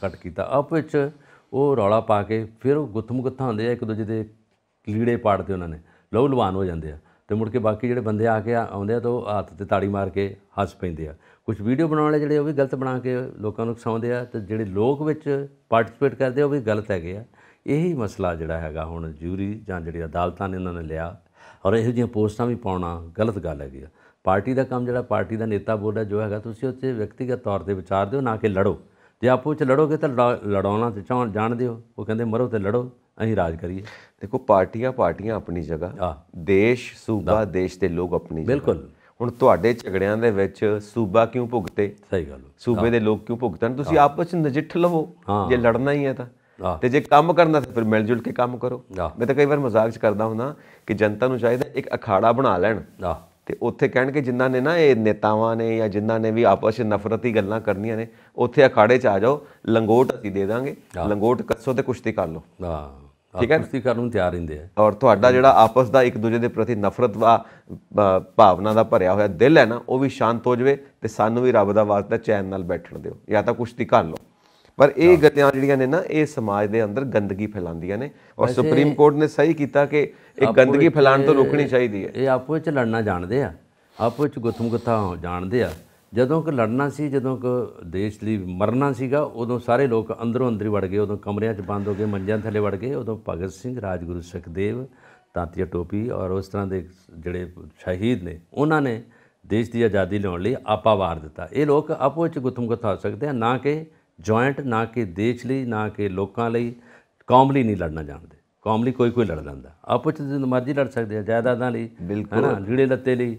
ਕੱਟ ਕੀਤਾ। ਆਪ ਵਿੱਚ ਉਹ ਰੌਲਾ ਪਾ ਕੇ ਫਿਰ ਉਹ ਗੁੱਥਮ ਗੁੱਥਾਂ ਹੁੰਦੇ ਆ, ਇੱਕ ਦੂਜੇ ਦੇ ਲੀੜੇ ਪਾੜਦੇ ਉਹਨਾਂ ਨੇ, ਲਹੂ ਲੁਹਾਨ ਹੋ ਜਾਂਦੇ ਆ। ਅਤੇ ਮੁੜ ਕੇ ਬਾਕੀ ਜਿਹੜੇ ਬੰਦੇ ਆ ਕੇ ਆਉਂਦੇ ਆ ਤਾਂ ਉਹ ਹੱਥ 'ਤੇ ਤਾੜੀ ਮਾਰ ਕੇ ਹੱਸ ਪੈਂਦੇ ਆ। ਕੁਛ ਵੀਡੀਓ ਬਣਾਉਣ ਵਾਲੇ ਜਿਹੜੇ ਉਹ ਵੀ ਗਲਤ ਬਣਾ ਕੇ ਲੋਕਾਂ ਨੂੰ ਉਕਸਾਉਂਦੇ ਆ, ਅਤੇ ਜਿਹੜੇ ਲੋਕ ਵਿੱਚ ਪਾਰਟੀਸਪੇਟ ਕਰਦੇ ਆ ਉਹ ਵੀ ਗਲਤ ਹੈਗੇ ਆ। ਇਹੀ ਮਸਲਾ ਜਿਹੜਾ ਹੈਗਾ ਹੁਣ ਜੂਰੀ ਜਾਂ ਜਿਹੜੀ ਅਦਾਲਤਾਂ ਨੇ ਉਹਨਾਂ ਨੇ ਲਿਆ, ਔਰ ਇਹੋ ਜਿਹੀਆਂ ਪੋਸਟਾਂ ਵੀ ਪਾਉਣਾ ਗਲਤ ਗੱਲ ਹੈਗੀ ਆ। ਪਾਰਟੀ ਦਾ ਕੰਮ ਜਿਹੜਾ ਪਾਰਟੀ ਦਾ ਨੇਤਾ ਬੋਲ ਰਿਹਾ ਜੋ ਹੈਗਾ, ਤੁਸੀਂ ਉੱਥੇ ਵਿਅਕਤੀਗਤ ਤੌਰ 'ਤੇ ਵਿਚਾਰ ਦਿਓ, ਨਾ ਕਿ ਲੜੋ। ਜੇ ਆਪੋ 'ਚ ਲੜੋਗੇ ਤਾਂ ਲੜਾਉਣਾ ਤੇ ਜਾਣਦੇ ਹੋ। ਉਹ ਕਹਿੰਦੇ ਮਰੋ ਤੇ ਲੜੋ, ਅਸੀਂ ਰਾਜ ਕਰੀਏ। ਦੇਖੋ ਪਾਰਟੀਆਂ ਆਪਣੀ ਜਗ੍ਹਾ, ਦੇਸ਼ ਸੂਬਾ ਦੇਸ਼ ਦੇ ਲੋਕ ਆਪਣੀ ਜਗ੍ਹਾ। ਬਿਲਕੁਲ। ਹੁਣ ਤੁਹਾਡੇ ਝਗੜਿਆਂ ਦੇ ਵਿੱਚ ਸੂਬਾ ਕਿਉਂ ਭੁਗਤੇ? ਸਹੀ ਗੱਲ। ਸੂਬੇ ਦੇ ਲੋਕ ਕਿਉਂ ਭੁਗਤਣ? ਤੁਸੀਂ ਆਪਸ 'ਚ ਨਜਿੱਠ ਲਵੋ ਜੇ ਲੜਨਾ ਹੀ ਹੈ ਤਾਂ, ਤੇ ਜੇ ਕੰਮ ਕਰਨਾ ਤਾਂ ਫਿਰ ਮਿਲ ਜੁਲ ਕੇ ਕੰਮ ਕਰੋ। ਮੈਂ ਤਾਂ ਕਈ ਵਾਰ ਮਜ਼ਾਕ 'ਚ ਕਰਦਾ ਹੁੰਦਾ ਕਿ ਜਨਤਾ ਨੂੰ ਚਾਹੀਦਾ ਇੱਕ ਅਖਾੜਾ ਬਣਾ ਲੈਣ ਤੇ ਉੱਥੇ ਕਹਿਣਗੇ ਜਿਨ੍ਹਾਂ ਨੇ ਨਾ ਇਹ ਨੇਤਾਵਾਂ ਨੇ ਜਾਂ ਜਿਨ੍ਹਾਂ ਨੇ ਵੀ ਆਪਸ 'ਚ ਨਫ਼ਰਤੀ ਗੱਲਾਂ ਕਰਨੀਆਂ ਨੇ, ਉੱਥੇ ਅਖਾੜੇ 'ਚ ਆ ਜਾਓ, ਲੰਗੋਟ ਅਸੀਂ ਦੇ ਦਾਂਗੇ, ਲੰਗੋਟ ਕੱਸੋ ਤੇ ਕੁਸ਼ਤੀ ਕਰ ਲਓ। ਠੀਕ ਹੈ, ਕੁਸ਼ਤੀ ਕਰਨ ਨੂੰ ਤਿਆਰ ਰਹਿੰਦੇ ਆ। ਔਰ ਤੁਹਾਡਾ ਜਿਹੜਾ ਆਪਸ ਦਾ ਇੱਕ ਦੂਜੇ ਦੇ ਪ੍ਰਤੀ ਨਫ਼ਰਤ ਭਾਵਨਾ ਦਾ ਭਰਿਆ ਹੋਇਆ ਦਿਲ ਹੈ ਨਾ, ਉਹ ਵੀ ਸ਼ਾਂਤ ਹੋ ਜਾਵੇ ਤੇ ਸਾਨੂੰ ਵੀ ਰੱਬ ਦਾ ਵਾਸਤਾ ਚੈਨ ਨਾਲ ਬੈਠਣ ਦਿਓ, ਜਾਂ ਤਾਂ ਕੁਸ਼ਤੀ ਕਰ ਲਓ। ਪਰ ਇਹ ਗੱਲਾਂ ਜਿਹੜੀਆਂ ਨੇ ਨਾ, ਇਹ ਸਮਾਜ ਦੇ ਅੰਦਰ ਗੰਦਗੀ ਫੈਲਾਉਂਦੀਆਂ ਨੇ, ਔਰ ਸੁਪਰੀਮ ਕੋਰਟ ਨੇ ਸਹੀ ਕੀਤਾ ਕਿ ਇਹ ਗੰਦਗੀ ਫੈਲਾਉਣ ਤੋਂ ਰੋਕਣੀ ਚਾਹੀਦੀ ਹੈ। ਇਹ ਆਪੋ ਵਿੱਚ ਲੜਨਾ ਜਾਣਦੇ ਆ, ਆਪੋ ਵਿੱਚ ਗੁੱਥਮ ਗੁੱਥਾ ਜਾਣਦੇ ਆ। ਜਦੋਂ ਕਿ ਲੜਨਾ ਸੀ, ਜਦੋਂ ਕਿ ਦੇਸ਼ ਲਈ ਮਰਨਾ ਸੀਗਾ, ਉਦੋਂ ਸਾਰੇ ਲੋਕ ਅੰਦਰੋਂ ਅੰਦਰ ਵੜ ਗਏ, ਉਦੋਂ ਕਮਰਿਆਂ 'ਚ ਬੰਦ ਹੋ ਗਏ, ਮੰਜਿਆਂ ਥੱਲੇ ਵੜ ਗਏ। ਉਦੋਂ ਭਗਤ ਸਿੰਘ, ਰਾਜਗੁਰੂ ਸੁਖਦੇਵ, ਤਾਂਤੀਆ ਟੋਪੀ ਔਰ ਉਸ ਤਰ੍ਹਾਂ ਦੇ ਜਿਹੜੇ ਸ਼ਹੀਦ ਨੇ, ਉਹਨਾਂ ਨੇ ਦੇਸ਼ ਦੀ ਆਜ਼ਾਦੀ ਲਿਆਉਣ ਲਈ ਆਪਾ ਵਾਰ ਦਿੱਤਾ। ਇਹ ਲੋਕ ਆਪੋ ਵਿੱਚ ਗੁੱਥਮ ਗੁੱਥਾ ਹੋ ਸਕਦੇ ਆ, ਨਾ ਕਿ ਜੁਆਇੰਟ, ਨਾ ਕਿ ਦੇਸ਼ ਲਈ, ਨਾ ਕਿ ਲੋਕਾਂ ਲਈ, ਕੌਮ ਲਈ ਨਹੀਂ ਲੜਨਾ ਜਾਣਦੇ। ਕੌਮ ਲਈ ਕੋਈ ਲੜ ਲੈਂਦਾ, ਆਪੋ 'ਚ ਜਿੰਨਾ ਮਰਜ਼ੀ ਲੜ ਸਕਦੇ ਆ, ਜਾਇਦਾਦਾਂ ਲਈ, ਹੈ ਨਾ, ਲੀੜੇ ਲੱਤੇ ਲਈ,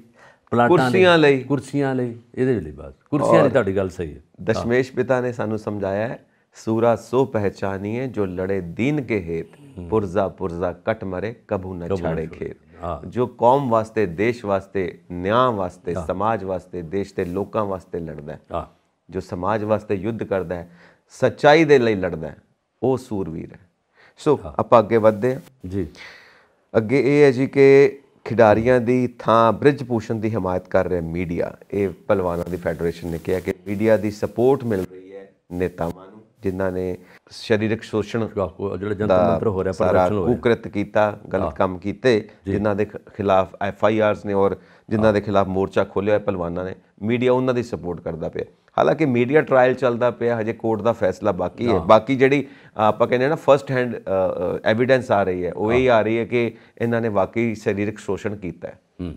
ਕੁਰਸੀਆਂ ਲਈ, ਇਹਦੇ ਲਈ। ਬਸ ਕੁਰਸੀਆਂ ਲਈ ਤੁਹਾਡੀ ਗੱਲ ਸਹੀ ਹੈ। ਦਸ਼ਮੇਸ਼ ਪਿਤਾ ਨੇ ਸਾਨੂੰ ਸਮਝਾਇਆ ਹੈ, ਸੂਰਾ ਸੋ ਪਹਿਚਾਨੀਏ ਜੋ ਲੜੇ ਦੀਨ ਕੇ ਹੇਤ, ਪੁਰਜ਼ਾ ਪੁਰਜ਼ਾ ਕੱਟ ਮਰੇ ਕਭੂ ਨਾ ਛਾੜੇ ਖੇਤ। ਜੋ ਕੌਮ ਵਾਸਤੇ, ਦੇਸ਼ ਵਾਸਤੇ, ਨਿਆਂ ਵਾਸਤੇ, ਸਮਾਜ ਵਾਸਤੇ, ਦੇਸ਼ ਦੇ ਲੋਕਾਂ ਵਾਸਤੇ ਲੜਦਾ ਹੈ, ਜੋ ਸਮਾਜ ਵਾਸਤੇ ਯੁੱਧ ਕਰਦਾ ਹੈ, ਸੱਚਾਈ ਦੇ ਲਈ ਲੜਦਾ ਹੈ, ਉਹ ਸੂਰਵੀਰ ਹੈ। ਸੋ ਆਪਾਂ ਅੱਗੇ ਵਧਦੇ ਹਾਂ ਜੀ। ਅੱਗੇ ਇਹ ਹੈ ਜੀ ਕਿ ਖਿਡਾਰੀਆਂ ਦੀ ਥਾਂ ਬ੍ਰਿਜ ਭੂਸ਼ਣ ਦੀ ਹਮਾਇਤ ਕਰ ਰਿਹਾ ਮੀਡੀਆ। ਇਹ ਪਹਿਲਵਾਨਾਂ ਦੀ ਫੈਡਰੇਸ਼ਨ ਨੇ ਕਿਹਾ ਕਿ ਮੀਡੀਆ ਦੀ ਸਪੋਰਟ ਮਿਲ ਰਹੀ ਹੈ ਨੇਤਾਵਾਂ ਨੂੰ, ਜਿਨ੍ਹਾਂ ਨੇ ਸਰੀਰਕ ਸ਼ੋਸ਼ਣ ਜਿਹੜਾ ਜੰਤਰ ਮੰਤਰ ਹੋ ਰਿਹਾ, ਸਾਰਾ ਕੁਕ੍ਰਿਤ ਕੀਤਾ, ਗਲਤ ਕੰਮ ਕੀਤੇ, ਜਿਨ੍ਹਾਂ ਦੇ ਖਿਲਾਫ FIRs ਨੇ ਔਰ ਜਿਨ੍ਹਾਂ ਦੇ ਖਿਲਾਫ ਮੋਰਚਾ ਖੋਲ੍ਹਿਆ ਹੋਇਆ ਪਹਿਲਵਾਨਾਂ ਨੇ, ਮੀਡੀਆ ਉਹਨਾਂ ਦੀ ਸਪੋਰਟ ਕਰਦਾ ਪਿਆ। ਹਾਲਾਂਕਿ ਮੀਡੀਆ ਟ੍ਰਾਇਲ ਚੱਲਦਾ ਪਿਆ, ਹਜੇ ਕੋਰਟ ਦਾ ਫੈਸਲਾ ਬਾਕੀ ਹੈ। ਬਾਕੀ ਜਿਹੜੀ ਆਪਾਂ ਕਹਿੰਦੇ ਨਾ ਫਸਟ ਹੈਂਡ ਐਵੀਡੈਂਸ ਆ ਰਹੀ ਹੈ, ਉਹ ਇਹ ਆ ਰਹੀ ਹੈ ਕਿ ਇਹਨਾਂ ਨੇ ਵਾਕਈ ਸਰੀਰਕ ਸ਼ੋਸ਼ਣ ਕੀਤਾ ਹੈ।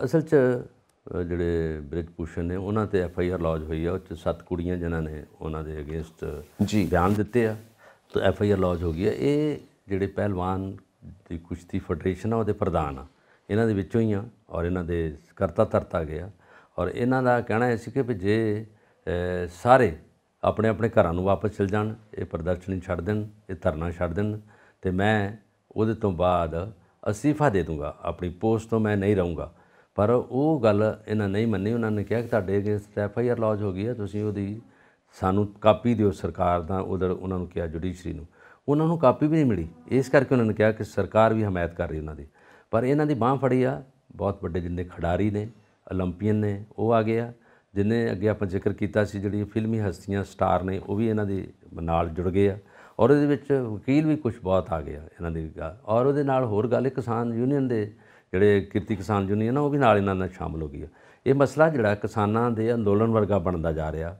ਅਸਲ 'ਚ ਜਿਹੜੇ ਬ੍ਰਿਜ ਭੂਸ਼ਣ ਨੇ ਉਹਨਾਂ 'ਤੇ FIR ਲੌਜ ਹੋਈ ਆ। ਉਹ 'ਚ 7 ਕੁੜੀਆਂ ਜਿਨ੍ਹਾਂ ਨੇ ਉਹਨਾਂ ਦੇ ਅਗੇਂਸਟ ਬਿਆਨ ਦਿੱਤੇ ਆ, ਤਾਂ FIR ਲੌਜ ਹੋ ਗਈ ਆ। ਇਹ ਜਿਹੜੇ ਪਹਿਲਵਾਨ ਦੀ ਕੁਸ਼ਤੀ ਫੈਡਰੇਸ਼ਨ ਆ ਉਹਦੇ ਪ੍ਰਧਾਨ ਆ, ਇਹਨਾਂ ਦੇ ਵਿੱਚੋਂ ਹੀ ਆ, ਔਰ ਇਹਨਾਂ ਦੇ ਕਰਤਾ ਧਰਤਾ ਗਿਆ। ਔਰ ਇਹਨਾਂ ਦਾ ਕਹਿਣਾ ਇਹ ਸੀ ਕਿ ਵੀ ਜੇ ਸਾਰੇ ਆਪਣੇ ਆਪਣੇ ਘਰਾਂ ਨੂੰ ਵਾਪਸ ਚਲ ਜਾਣ, ਇਹ ਪ੍ਰਦਰਸ਼ਨੀ ਛੱਡ ਦੇਣ, ਇਹ ਧਰਨਾ ਛੱਡ ਦੇਣ, ਅਤੇ ਮੈਂ ਉਹਦੇ ਤੋਂ ਬਾਅਦ ਅਸਤੀਫਾ ਦੇ ਦੂੰਗਾ, ਆਪਣੀ ਪੋਸਟ ਤੋਂ ਮੈਂ ਨਹੀਂ ਰਹੂੰਗਾ। ਪਰ ਉਹ ਗੱਲ ਇਹਨਾਂ ਨਹੀਂ ਮੰਨੀ। ਉਹਨਾਂ ਨੇ ਕਿਹਾ ਕਿ ਤੁਹਾਡੇ ਅਗੇਂਸਟ FIR ਲੌਜ ਹੋ ਗਈ ਹੈ, ਤੁਸੀਂ ਉਹਦੀ ਸਾਨੂੰ ਕਾਪੀ ਦਿਓ ਸਰਕਾਰ ਦਾ। ਉਧਰ ਉਹਨਾਂ ਨੂੰ ਕਿਹਾ ਜੁਡੀਸ਼ਰੀ ਨੂੰ, ਉਹਨਾਂ ਨੂੰ ਕਾਪੀ ਵੀ ਨਹੀਂ ਮਿਲੀ। ਇਸ ਕਰਕੇ ਉਹਨਾਂ ਨੇ ਕਿਹਾ ਕਿ ਸਰਕਾਰ ਵੀ ਹਮਾਇਤ ਕਰ ਰਹੀ ਉਹਨਾਂ ਦੀ। ਪਰ ਇਹਨਾਂ ਦੀ ਬਾਂਹ ਫੜੀ ਆ ਬਹੁਤ ਵੱਡੇ ਜਿੰਨੇ ਖਿਡਾਰੀ ਨੇ, ਓਲੰਪੀਅਨ ਨੇ, ਉਹ ਆ ਗਏ ਆ। ਜਿੰਨੇ ਅੱਗੇ ਆਪਾਂ ਜ਼ਿਕਰ ਕੀਤਾ ਸੀ ਜਿਹੜੀ ਫਿਲਮੀ ਹਸਤੀਆਂ ਸਟਾਰ ਨੇ, ਉਹ ਵੀ ਇਹਨਾਂ ਦੇ ਨਾਲ ਜੁੜ ਗਏ ਆ। ਔਰ ਇਹਦੇ ਵਿੱਚ ਵਕੀਲ ਵੀ ਕੁਛ ਬਹੁਤ ਆ ਗਏ ਆ ਇਹਨਾਂ ਦੀ। ਔਰ ਉਹਦੇ ਨਾਲ ਹੋਰ ਗੱਲ, ਕਿਸਾਨ ਯੂਨੀਅਨ ਦੇ ਜਿਹੜੇ ਕਿਰਤੀ ਕਿਸਾਨ ਯੂਨੀਅਨ ਆ, ਉਹ ਵੀ ਨਾਲ ਇਹਨਾਂ ਨਾਲ ਸ਼ਾਮਲ ਹੋ ਗਈ ਆ। ਇਹ ਮਸਲਾ ਜਿਹੜਾ ਕਿਸਾਨਾਂ ਦੇ ਅੰਦੋਲਨ ਵਰਗਾ ਬਣਦਾ ਜਾ ਰਿਹਾ,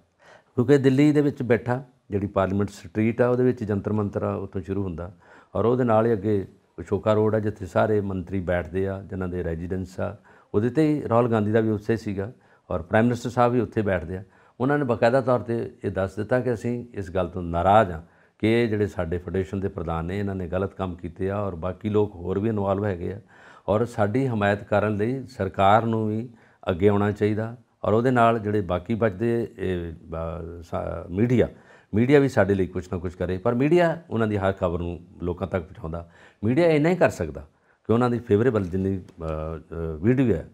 ਕਿਉਂਕਿ ਦਿੱਲੀ ਦੇ ਵਿੱਚ ਬੈਠਾ ਜਿਹੜੀ ਪਾਰਲੀਮੈਂਟ ਸਟਰੀਟ ਆ, ਉਹਦੇ ਵਿੱਚ ਜੰਤਰ ਮੰਤਰ ਆ, ਉੱਥੋਂ ਸ਼ੁਰੂ ਹੁੰਦਾ। ਔਰ ਉਹਦੇ ਨਾਲ ਹੀ ਅੱਗੇ ਅਸ਼ੋਕਾ ਰੋਡ ਆ, ਜਿੱਥੇ ਸਾਰੇ ਮੰਤਰੀ ਬੈਠਦੇ ਆ, ਜਿਨ੍ਹਾਂ ਦੇ ਰੈਜ਼ੀਡੈਂਸ ਆ। ਉਹਦੇ 'ਤੇ ਹੀ ਰਾਹੁਲ ਗਾਂਧੀ ਦਾ ਵੀ ਉੱਥੇ ਸੀਗਾ। ਔਰ ਪ੍ਰਾਈਮ ਮਿਨਿਸਟਰ ਸਾਹਿਬ ਵੀ ਉੱਥੇ ਬੈਠਦੇ ਆ। ਉਹਨਾਂ ਨੇ ਬਾਕਾਇਦਾ ਤੌਰ 'ਤੇ ਇਹ ਦੱਸ ਦਿੱਤਾ ਕਿ ਅਸੀਂ ਇਸ ਗੱਲ ਤੋਂ ਨਾਰਾਜ਼ ਹਾਂ ਕਿ ਇਹ ਜਿਹੜੇ ਸਾਡੇ ਫੈਡਰੇਸ਼ਨ ਦੇ ਪ੍ਰਧਾਨ ਨੇ ਇਹਨਾਂ ਨੇ ਗਲਤ ਕੰਮ ਕੀਤੇ ਆ ਔਰ ਬਾਕੀ ਲੋਕ ਹੋਰ ਵੀ ਇਨਵੋਲਵ ਹੈਗੇ ਆ ਔਰ ਸਾਡੀ ਹਮਾਇਤ ਕਰਨ ਲਈ ਸਰਕਾਰ ਨੂੰ ਵੀ ਅੱਗੇ ਆਉਣਾ ਚਾਹੀਦਾ ਔਰ ਉਹਦੇ ਨਾਲ ਜਿਹੜੇ ਬਾਕੀ ਬਚਦੇ ਮੀਡੀਆ ਵੀ ਸਾਡੇ ਲਈ ਕੁਛ ਨਾ ਕੁਛ ਕਰੇ। ਪਰ ਮੀਡੀਆ ਉਹਨਾਂ ਦੀ ਹਰ ਖਬਰ ਨੂੰ ਲੋਕਾਂ ਤੱਕ ਪਹੁੰਚਾਉਂਦਾ। ਮੀਡੀਆ ਇੰਨਾ ਹੀ ਕਰ ਸਕਦਾ ਕਿ ਉਹਨਾਂ ਦੀ ਫੇਵਰੇਬਲ ਜਿੰਨੀ ਵੀਡੀਓ ਹੈ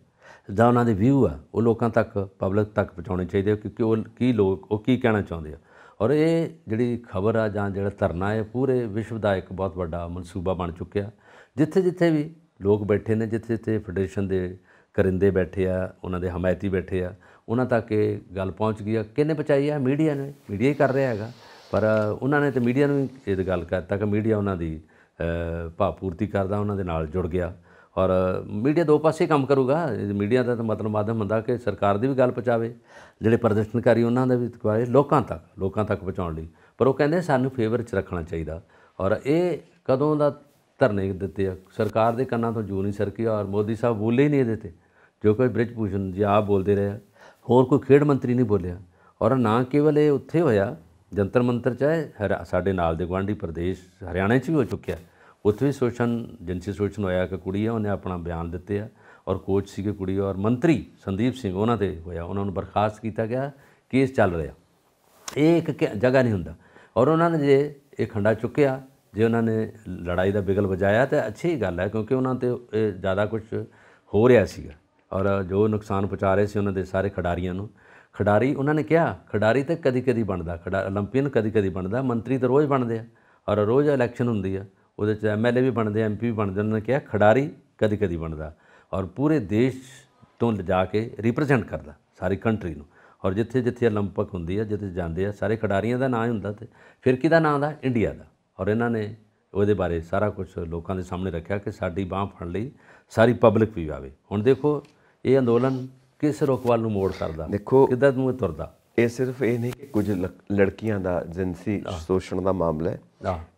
ਜਾਂ ਉਹਨਾਂ ਦੇ ਵਿਊ ਆ ਉਹ ਲੋਕਾਂ ਤੱਕ ਪਬਲਿਕ ਤੱਕ ਪਹੁੰਚਾਉਣੇ ਚਾਹੀਦੇ ਕਿਉਂਕਿ ਉਹ ਕੀ ਕਹਿਣਾ ਚਾਹੁੰਦੇ ਆ। ਔਰ ਇਹ ਜਿਹੜੀ ਖਬਰ ਆ ਜਾਂ ਜਿਹੜਾ ਧਰਨਾ ਹੈ ਪੂਰੇ ਵਿਸ਼ਵ ਦਾ ਇੱਕ ਬਹੁਤ ਵੱਡਾ ਮਨਸੂਬਾ ਬਣ ਚੁੱਕਿਆ। ਜਿੱਥੇ ਜਿੱਥੇ ਵੀ ਲੋਕ ਬੈਠੇ ਨੇ, ਜਿੱਥੇ ਜਿੱਥੇ ਫੈਡਰੇਸ਼ਨ ਦੇ ਕਰਿੰਦੇ ਬੈਠੇ ਆ, ਉਹਨਾਂ ਦੇ ਹਮਾਇਤੀ ਬੈਠੇ ਆ, ਉਹਨਾਂ ਤੱਕ ਇਹ ਗੱਲ ਪਹੁੰਚ ਗਈ ਆ। ਕਿਹਨੇ ਪਹੁੰਚਾਈ ਆ? ਮੀਡੀਆ ਨੇ। ਮੀਡੀਆ ਹੀ ਕਰ ਰਿਹਾ ਹੈਗਾ। ਪਰ ਉਹਨਾਂ ਨੇ ਤਾਂ ਮੀਡੀਆ ਨੂੰ ਵੀ ਇਹ ਗੱਲ ਕਰਤਾ ਕਿ ਮੀਡੀਆ ਉਹਨਾਂ ਦੀ ਭਾਵ ਪੂਰਤੀ ਕਰਦਾ, ਉਹਨਾਂ ਦੇ ਨਾਲ ਜੁੜ ਗਿਆ। ਔਰ ਮੀਡੀਆ ਦੋ ਪਾਸੇ ਕੰਮ ਕਰੂਗਾ। ਮੀਡੀਆ ਦਾ ਤਾਂ ਮਤਲਬ ਮਾਧਿਅਮ ਹੁੰਦਾ ਕਿ ਸਰਕਾਰ ਦੀ ਵੀ ਗੱਲ ਪਹੁੰਚਾਵੇ, ਜਿਹੜੇ ਪ੍ਰਦਰਸ਼ਨਕਾਰੀ ਉਹਨਾਂ ਦਾ ਵੀ ਕਰੇ ਲੋਕਾਂ ਤੱਕ ਪਹੁੰਚਾਉਣ ਲਈ। ਪਰ ਉਹ ਕਹਿੰਦੇ ਸਾਨੂੰ ਫੇਵਰ 'ਚ ਰੱਖਣਾ ਚਾਹੀਦਾ। ਔਰ ਇਹ ਕਦੋਂ ਦਾ ਧਰਨੇ ਦਿੱਤੇ ਆ, ਸਰਕਾਰ ਦੇ ਕੰਨਾਂ ਤੋਂ ਜੂ ਨਹੀਂ ਸਰਕੀ ਔਰ ਮੋਦੀ ਸਾਹਿਬ ਬੋਲੇ ਹੀ ਨਹੀਂ ਇਹਦੇ 'ਤੇ। ਜੋ ਕੋਈ ਬ੍ਰਿਜ ਭੂਸ਼ਣ ਜੀ ਆਪ ਬੋਲਦੇ ਰਹੇ, ਹੋਰ ਕੋਈ ਖੇਡ ਮੰਤਰੀ ਨਹੀਂ ਬੋਲਿਆ। ਔਰ ਨਾ ਕੇਵਲ ਇਹ ਉੱਥੇ ਹੋਇਆ ਜੰਤਰ ਮੰਤਰ 'ਚ ਹੈ, ਸਾਡੇ ਨਾਲ ਦੇ ਗੁਆਂਢੀ ਪ੍ਰਦੇਸ਼ ਹਰਿਆਣਾ 'ਚ ਵੀ ਹੋ ਚੁੱਕਿਆ। ਉੱਥੇ ਵੀ ਜਿਨਸੀ ਸ਼ੋਸ਼ਣ ਹੋਇਆ ਕਿ ਕੁੜੀ ਆ, ਉਹਨੇ ਆਪਣਾ ਬਿਆਨ ਦਿੱਤੇ ਆ ਔਰ ਕੋਚ ਸੀਗੇ ਕੁੜੀ ਔਰ ਮੰਤਰੀ ਸੰਦੀਪ ਸਿੰਘ ਉਹਨਾਂ 'ਤੇ ਹੋਇਆ, ਉਹਨਾਂ ਨੂੰ ਬਰਖਾਸਤ ਕੀਤਾ ਗਿਆ, ਕੇਸ ਚੱਲ ਰਿਹਾ। ਇਹ ਇੱਕ ਜਗ੍ਹਾ ਨਹੀਂ ਹੁੰਦਾ। ਔਰ ਉਹਨਾਂ ਨੇ ਜੇ ਇਹ ਖੰਡਾ ਚੁੱਕਿਆ, ਜੇ ਉਹਨਾਂ ਨੇ ਲੜਾਈ ਦਾ ਬਿਗਲ ਵਜਾਇਆ ਤਾਂ ਅੱਛੀ ਗੱਲ ਹੈ ਕਿਉਂਕਿ ਉਹਨਾਂ 'ਤੇ ਇਹ ਜ਼ਿਆਦਾ ਕੁਝ ਹੋ ਰਿਹਾ ਸੀਗਾ ਔਰ ਜੋ ਨੁਕਸਾਨ ਪਹੁੰਚਾ ਰਹੇ ਸੀ ਉਹਨਾਂ ਦੇ ਸਾਰੇ ਖਿਡਾਰੀਆਂ ਨੂੰ। ਖਿਡਾਰੀ ਉਹਨਾਂ ਨੇ ਕਿਹਾ ਖਿਡਾਰੀ ਤਾਂ ਕਦੀ ਬਣਦਾ, ਓਲੰਪੀਅਨ ਕਦੀ ਬਣਦਾ, ਮੰਤਰੀ ਤਾਂ ਰੋਜ਼ ਬਣਦੇ ਆ ਔਰ ਰੋਜ਼ ਇਲੈਕਸ਼ਨ ਹੁੰਦੀ ਆ, ਉਹਦੇ 'ਚ MLA ਵੀ ਬਣਦੇ, MP ਵੀ ਬਣਦੇ। ਉਹਨਾਂ ਨੇ ਕਿਹਾ ਖਿਡਾਰੀ ਕਦੀ ਬਣਦਾ ਔਰ ਪੂਰੇ ਦੇਸ਼ ਤੋਂ ਲਿਜਾ ਕੇ ਰਿਪਰੈਜ਼ੈਂਟ ਕਰਦਾ ਸਾਰੀ ਕੰਟਰੀ ਨੂੰ। ਔਰ ਜਿੱਥੇ ਜਿੱਥੇ ਓਲੰਪਿਕ ਹੁੰਦੀ ਆ, ਜਿੱਥੇ ਜਾਂਦੇ ਆ, ਸਾਰੇ ਖਿਡਾਰੀਆਂ ਦਾ ਨਾਂ ਹੀ ਹੁੰਦਾ ਅਤੇ ਫਿਰ ਕਿਹਦਾ ਨਾਂ ਦਾ? ਇੰਡੀਆ ਦਾ। ਔਰ ਇਹਨਾਂ ਨੇ ਉਹਦੇ ਬਾਰੇ ਸਾਰਾ ਕੁਝ ਲੋਕਾਂ ਦੇ ਸਾਹਮਣੇ ਰੱਖਿਆ ਕਿ ਸਾਡੀ ਬਾਂਹ ਫੜਨ ਲਈ ਸਾਰੀ ਪਬਲਿਕ ਵੀ ਆਵੇ। ਹੁਣ ਦੇਖੋ ਇਹ ਅੰਦੋਲਨ ਕਿਸ ਰੁਖ ਵੱਲ ਨੂੰ ਮੋੜ ਕਰਦਾ, ਦੇਖੋ ਕਿੱਦਾਂ ਨੂੰ ਤੁਰਦਾ। ਇਹ ਸਿਰਫ ਇਹ ਨਹੀਂ ਕਿ ਕੁਝ ਲੜਕੀਆਂ ਦਾ ਜਿਨਸੀ ਸ਼ੋਸ਼ਣ ਦਾ ਮਾਮਲਾ ਹੈ,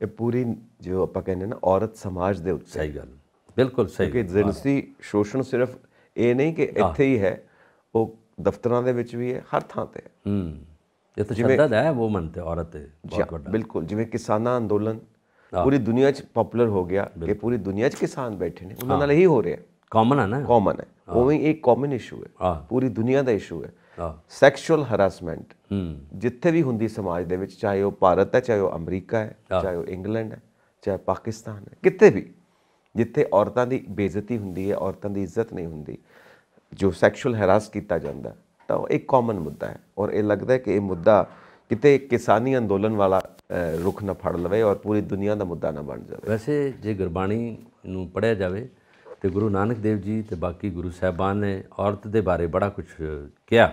ਇਹ ਪੂਰੀ ਜੋ ਆਪਾਂ ਕਹਿੰਦੇ ਨਾ ਔਰਤ ਸਮਾਜ ਦੇ ਉੱਤੇ। ਸਹੀ ਗੱਲ, ਬਿਲਕੁਲ ਸਹੀ। ਕਿ ਜਿਨਸੀ ਸ਼ੋਸ਼ਣ ਸਿਰਫ ਇਹ ਨਹੀਂ ਕਿ ਇੱਥੇ ਹੀ ਹੈ, ਉਹ ਦਫ਼ਤਰਾਂ ਦੇ ਵਿੱਚ ਵੀ ਹੈ, ਹਰ ਥਾਂ ਤੇ ਹੈ। ਇਹ ਤਾਂ ਸ਼ੱਦਤ ਹੈ ਵੂਮਨ ਤੇ ਔਰਤ ਤੇ ਬਹੁਤ ਵੱਡਾ। ਬਿਲਕੁਲ, ਜਿਵੇਂ ਕਿਸਾਨਾਂ ਅੰਦੋਲਨ ਪੂਰੀ ਦੁਨੀਆ 'ਚ ਪਪੂਲਰ ਹੋ ਗਿਆ ਕਿ ਪੂਰੀ ਦੁਨੀਆ 'ਚ ਕਿਸਾਨ ਬੈਠੇ ਨੇ, ਉਹਨਾਂ ਨਾਲ ਇਹੀ ਹੋ ਰਿਹਾ। ਕਾਮਨ ਹੈ ਨਾ, ਕਾਮਨ ਹੈ। ਉਵੇਂ ਇੱਕ ਕਾਮਨ ਇਸ਼ੂ ਹੈ, ਪੂਰੀ ਦੁਨੀਆ ਦਾ ਇਸ਼ੂ ਹੈ। ਸੈਕਸ਼ੂਅਲ ਹਰਾਸਮੈਂਟ ਜਿੱਥੇ ਵੀ ਹੁੰਦੀ ਸਮਾਜ ਦੇ ਵਿੱਚ, ਚਾਹੇ ਉਹ ਭਾਰਤ ਹੈ, ਚਾਹੇ ਉਹ ਅਮਰੀਕਾ ਹੈ, ਚਾਹੇ ਉਹ ਇੰਗਲੈਂਡ ਹੈ, ਚਾਹੇ ਪਾਕਿਸਤਾਨ ਹੈ, ਕਿਤੇ ਵੀ ਜਿੱਥੇ ਔਰਤਾਂ ਦੀ ਬੇਇੱਜ਼ਤੀ ਹੁੰਦੀ ਹੈ, ਔਰਤਾਂ ਦੀ ਇੱਜ਼ਤ ਨਹੀਂ ਹੁੰਦੀ, ਜੋ ਸੈਕਸ਼ੂਅਲ ਹੈਰਾਸ ਕੀਤਾ ਜਾਂਦਾ, ਤਾਂ ਉਹ ਇੱਕ ਕਾਮਨ ਮੁੱਦਾ ਹੈ। ਔਰ ਇਹ ਲੱਗਦਾ ਹੈ ਕਿ ਇਹ ਮੁੱਦਾ ਕਿਤੇ ਕਿਸਾਨੀ ਅੰਦੋਲਨ ਵਾਲਾ ਰੁਖ ਨਾ ਫੜ ਲਵੇ ਔਰ ਪੂਰੀ ਦੁਨੀਆ ਦਾ ਮੁੱਦਾ ਨਾ ਬਣ ਜਾਵੇ। ਵੈਸੇ ਜੇ ਗੁਰਬਾਣੀ ਨੂੰ ਪੜ੍ਹਿਆ ਜਾਵੇ ਤੇ ਗੁਰੂ ਨਾਨਕ ਦੇਵ ਜੀ ਤੇ ਬਾਕੀ ਗੁਰੂ ਸਾਹਿਬਾਨ ਨੇ ਔਰਤ ਦੇ ਬਾਰੇ ਬੜਾ ਕੁਝ ਕਿਹਾ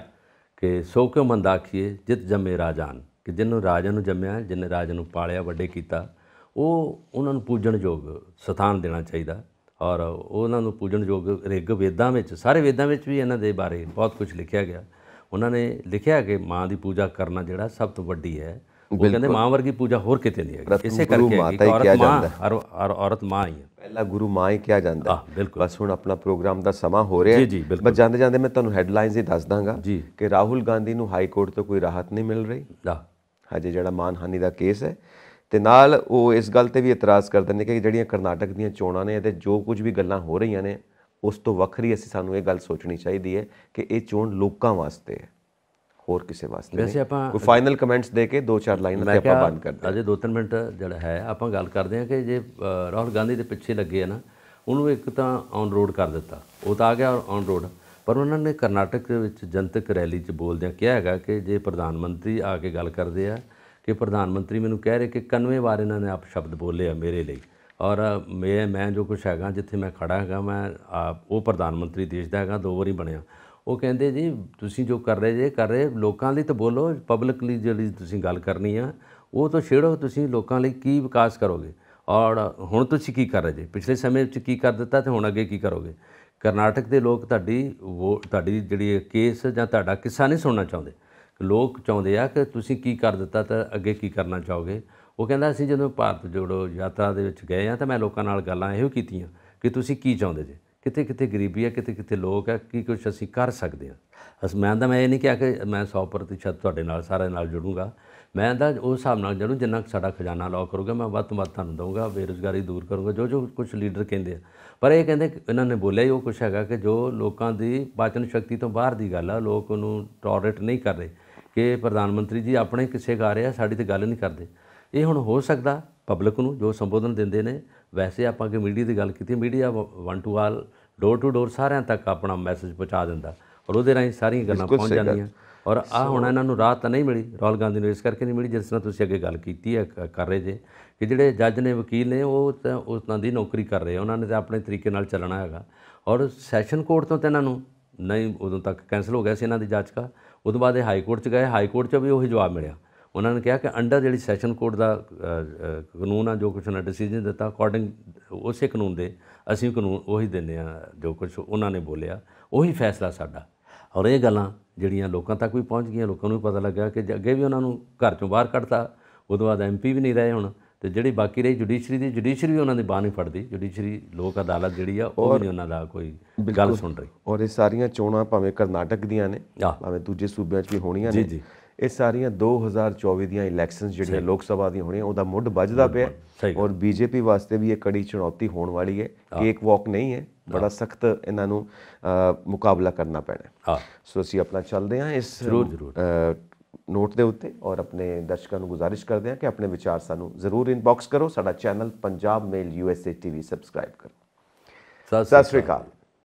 ਕਿ ਸੋ ਕਿਉ ਮੰਦ ਆਖੀਏ ਜਿਤ ਜੰਮੇ ਰਾਜਾਨ, ਕਿ ਜਿਹਨੂੰ ਰਾਜਾ ਨੂੰ ਜੰਮਿਆ, ਜਿਹਨੇ ਰਾਜਾ ਨੂੰ ਪਾਲਿਆ, ਵੱਡੇ ਕੀਤਾ, ਉਹਨਾਂ ਨੂੰ ਪੂਜਣਯੋਗ ਸਥਾਨ ਦੇਣਾ ਚਾਹੀਦਾ। ਔਰ ਉਹਨਾਂ ਨੂੰ ਪੂਜਣਯੋਗ ਰਿਗ ਵੇਦਾਂ ਵਿੱਚ, ਸਾਰੇ ਵੇਦਾਂ ਵਿੱਚ ਵੀ ਇਹਨਾਂ ਦੇ ਬਾਰੇ ਬਹੁਤ ਕੁਝ ਲਿਖਿਆ ਗਿਆ। ਉਹਨਾਂ ਨੇ ਲਿਖਿਆ ਕਿ ਮਾਂ ਦੀ ਪੂਜਾ ਕਰਨਾ ਜਿਹੜਾ ਸਭ ਤੋਂ ਵੱਡੀ ਹੈ। ਉਹ ਕਹਿੰਦੇ ਮਾਂ ਵਰਗੀ ਪੂਜਾ ਹੋਰ ਕਿਤੇ ਨਹੀਂ ਹੈਗੀ। ਇਸੇ ਕਰਕੇ ਔਰਤ ਮਾਂ ਹੀ ਹੈ, ਪਹਿਲਾ ਗੁਰੂ ਮਾਂ ਹੀ ਕਿਹਾ ਜਾਂਦਾ। ਬਸ ਹੁਣ ਆਪਣਾ ਪ੍ਰੋਗਰਾਮ ਦਾ ਸਮਾਂ ਹੋ ਰਿਹਾ ਹੈ, ਬਸ ਜਾਂਦੇ ਜਾਂਦੇ ਮੈਂ ਤੁਹਾਨੂੰ ਹੈਡਲਾਈਨਸ ਹੀ ਦੱਸ ਦਾਂਗਾ ਕਿ ਰਾਹੁਲ ਗਾਂਧੀ ਨੂੰ ਹਾਈ ਕੋਰਟ ਤੋਂ ਕੋਈ ਰਾਹਤ ਨਹੀਂ ਮਿਲ ਰਹੀ ਹਜੇ, ਜਿਹੜਾ ਮਾਨਹਾਨੀ ਦਾ ਕੇਸ ਹੈ। ਤੇ ਨਾਲ ਉਹ ਇਸ ਗੱਲ ਤੇ ਵੀ ਇਤਰਾਜ਼ ਕਰਦੇ ਨੇ ਕਿ ਜਿਹੜੀਆਂ ਕਰਨਾਟਕ ਦੀਆਂ ਚੋਣਾਂ ਨੇ, ਇਹਦੇ ਜੋ ਕੁਝ ਵੀ ਗੱਲਾਂ ਹੋ ਰਹੀਆਂ ਨੇ ਉਸ ਤੋਂ ਵੱਖਰੀ ਸਾਨੂੰ ਇਹ ਗੱਲ ਸੋਚਣੀ ਚਾਹੀਦੀ ਹੈ ਕਿ ਇਹ ਚੋਣ ਲੋਕਾਂ ਵਾਸਤੇ ਹੈ, ਹੋਰ ਕਿਸੇ ਵਾਸਤੇ ਨਹੀਂ। ਵੈਸੇ ਆਪਾਂ ਕੋਈ ਫਾਈਨਲ ਕਮੈਂਟਸ ਦੇ ਕੇ 2-4 ਲਾਈਨਾਂ ਤੇ ਆਪਾਂ ਬੰਦ ਕਰਦੇ ਹਾਂ। ਅਜੇ 2-3 ਮਿੰਟ ਜਿਹੜਾ ਹੈ ਆਪਾਂ ਗੱਲ ਕਰਦੇ ਹਾਂ ਕਿ ਜੇ ਰਾਹੁਲ ਗਾਂਧੀ ਦੇ ਪਿੱਛੇ ਲੱਗੇ ਆ ਨਾ, ਉਹਨੂੰ ਇੱਕ ਤਾਂ ਔਨ ਰੋਡ ਕਰ ਦਿੱਤਾ, ਉਹ ਤਾਂ ਆ ਗਿਆ ਔਨ ਰੋਡ। ਪਰ ਉਹਨਾਂ ਨੇ ਕਰਨਾਟਕ ਦੇ ਵਿੱਚ ਜਨਤਕ ਰੈਲੀ 'ਚ ਬੋਲਦਿਆਂ ਕਿਹਾ ਹੈਗਾ ਕਿ ਜੇ ਪ੍ਰਧਾਨ ਮੰਤਰੀ ਆ ਕੇ ਗੱਲ ਕਰਦੇ ਆ ਕਿ ਪ੍ਰਧਾਨ ਮੰਤਰੀ ਮੈਨੂੰ ਕਹਿ ਰਹੇ ਕਿ 91 ਵਾਰ ਇਹਨਾਂ ਨੇ ਆਪ ਸ਼ਬਦ ਬੋਲੇ ਆ ਮੇਰੇ ਲਈ, ਔਰ ਮੈਂ ਜੋ ਕੁਛ ਹੈਗਾ, ਜਿੱਥੇ ਮੈਂ ਖੜਾ ਹੈਗਾ, ਮੈਂ ਉਹ ਪ੍ਰਧਾਨ ਮੰਤਰੀ ਦੇਸ਼ ਦਾ ਹੈਗਾ, 2 ਵਾਰੀ ਬਣਿਆ। ਉਹ ਕਹਿੰਦੇ ਜੀ ਤੁਸੀਂ ਜੋ ਕਰ ਰਹੇ ਲੋਕਾਂ ਲਈ ਤਾਂ ਬੋਲੋ, ਪਬਲਿਕ ਲਈ ਜਿਹੜੀ ਤੁਸੀਂ ਗੱਲ ਕਰਨੀ ਆ ਉਹ ਤਾਂ ਛੇੜੋ। ਤੁਸੀਂ ਲੋਕਾਂ ਲਈ ਕੀ ਵਿਕਾਸ ਕਰੋਗੇ ਔਰ ਹੁਣ ਤੁਸੀਂ ਕੀ ਕਰ ਰਹੇ ਜੇ, ਪਿਛਲੇ ਸਮੇਂ ਵਿੱਚ ਕੀ ਕਰ ਦਿੱਤਾ ਅਤੇ ਹੁਣ ਅੱਗੇ ਕੀ ਕਰੋਗੇ। ਕਰਨਾਟਕ ਦੇ ਲੋਕ ਤੁਹਾਡੀ ਜਿਹੜੀ ਕੇਸ ਜਾਂ ਤੁਹਾਡਾ ਕਿੱਸਾ ਨਹੀਂ ਸੁਣਨਾ ਚਾਹੁੰਦੇ। ਲੋਕ ਚਾਹੁੰਦੇ ਆ ਕਿ ਤੁਸੀਂ ਕੀ ਕਰ ਦਿੱਤਾ ਤਾਂ ਅੱਗੇ ਕੀ ਕਰਨਾ ਚਾਹੋਗੇ। ਉਹ ਕਹਿੰਦਾ ਅਸੀਂ ਜਦੋਂ ਭਾਰਤ ਜੋੜੋ ਯਾਤਰਾ ਦੇ ਵਿੱਚ ਗਏ ਹਾਂ ਤਾਂ ਮੈਂ ਲੋਕਾਂ ਨਾਲ ਗੱਲਾਂ ਇਹੋ ਕੀਤੀਆਂ ਕਿ ਤੁਸੀਂ ਕੀ ਚਾਹੁੰਦੇ ਜੇ, ਕਿਤੇ ਕਿਤੇ ਗਰੀਬੀ ਹੈ, ਕਿਤੇ ਕਿਤੇ ਲੋਕ ਹੈ, ਕੀ ਕੁਛ ਅਸੀਂ ਕਰ ਸਕਦੇ ਹਾਂ। ਮੈਂ ਇਹ ਨਹੀਂ ਕਿਹਾ ਕਿ ਮੈਂ 100% ਤੁਹਾਡੇ ਨਾਲ ਸਾਰਿਆਂ ਨਾਲ ਜੁੜੂੰਗਾ। ਮੈਂ ਤਾਂ ਉਸ ਹਿਸਾਬ ਨਾਲ ਜੁੜੂੰ ਜਿੰਨਾ ਸਾਡਾ ਖਜ਼ਾਨਾ ਅਲਾਓ ਕਰੂਗਾ, ਮੈਂ ਵੱਧ ਤੋਂ ਵੱਧ ਤੁਹਾਨੂੰ ਦਊਂਗਾ, ਬੇਰੁਜ਼ਗਾਰੀ ਦੂਰ ਕਰੂੰਗਾ, ਜੋ ਕੁਛ ਲੀਡਰ ਕਹਿੰਦੇ ਆ। ਪਰ ਇਹ ਕਹਿੰਦੇ, ਇਹਨਾਂ ਨੇ ਬੋਲਿਆ ਹੀ ਉਹ ਕੁਛ ਹੈਗਾ ਕਿ ਜੋ ਲੋਕਾਂ ਦੀ ਪਾਚਨ ਸ਼ਕਤੀ ਤੋਂ ਬਾਹਰ ਦੀ ਗੱਲ ਆ, ਲੋਕ ਉਹਨੂੰ ਟੋਲਰੇਟ ਨਹੀਂ ਕਰ ਰਹੇ ਕਿ ਪ੍ਰਧਾਨ ਮੰਤਰੀ ਜੀ ਆਪਣੇ ਕਿਸੇ ਗਾ ਰਹੇ ਆ, ਸਾਡੀ ਤੇ ਗੱਲ ਨਹੀਂ ਕਰਦੇ। ਇਹ ਹੁਣ ਹੋ ਸਕਦਾ ਪਬਲਿਕ ਨੂੰ ਜੋ ਸੰਬੋਧਨ ਦਿੰਦੇ ਨੇ, ਵੈਸੇ ਆਪਾਂ ਕਿ ਮੀਡੀਆ ਦੀ ਗੱਲ ਕੀਤੀ, media 1 to all door to door ਸਾਰਿਆਂ ਤੱਕ ਆਪਣਾ ਮੈਸੇਜ ਪਹੁੰਚਾ ਦਿੰਦਾ ਔਰ ਉਹਦੇ ਰਾਹੀਂ ਸਾਰੀਆਂ ਗੱਲਾਂ ਪਹੁੰਚ ਜਾਂਦੀਆਂ। ਔਰ ਆਹ ਹੁਣ ਇਹਨਾਂ ਨੂੰ ਰਾਹਤ ਤਾਂ ਨਹੀਂ ਮਿਲੀ, ਰਾਹੁਲ ਗਾਂਧੀ ਨੂੰ ਇਸ ਕਰਕੇ ਨਹੀਂ ਮਿਲੀ ਜਿਸ ਤਰ੍ਹਾਂ ਤੁਸੀਂ ਅੱਗੇ ਗੱਲ ਕੀਤੀ ਹੈ ਕਰ ਰਹੇ ਜੇ ਕਿ ਜਿਹੜੇ ਜੱਜ ਨੇ, ਵਕੀਲ ਨੇ, ਉਹ ਤਾਂ ਉਹਨਾਂ ਦੀ ਨੌਕਰੀ ਕਰ ਰਹੇ, ਉਹਨਾਂ ਨੇ ਤਾਂ ਆਪਣੇ ਤਰੀਕੇ ਨਾਲ ਚੱਲਣਾ ਹੈਗਾ। ਔਰ ਸੈਸ਼ਨ ਕੋਰਟ ਤੋਂ ਤਾਂ ਇਹਨਾਂ ਨੂੰ ਨਹੀਂ, ਉਦੋਂ ਤੱਕ ਕੈਂਸਲ ਹੋ ਗਿਆ ਸੀ ਇਹਨਾਂ ਦੀ ਜਾਚਕਾ। ਉਦੋਂ ਬਾਅਦ ਇਹ ਹਾਈ ਕੋਰਟ 'ਚ ਗਏ, ਹਾਈ ਕੋਰਟ 'ਚ ਵੀ ਉਹੀ ਜਵਾਬ ਮਿਲਿਆ। ਉਹਨਾਂ ਨੇ ਕਿਹਾ ਕਿ ਅੰਡਰ ਜਿਹੜੀ ਸੈਸ਼ਨ ਕੋਰਟ ਦਾ ਕਾਨੂੰਨ ਆ, ਜੋ ਕੁਛ ਉਹਨਾਂ ਡਿਸੀਜਨ ਦਿੱਤਾ ਅਕੋਰਡਿੰਗ ਉਸੇ ਕਾਨੂੰਨ ਦੇ ਅਸੀਂ ਕਾਨੂੰਨ ਉਹੀ ਦਿੰਦੇ ਹਾਂ, ਜੋ ਕੁਛ ਉਹਨਾਂ ਨੇ ਬੋਲਿਆ ਉਹੀ ਫੈਸਲਾ ਸਾਡਾ। ਔਰ ਇਹ ਗੱਲਾਂ ਜਿਹੜੀਆਂ ਲੋਕਾਂ ਤੱਕ ਵੀ ਪਹੁੰਚ ਗਈਆਂ, ਲੋਕਾਂ ਨੂੰ ਵੀ ਪਤਾ ਲੱਗਾ ਕਿ ਅੱਗੇ ਵੀ ਉਹਨਾਂ ਨੂੰ ਘਰ 'ਚੋਂ ਬਾਹਰ ਕੱਢਤਾ, ਉਦੋਂ ਬਾਅਦ MP ਵੀ ਨਹੀਂ ਰਹੇ ਹੁਣ, ਅਤੇ ਜਿਹੜੀ ਬਾਕੀ ਰਹੀ ਜੁਡੀਸ਼ਰੀ ਵੀ ਉਹਨਾਂ ਦੀ ਬਾਂਹ ਨਹੀਂ ਫੜਦੀ। ਜੁਡੀਸ਼ਰੀ ਲੋਕ ਅਦਾਲਤ ਜਿਹੜੀ ਆ ਉਹ ਵੀ ਨਹੀਂ ਉਹਨਾਂ ਦਾ ਕੋਈ ਗੱਲ ਸੁਣ ਰਹੀ। ਔਰ ਇਹ ਸਾਰੀਆਂ ਚੋਣਾਂ ਭਾਵੇਂ ਕਰਨਾਟਕ ਦੀਆਂ ਨੇ, ਭਾਵੇਂ ਦੂਜੇ ਸੂਬਿਆਂ 'ਚ ਵੀ ਹੋਣੀਆਂ ਨੇ, ਇਹ ਸਾਰੀਆਂ 2024 ਦੀਆਂ ਇਲੈਕਸ਼ਨਸ ਜਿਹੜੀਆਂ ਲੋਕ ਸਭਾ ਦੀਆਂ ਹੋਣੀਆਂ, ਉਹਦਾ ਮੁੱਢ ਵੱਜਦਾ ਪਿਆ। ਔਰ BJP ਵਾਸਤੇ ਵੀ ਇਹ ਕੜੀ ਚੁਣੌਤੀ ਹੋਣ ਵਾਲੀ ਹੈ, ਕੇਕ ਵਾਕ ਨਹੀਂ ਹੈ, ਬੜਾ ਸਖਤ ਇਹਨਾਂ ਨੂੰ ਮੁਕਾਬਲਾ ਕਰਨਾ ਪੈਣਾ। ਸੋ ਅਸੀਂ ਆਪਣਾ ਚੱਲਦੇ ਹਾਂ ਇਸ ਨੋਟ ਦੇ ਉੱਤੇ ਔਰ ਆਪਣੇ ਦਰਸ਼ਕਾਂ ਨੂੰ ਗੁਜ਼ਾਰਿਸ਼ ਕਰਦੇ ਹਾਂ ਕਿ ਆਪਣੇ ਵਿਚਾਰ ਸਾਨੂੰ ਜ਼ਰੂਰ ਇਨਬਾਕਸ ਕਰੋ। ਸਾਡਾ ਚੈਨਲ ਪੰਜਾਬ ਮੇਲ USA TV ਸਬਸਕ੍ਰਾਈਬ ਕਰੋ। ਸਤਿ ਸ਼੍ਰੀ ਅਕਾਲ।